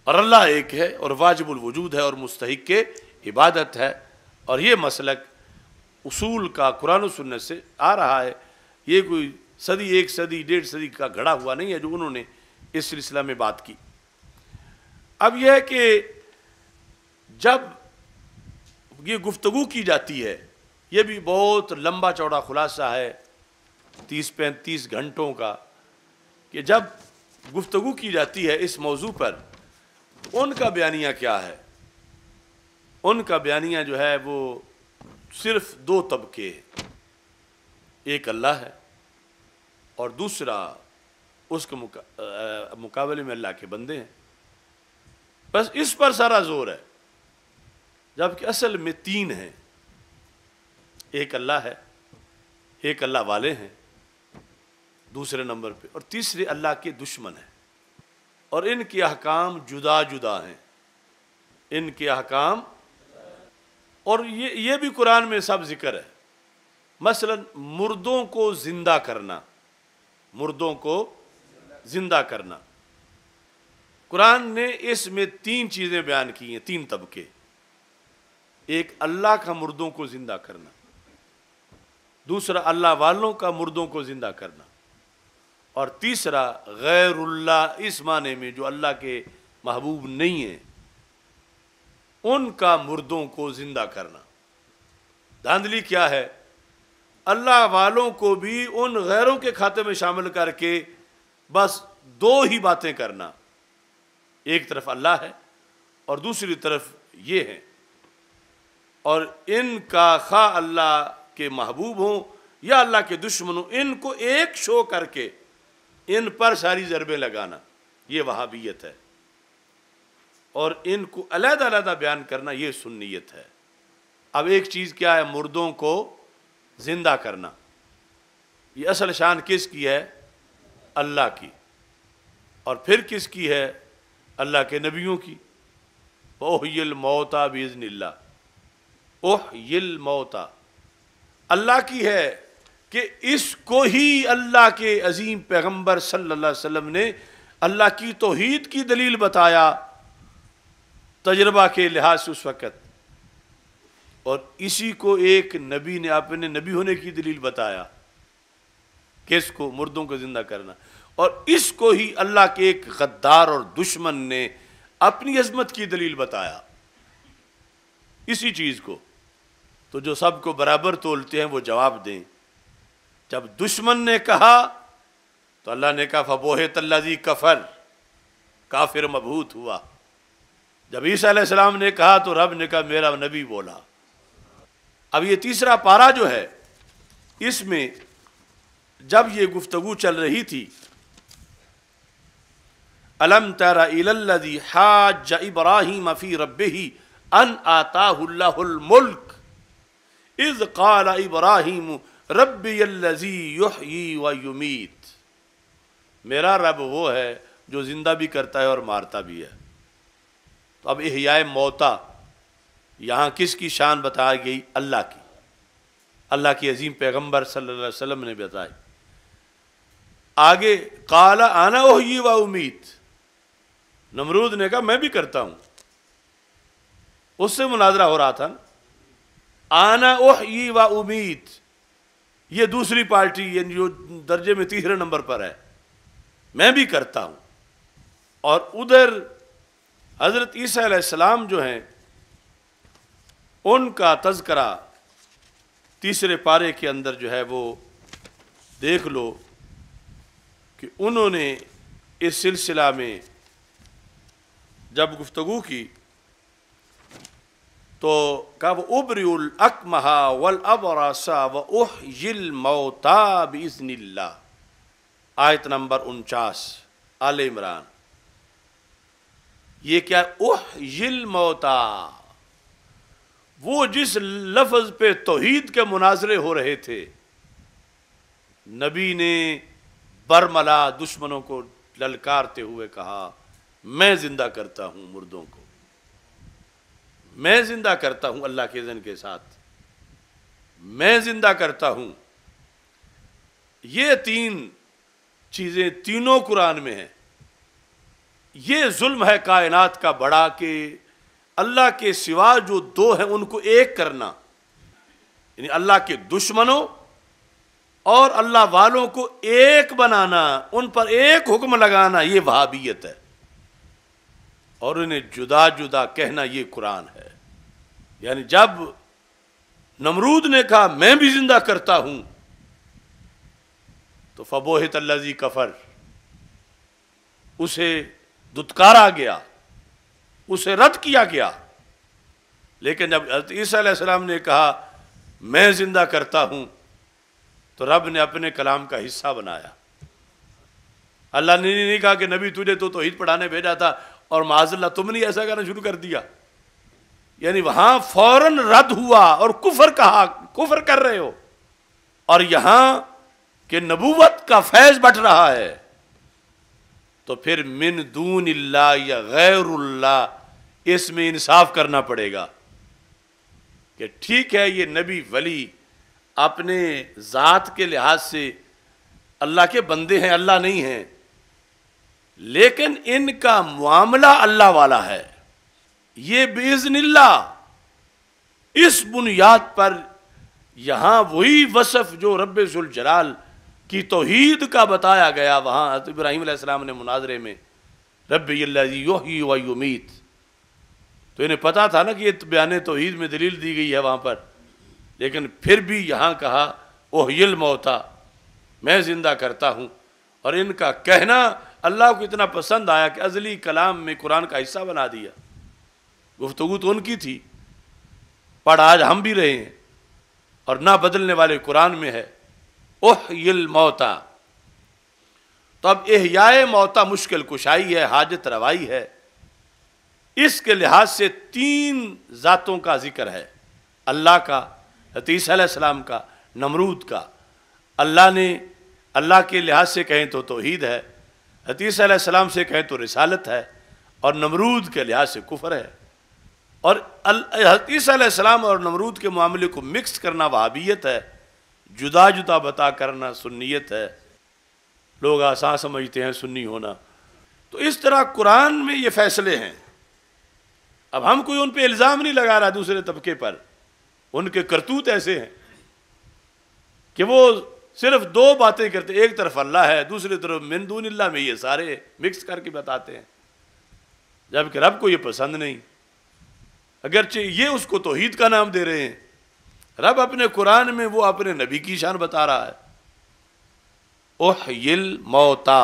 اور اللہ ایک ہے اور واجب الوجود ہے اور مستحق عبادت ہے۔ اور یہ مسلک اصول کا قرآن و سنت سے آ رہا ہے، یہ کوئی صدی ایک صدی ڈیڑھ صدی کا گھڑا ہوا نہیں ہے جو انہوں نے اس سلسلہ میں بات کی۔ اب یہ ہے کہ جب یہ گفتگو کی جاتی ہے، یہ بھی بہت لمبا چوڑا خلاصہ ہے 30-35 گھنٹوں کا، کہ جب گفتگو کی جاتی ہے اس موضوع پر ان کا بیانیہ کیا ہے؟ ان کا بیانیہ جو ہے وہ صرف 2 طبقے ہیں، ایک اللہ ہے اور دوسرا اس کے مقابلے میں اللہ کے بندے ہیں، بس اس پر سارا زور ہے، جبکہ اصل میں 3 ہیں، ایک اللہ ہے، ایک اللہ والے ہیں دوسرے نمبر پہ، اور تیسرے اللہ کے دشمن ہیں، اور ان کے احکام جدا جدا ہیں، ان کے احکام، اور یہ بھی قرآن میں سب ذکر ہے۔ مثلا مردوں کو زندہ کرنا، مردوں کو زندہ کرنا، قرآن نے اس میں 3 چیزیں بیان کی ہیں، 3 طبقے، ایک اللہ کا مردوں کو زندہ کرنا، دوسرا اللہ والوں کا مردوں کو زندہ کرنا، اور تیسرا غیر اللہ اس معنی میں جو اللہ کے محبوب نہیں ہیں ان کا مردوں کو زندہ کرنا۔ دھاندلی کیا ہے؟ اللہ والوں کو بھی ان غیروں کے کھاتے میں شامل کر کے بس 2 ہی باتیں کرنا، ایک طرف اللہ ہے اور دوسری طرف یہ ہیں، اور ان کا خواہ اللہ کے محبوب ہوں یا اللہ کے دشمن ہوں، ان کو ایک شو کر کے ان پر ساری ضربیں لگانا، یہ وہابیت ہے، اور ان کو علیحدہ علیحدہ بیان کرنا یہ سنیت ہے۔ اب ایک چیز کیا ہے؟ مردوں کو زندہ کرنا، یہ اصل شان کس کی ہے؟ اللہ کی، اور پھر کس کی ہے؟ اللہ کے نبیوں کی۔ احیی الموتى باذن اللہ، احیی الموتى اللہ کی ہے کہ اس کو ہی اللہ کے عظیم پیغمبر صلی اللہ علیہ وسلم نے اللہ کی توحید کی دلیل بتایا تجربہ کے لحاظ سے اس وقت، اور اسی کو ایک نبی نے اپنے نبی ہونے کی دلیل بتایا، کس کو؟ مردوں کو زندہ کرنا، اور اس کو ہی اللہ کے ایک غدار اور دشمن نے اپنی عظمت کی دلیل بتایا، اسی چیز کو، تو جو سب کو برابر تولتے ہیں وہ جواب دیں۔ جب دشمن نے کہا تو اللہ نے کہا فَبُہِتَ الَّذِي کفر، کافر مبہوت ہوا۔ جب عیسیٰ علیہ السلام نے کہا تو رب نے کہا میرا نبی بولا۔ اب یہ تیسرا پارہ جو ہے، اس میں جب یہ گفتگو چل رہی تھی، أَلَمْ تَرَ إِلَى الَّذِي حَاجَّ إِبْرَاهِيمَ فِي رَبِّهِ أَنْ آتَاهُ اللَّهُ الْمُلْكَ إِذْ قَالَ إِبْرَاهِيمُ رَبِّيَ الَّذِي يُحْيِي وَيُمِيتُ، میرا رب وہ ہے جو زندہ بھی کرتا ہے اور مارتا بھی ہے۔ تو اب احیاء موتا یہاں کس کی شان بتائی گئی؟ اللہ کی، اللہ کی عظیم پیغمبر صلی اللہ علیہ وسلم نے بتائی۔ آگے قال انا احیی و امیت، نمرود نے کہا میں بھی کرتا ہوں، اس سے مناظرہ ہو رہا تھا نا، انا احیی و امیت، یہ دوسری پارٹی یعنی جو درجے میں تیسرے نمبر پر ہے، میں بھی کرتا ہوں۔ اور ادھر حضرت عیسیٰ علیہ السلام جو ہیں ان کا تذکرہ تیسرے پارے کے اندر جو ہے وہ دیکھ لو کہ انہوں نے اس سلسلہ میں جب گفتگو کی تو کہا وَأُبْرِئُ الْأَكْمَحَ وَالْأَبْرَصَ وَأُحْيِي الْمَوْتَى بِإِذْنِ اللَّهِ، آیت نمبر 49 آل عمران۔ یہ کیا احیی الموتا، وہ جس لفظ پہ توحید کے مناظرے ہو رہے تھے، نبی نے برملا دشمنوں کو للکارتے ہوئے کہا میں زندہ کرتا ہوں مردوں کو، میں زندہ کرتا ہوں اللہ کے اذن کے ساتھ، میں زندہ کرتا ہوں۔ یہ تین چیزیں تینوں قرآن میں ہیں۔ یہ ظلم ہے کائنات کا بڑا کہ اللہ کے سوا جو دو ہیں ان کو ایک کرنا، یعنی اللہ کے دشمنوں اور اللہ والوں کو ایک بنانا، ان پر ایک حکم لگانا، یہ وہابیت ہے، اور انہیں جدا جدا کہنا یہ قرآن ہے۔ یعنی جب نمرود نے کہا میں بھی زندہ کرتا ہوں تو فَبُہِتَ الَّذِي کفر، اسے دتکارا گیا، اسے رد کیا گیا۔ لیکن جب حضرت عیسیٰ علیہ السلام نے کہا میں زندہ کرتا ہوں تو رب نے اپنے کلام کا حصہ بنایا۔ اللہ نے نہیں کہا کہ نبی تجھے تو توحید پڑھانے بھیجا تھا اور معاذ اللہ تم نے ایسا کرنا شروع کر دیا، یعنی وہاں فوراً رد ہوا اور کفر کہا، کفر کر رہے ہو، اور یہاں کہ نبوت کا فیض بٹ رہا ہے تو پھر من دون اللہ یا غیر اللہ، اس میں انصاف کرنا پڑے گا کہ ٹھیک ہے یہ نبی ولی اپنے ذات کے لحاظ سے اللہ کے بندے ہیں، اللہ نہیں ہیں، لیکن ان کا معاملہ اللہ والا ہے، یہ بِإِذْنِ اللہ۔ اس بنیاد پر یہاں وہی وصف جو رب ذوالجلال کی توحید کا بتایا گیا، وہاں حضرت ابراہیم علیہ السلام نے مناظرے میں ربی الذی یحیی و یمیت، تو انہیں پتا تھا نا کہ یہ بیان توحید میں دلیل دی گئی ہے وہاں پر، لیکن پھر بھی یہاں کہا احیی الموتا، میں زندہ کرتا ہوں۔ اور ان کا کہنا اللہ کو اتنا پسند آیا کہ ازلی کلام میں قرآن کا حصہ بنا دیا۔ گفتگو تو ان کی تھی، پڑھ آج ہم بھی رہے ہیں، اور نہ بدلنے والے قرآن میں ہے احیی الموتا۔ تو اب احیاء موتا مشکل کشائی ہے، حاجت روائی ہے، اس کے لحاظ سے تین ذاتوں کا ذکر ہے، اللہ کا، حضرت عیسیٰ علیہ السلام کا، نمرود کا۔ اللہ نے اللہ کے لحاظ سے کہیں تو توحید ہے، حضرت عیسیٰ علیہ السلام سے کہیں تو رسالت ہے، اور نمرود کے لحاظ سے کفر ہے۔ اور حضرت عیسیٰ علیہ السلام اور نمرود کے معاملے کو مکس کرنا وہابیت ہے، جدا جدا بتا کرنا سنیت ہے۔ لوگ آسان سمجھتے ہیں سنی ہونا، تو اس طرح قرآن میں یہ فیصلے ہیں۔ اب ہم کوئی ان پہ الزام نہیں لگا رہا دوسرے طبقے پر، ان کے کرتوت ایسے ہیں کہ وہ صرف دو باتیں کرتے، ایک طرف اللہ ہے، دوسری طرف من دون اللہ میں یہ سارے مکس کر کے بتاتے ہیں، جبکہ رب کو یہ پسند نہیں۔ اگرچہ یہ اس کو توحید کا نام دے رہے ہیں. رب اپنے قرآن میں وہ اپنے نبی کی شان بتا رہا ہے. احیی الموتا،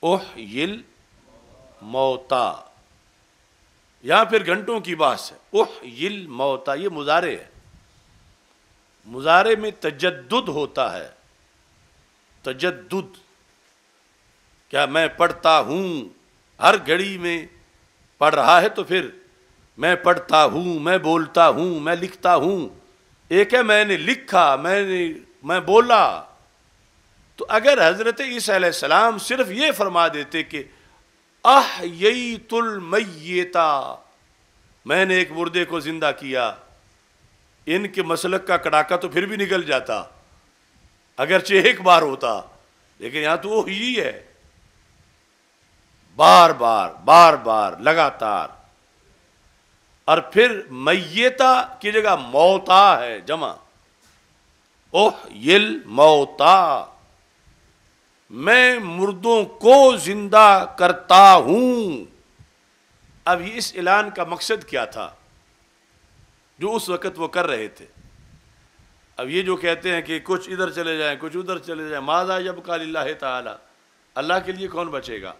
احیی الموتا، یہاں پھر گھنٹوں کی بات ہے. احیی الموتا یہ مضارع ہے. مضارع میں تجدد ہوتا ہے. تجدد کیا میں پڑھتا ہوں، ہر گھڑی میں پڑھ رہا ہے تو پھر میں پڑھتا ہوں، میں بولتا ہوں، میں لکھتا ہوں. ایک ہے میں نے لکھا، میں بولا. تو اگر حضرت عیسیٰ علیہ السلام صرف یہ فرما دیتے کہ احییت المیتا، میں نے ایک مردے کو زندہ کیا، ان کے مسلک کا کڑاکا تو پھر بھی نکل جاتا اگرچہ ایک بار ہوتا. لیکن یہاں تو وہ ہی ہے، بار بار بار بار لگاتار. اور پھر میتا کی جگہ موتا ہے جمع. احیی الموتا، میں مردوں کو زندہ کرتا ہوں. اب یہ اس اعلان کا مقصد کیا تھا جو اس وقت وہ کر رہے تھے؟ اب یہ جو کہتے ہیں کہ کچھ ادھر چلے جائیں کچھ ادھر چلے جائیں، ماذا یبقی للہ تعالی، اللہ کے لیے کون بچے گا؟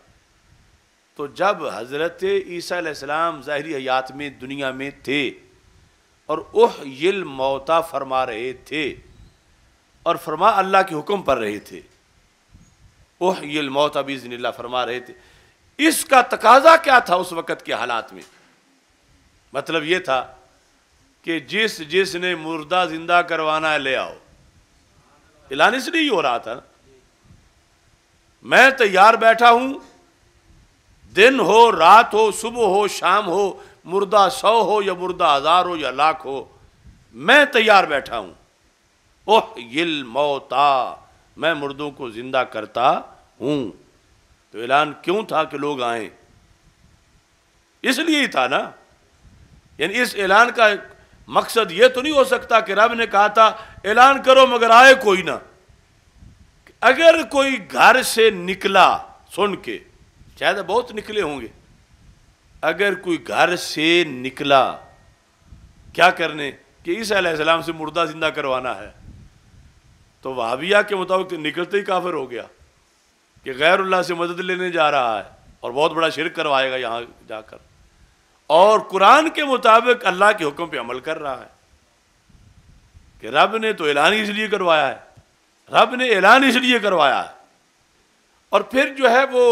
تو جب حضرت عیسیٰ علیہ السلام ظاہری حیات میں دنیا میں تھے اور احیی الموتا فرما رہے تھے اور فرما اللہ کے حکم پر رہے تھے، احیی الموتا باذن اللہ فرما رہے تھے، اس کا تقاضا کیا تھا اس وقت کے حالات میں؟ مطلب یہ تھا کہ جس نے مردہ زندہ کروانا ہے لے آؤ. اعلان اس لیے ہی ہو رہا تھا، میں تیار بیٹھا ہوں، دن ہو رات ہو صبح ہو شام ہو، مردہ 100 ہو یا مردہ 1000 ہو یا لاکھ ہو، میں تیار بیٹھا ہوں. احیی الموتا، میں مردوں کو زندہ کرتا ہوں. تو اعلان کیوں تھا کہ لوگ آئیں؟ اس لیے ہی تھا نا. یعنی اس اعلان کا مقصد یہ تو نہیں ہو سکتا کہ رب نے کہا تھا اعلان کرو مگر آئے کوئی نہ. اگر کوئی گھر سے نکلا سن کے، شاید بہت نکلے ہوں گے، اگر کوئی گھر سے نکلا کیا کرنے کہ عیسیٰ علیہ السلام سے مردہ زندہ کروانا ہے، تو وہابیہ کے مطابق نکلتے ہی کافر ہو گیا کہ غیر اللہ سے مدد لینے جا رہا ہے اور بہت بڑا شرک کروائے گا یہاں جا کر، اور قرآن کے مطابق اللہ کے حکم پہ عمل کر رہا ہے کہ رب نے تو اعلان اس لیے کروایا ہے، رب نے اعلان اس لیے کروایا ہے. اور پھر جو ہے وہ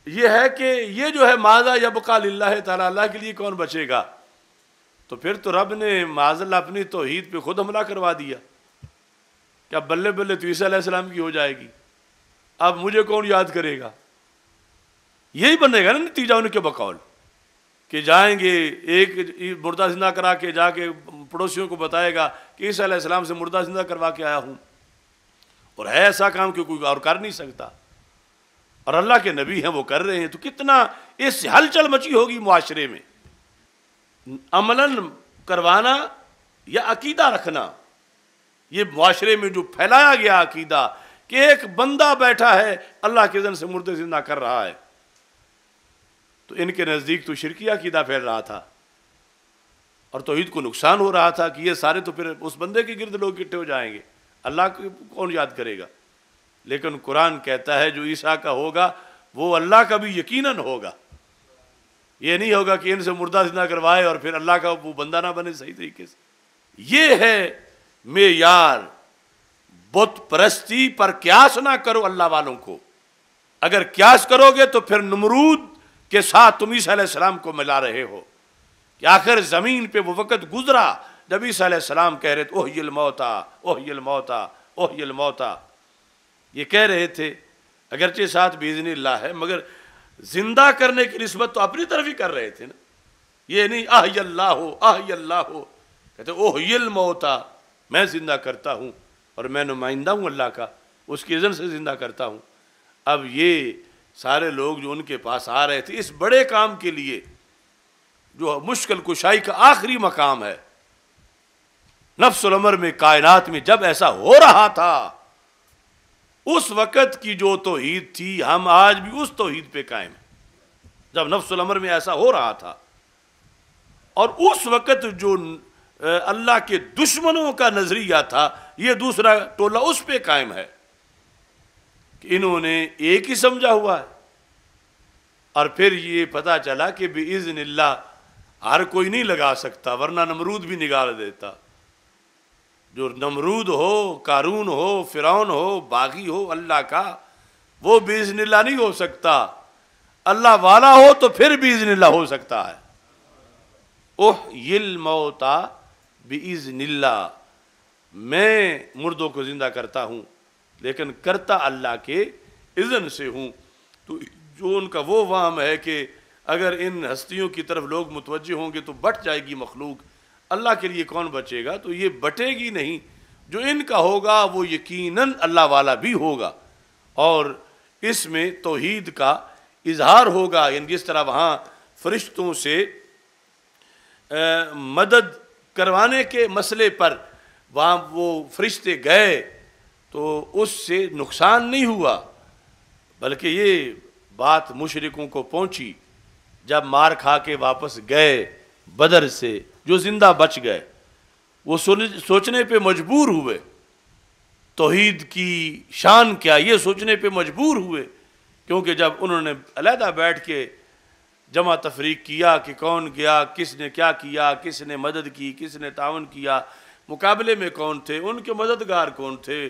یہ ہے کہ یہ جو ہے ماذا یبقی للہ تعالی، اللہ کے لیے کون بچے گا. تو پھر تو رب نے معاذ اللہ اپنی توحید پہ خود حملہ کروا دیا. کیا بلے بلے تو عیسیٰ علیہ السلام کی ہو جائے گی، اب مجھے کون یاد کرے گا؟ یہی بنے گا نا نتیجہ ان کے بقول کہ جائیں گے ایک مردہ زندہ کرا کے جا کے پڑوسیوں کو بتائے گا کہ عیسیٰ علیہ السلام سے مردہ زندہ کروا کے آیا ہوں، اور ہے ایسا کام کہ کوئی اور کر نہیں سکتا، اور اللہ کے نبی ہیں وہ کر رہے ہیں. تو کتنا اس سے ہلچل مچی ہوگی معاشرے میں. عملاً کروانا یا عقیدہ رکھنا، یہ معاشرے میں جو پھیلایا گیا عقیدہ کہ ایک بندہ بیٹھا ہے اللہ کے اذن سے مردے زندہ کر رہا ہے، تو ان کے نزدیک تو شرکی عقیدہ پھیل رہا تھا اور توحید کو نقصان ہو رہا تھا کہ یہ سارے تو پھر اس بندے کے گرد لوگ اکٹھے ہو جائیں گے، اللہ کو کون یاد کرے گا. لیکن قرآن کہتا ہے جو عیسیٰ کا ہوگا وہ اللہ کا بھی یقیناً ہوگا. یہ نہیں ہوگا کہ ان سے مردہ زندہ کروائے اور پھر اللہ کا وہ بندہ نہ بنے صحیح طریقے سے. یہ ہے معیار. بت پرستی پر قیاس نہ کرو اللہ والوں کو. اگر قیاس کرو گے تو پھر نمرود کے ساتھ تم عیسیٰ علیہ السلام کو ملا رہے ہو کہ آخر زمین پہ وہ وقت گزرا جب عیسیٰ علیہ السلام کہہ رہے تھے احیی الموتا احیی الموتا احیی الموتا. یہ کہہ رہے تھے اگرچہ ساتھ باذن اللہ ہے مگر زندہ کرنے کی نسبت تو اپنی طرف ہی کر رہے تھے نا. یہ نہیں احیی اللہ ہو احیی اللہ ہو، کہتے احیی الموتا، میں زندہ کرتا ہوں اور میں نمائندہ ہوں اللہ کا، اس کی اذن سے زندہ کرتا ہوں. اب یہ سارے لوگ جو ان کے پاس آ رہے تھے اس بڑے کام کے لیے جو مشکل کشائی کا آخری مقام ہے، نفس الامر میں کائنات میں جب ایسا ہو رہا تھا، اس وقت کی جو توحید تھی ہم آج بھی اس توحید پہ قائم ہیں. جب نفس الامر میں ایسا ہو رہا تھا اور اس وقت جو اللہ کے دشمنوں کا نظریہ تھا یہ دوسرا ٹولہ اس پہ قائم ہے کہ انہوں نے ایک ہی سمجھا ہوا ہے، اور پھر یہ پتہ چلا کہ بِإِذْنِ اللہ ہر کوئی نہیں لگا سکتا، ورنہ نمرود بھی نگال دیتا۔ جو نمرود ہو، قارون ہو، فرعون ہو، باغی ہو اللہ کا، وہ بِإِذْنِ اللہ نہیں ہو سکتا، اللہ والا ہو تو پھر بِإِذْنِ اللہ ہو سکتا ہے۔ احیی الموتى بِإِذْنِ اللہ، میں مردوں کو زندہ کرتا ہوں لیکن کرتا اللہ کے اذن سے ہوں۔ تو جو ان کا وہ وہم ہے کہ اگر ان ہستیوں کی طرف لوگ متوجہ ہوں گے تو بٹ جائے گی مخلوق، اللہ کے لیے کون بچے گا، تو یہ بٹے گی نہیں۔ جو ان کا ہوگا وہ یقیناً اللہ والا بھی ہوگا، اور اس میں توحید کا اظہار ہوگا، یعنی جس طرح وہاں فرشتوں سے مدد کروانے کے مسئلے پر وہاں وہ فرشتے گئے تو اس سے نقصان نہیں ہوا، بلکہ یہ بات مشرکوں کو پہنچی جب مار کھا کے واپس گئے بدر سے، جو زندہ بچ گئے وہ سوچنے پہ مجبور ہوئے توحید کی شان کیا، یہ سوچنے پہ مجبور ہوئے، کیونکہ جب انہوں نے علیحدہ بیٹھ کے جمع تفریق کیا کہ کون گیا، کس نے کیا کیا، کس نے مدد کی، کس نے تعاون کیا، مقابلے میں کون تھے، ان کے مددگار کون تھے،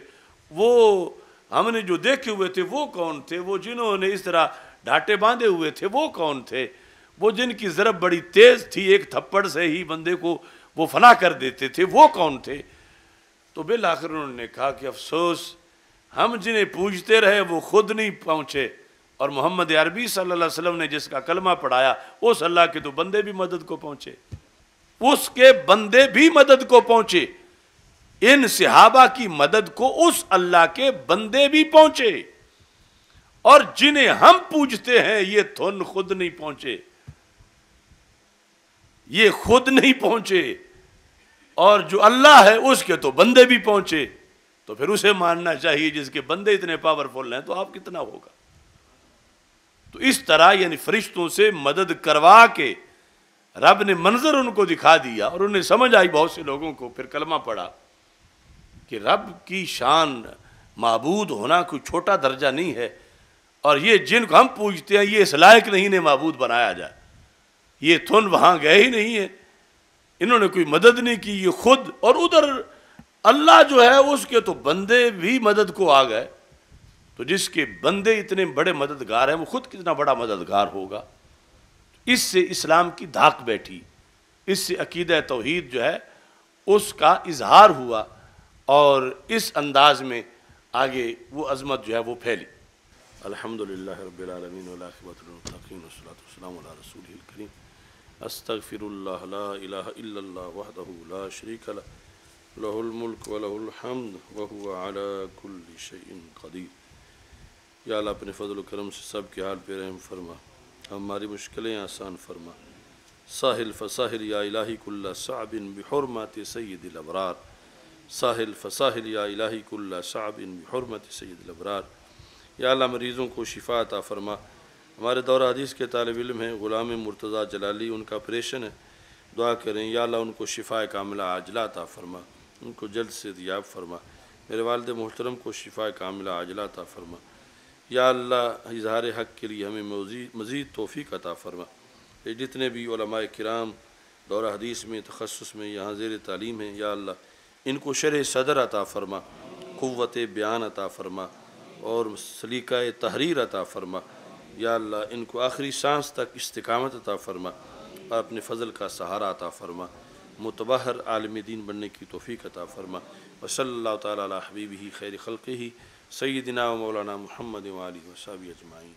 وہ ہم نے جو دیکھے ہوئے تھے وہ کون تھے، وہ جنہوں نے اس طرح ڈھاٹے باندھے ہوئے تھے وہ کون تھے، وہ جن کی ضرب بڑی تیز تھی، ایک تھپڑ سے ہی بندے کو وہ فنا کر دیتے تھے، وہ کون تھے۔ تو بالآخر انہوں نے کہا کہ افسوس، ہم جنہیں پوجتے رہے وہ خود نہیں پہنچے، اور محمد عربی صلی اللہ علیہ وسلم نے جس کا کلمہ پڑھایا اس اللہ کے تو بندے بھی مدد کو پہنچے، اس کے بندے بھی مدد کو پہنچے، ان صحابہ کی مدد کو اس اللہ کے بندے بھی پہنچے، اور جنہیں ہم پوجتے ہیں یہ تھن خود نہیں پہنچے، یہ خود نہیں پہنچے، اور جو اللہ ہے اس کے تو بندے بھی پہنچے، تو پھر اسے ماننا چاہیے جس کے بندے اتنے پاورفل ہیں تو آپ کتنا ہوگا۔ تو اس طرح یعنی فرشتوں سے مدد کروا کے رب نے منظر ان کو دکھا دیا، اور انہیں سمجھ آئی بہت سے لوگوں کو، پھر کلمہ پڑھا کہ رب کی شان معبود ہونا کوئی چھوٹا درجہ نہیں ہے، اور یہ جن کو ہم پوجتے ہیں یہ اس لائق نہیں نے معبود بنایا جائے، یہ تھن وہاں گئے ہی نہیں ہیں، انہوں نے کوئی مدد نہیں کی، یہ خود، اور ادھر اللہ جو ہے اس کے تو بندے بھی مدد کو آ گئے، تو جس کے بندے اتنے بڑے مددگار ہیں وہ خود کتنا بڑا مددگار ہوگا۔ اس سے اسلام کی دھاک بیٹھی، اس سے عقیدہ توحید جو ہے اس کا اظہار ہوا، اور اس انداز میں آگے وہ عظمت جو ہے وہ پھیلی۔ الحمدللہ رب العالمین والعاقبۃ للمتقین والصلاۃ والسلام علی رسولہ الکریم۔ استغفر اللہ لا الہ الا اللہ وحدہ لا شریک لہ لہ الملک ولہ الحمد وہو علی کل شیء قدیر۔ یا اللہ اپنے فضل و کرم سے سب کے حال پہ رحم فرما، ہماری مشکلیں آسان فرما۔ ساحل فساحل یا الہی کل صعب بحرمت سید الابرار، ساحل فساحل یا الہی کل صعب بحرمت سید الابرار۔ یا اللہ مریضوں کو شفا عطا فرما۔ ہمارے دورہ حدیث کے طالب علم ہیں غلام مرتضیٰ جلالی، ان کا آپریشن ہے، دعا کریں یا اللہ ان کو شفا کاملہ عاجلہ عطا فرما، ان کو جلد سے دیاب فرما۔ میرے والد محترم کو شفا کاملہ عاجلہ عطا فرما۔ یا اللہ اظہار حق کے لیے ہمیں مزید توفیق عطا فرما۔ یہ جتنے بھی علماء کرام دورہ حدیث میں تخصص میں یہاں زیر تعلیم ہیں، یا اللہ ان کو شرح صدر عطا فرما، قوت بیان عطا فرما، اور سلیقہ تحریر عطا فرما۔ یا اللہ ان کو آخری سانس تک استقامت عطا فرما، اور اپنے فضل کا سہارا عطا فرما، متبحر عالم دین بننے کی توفیق عطا فرما۔ وصلی اللہ تعالیٰ علی حبیبہ خیر خلقہ سیدنا و مولانا محمد و آلہ و صحبہ اجمعین۔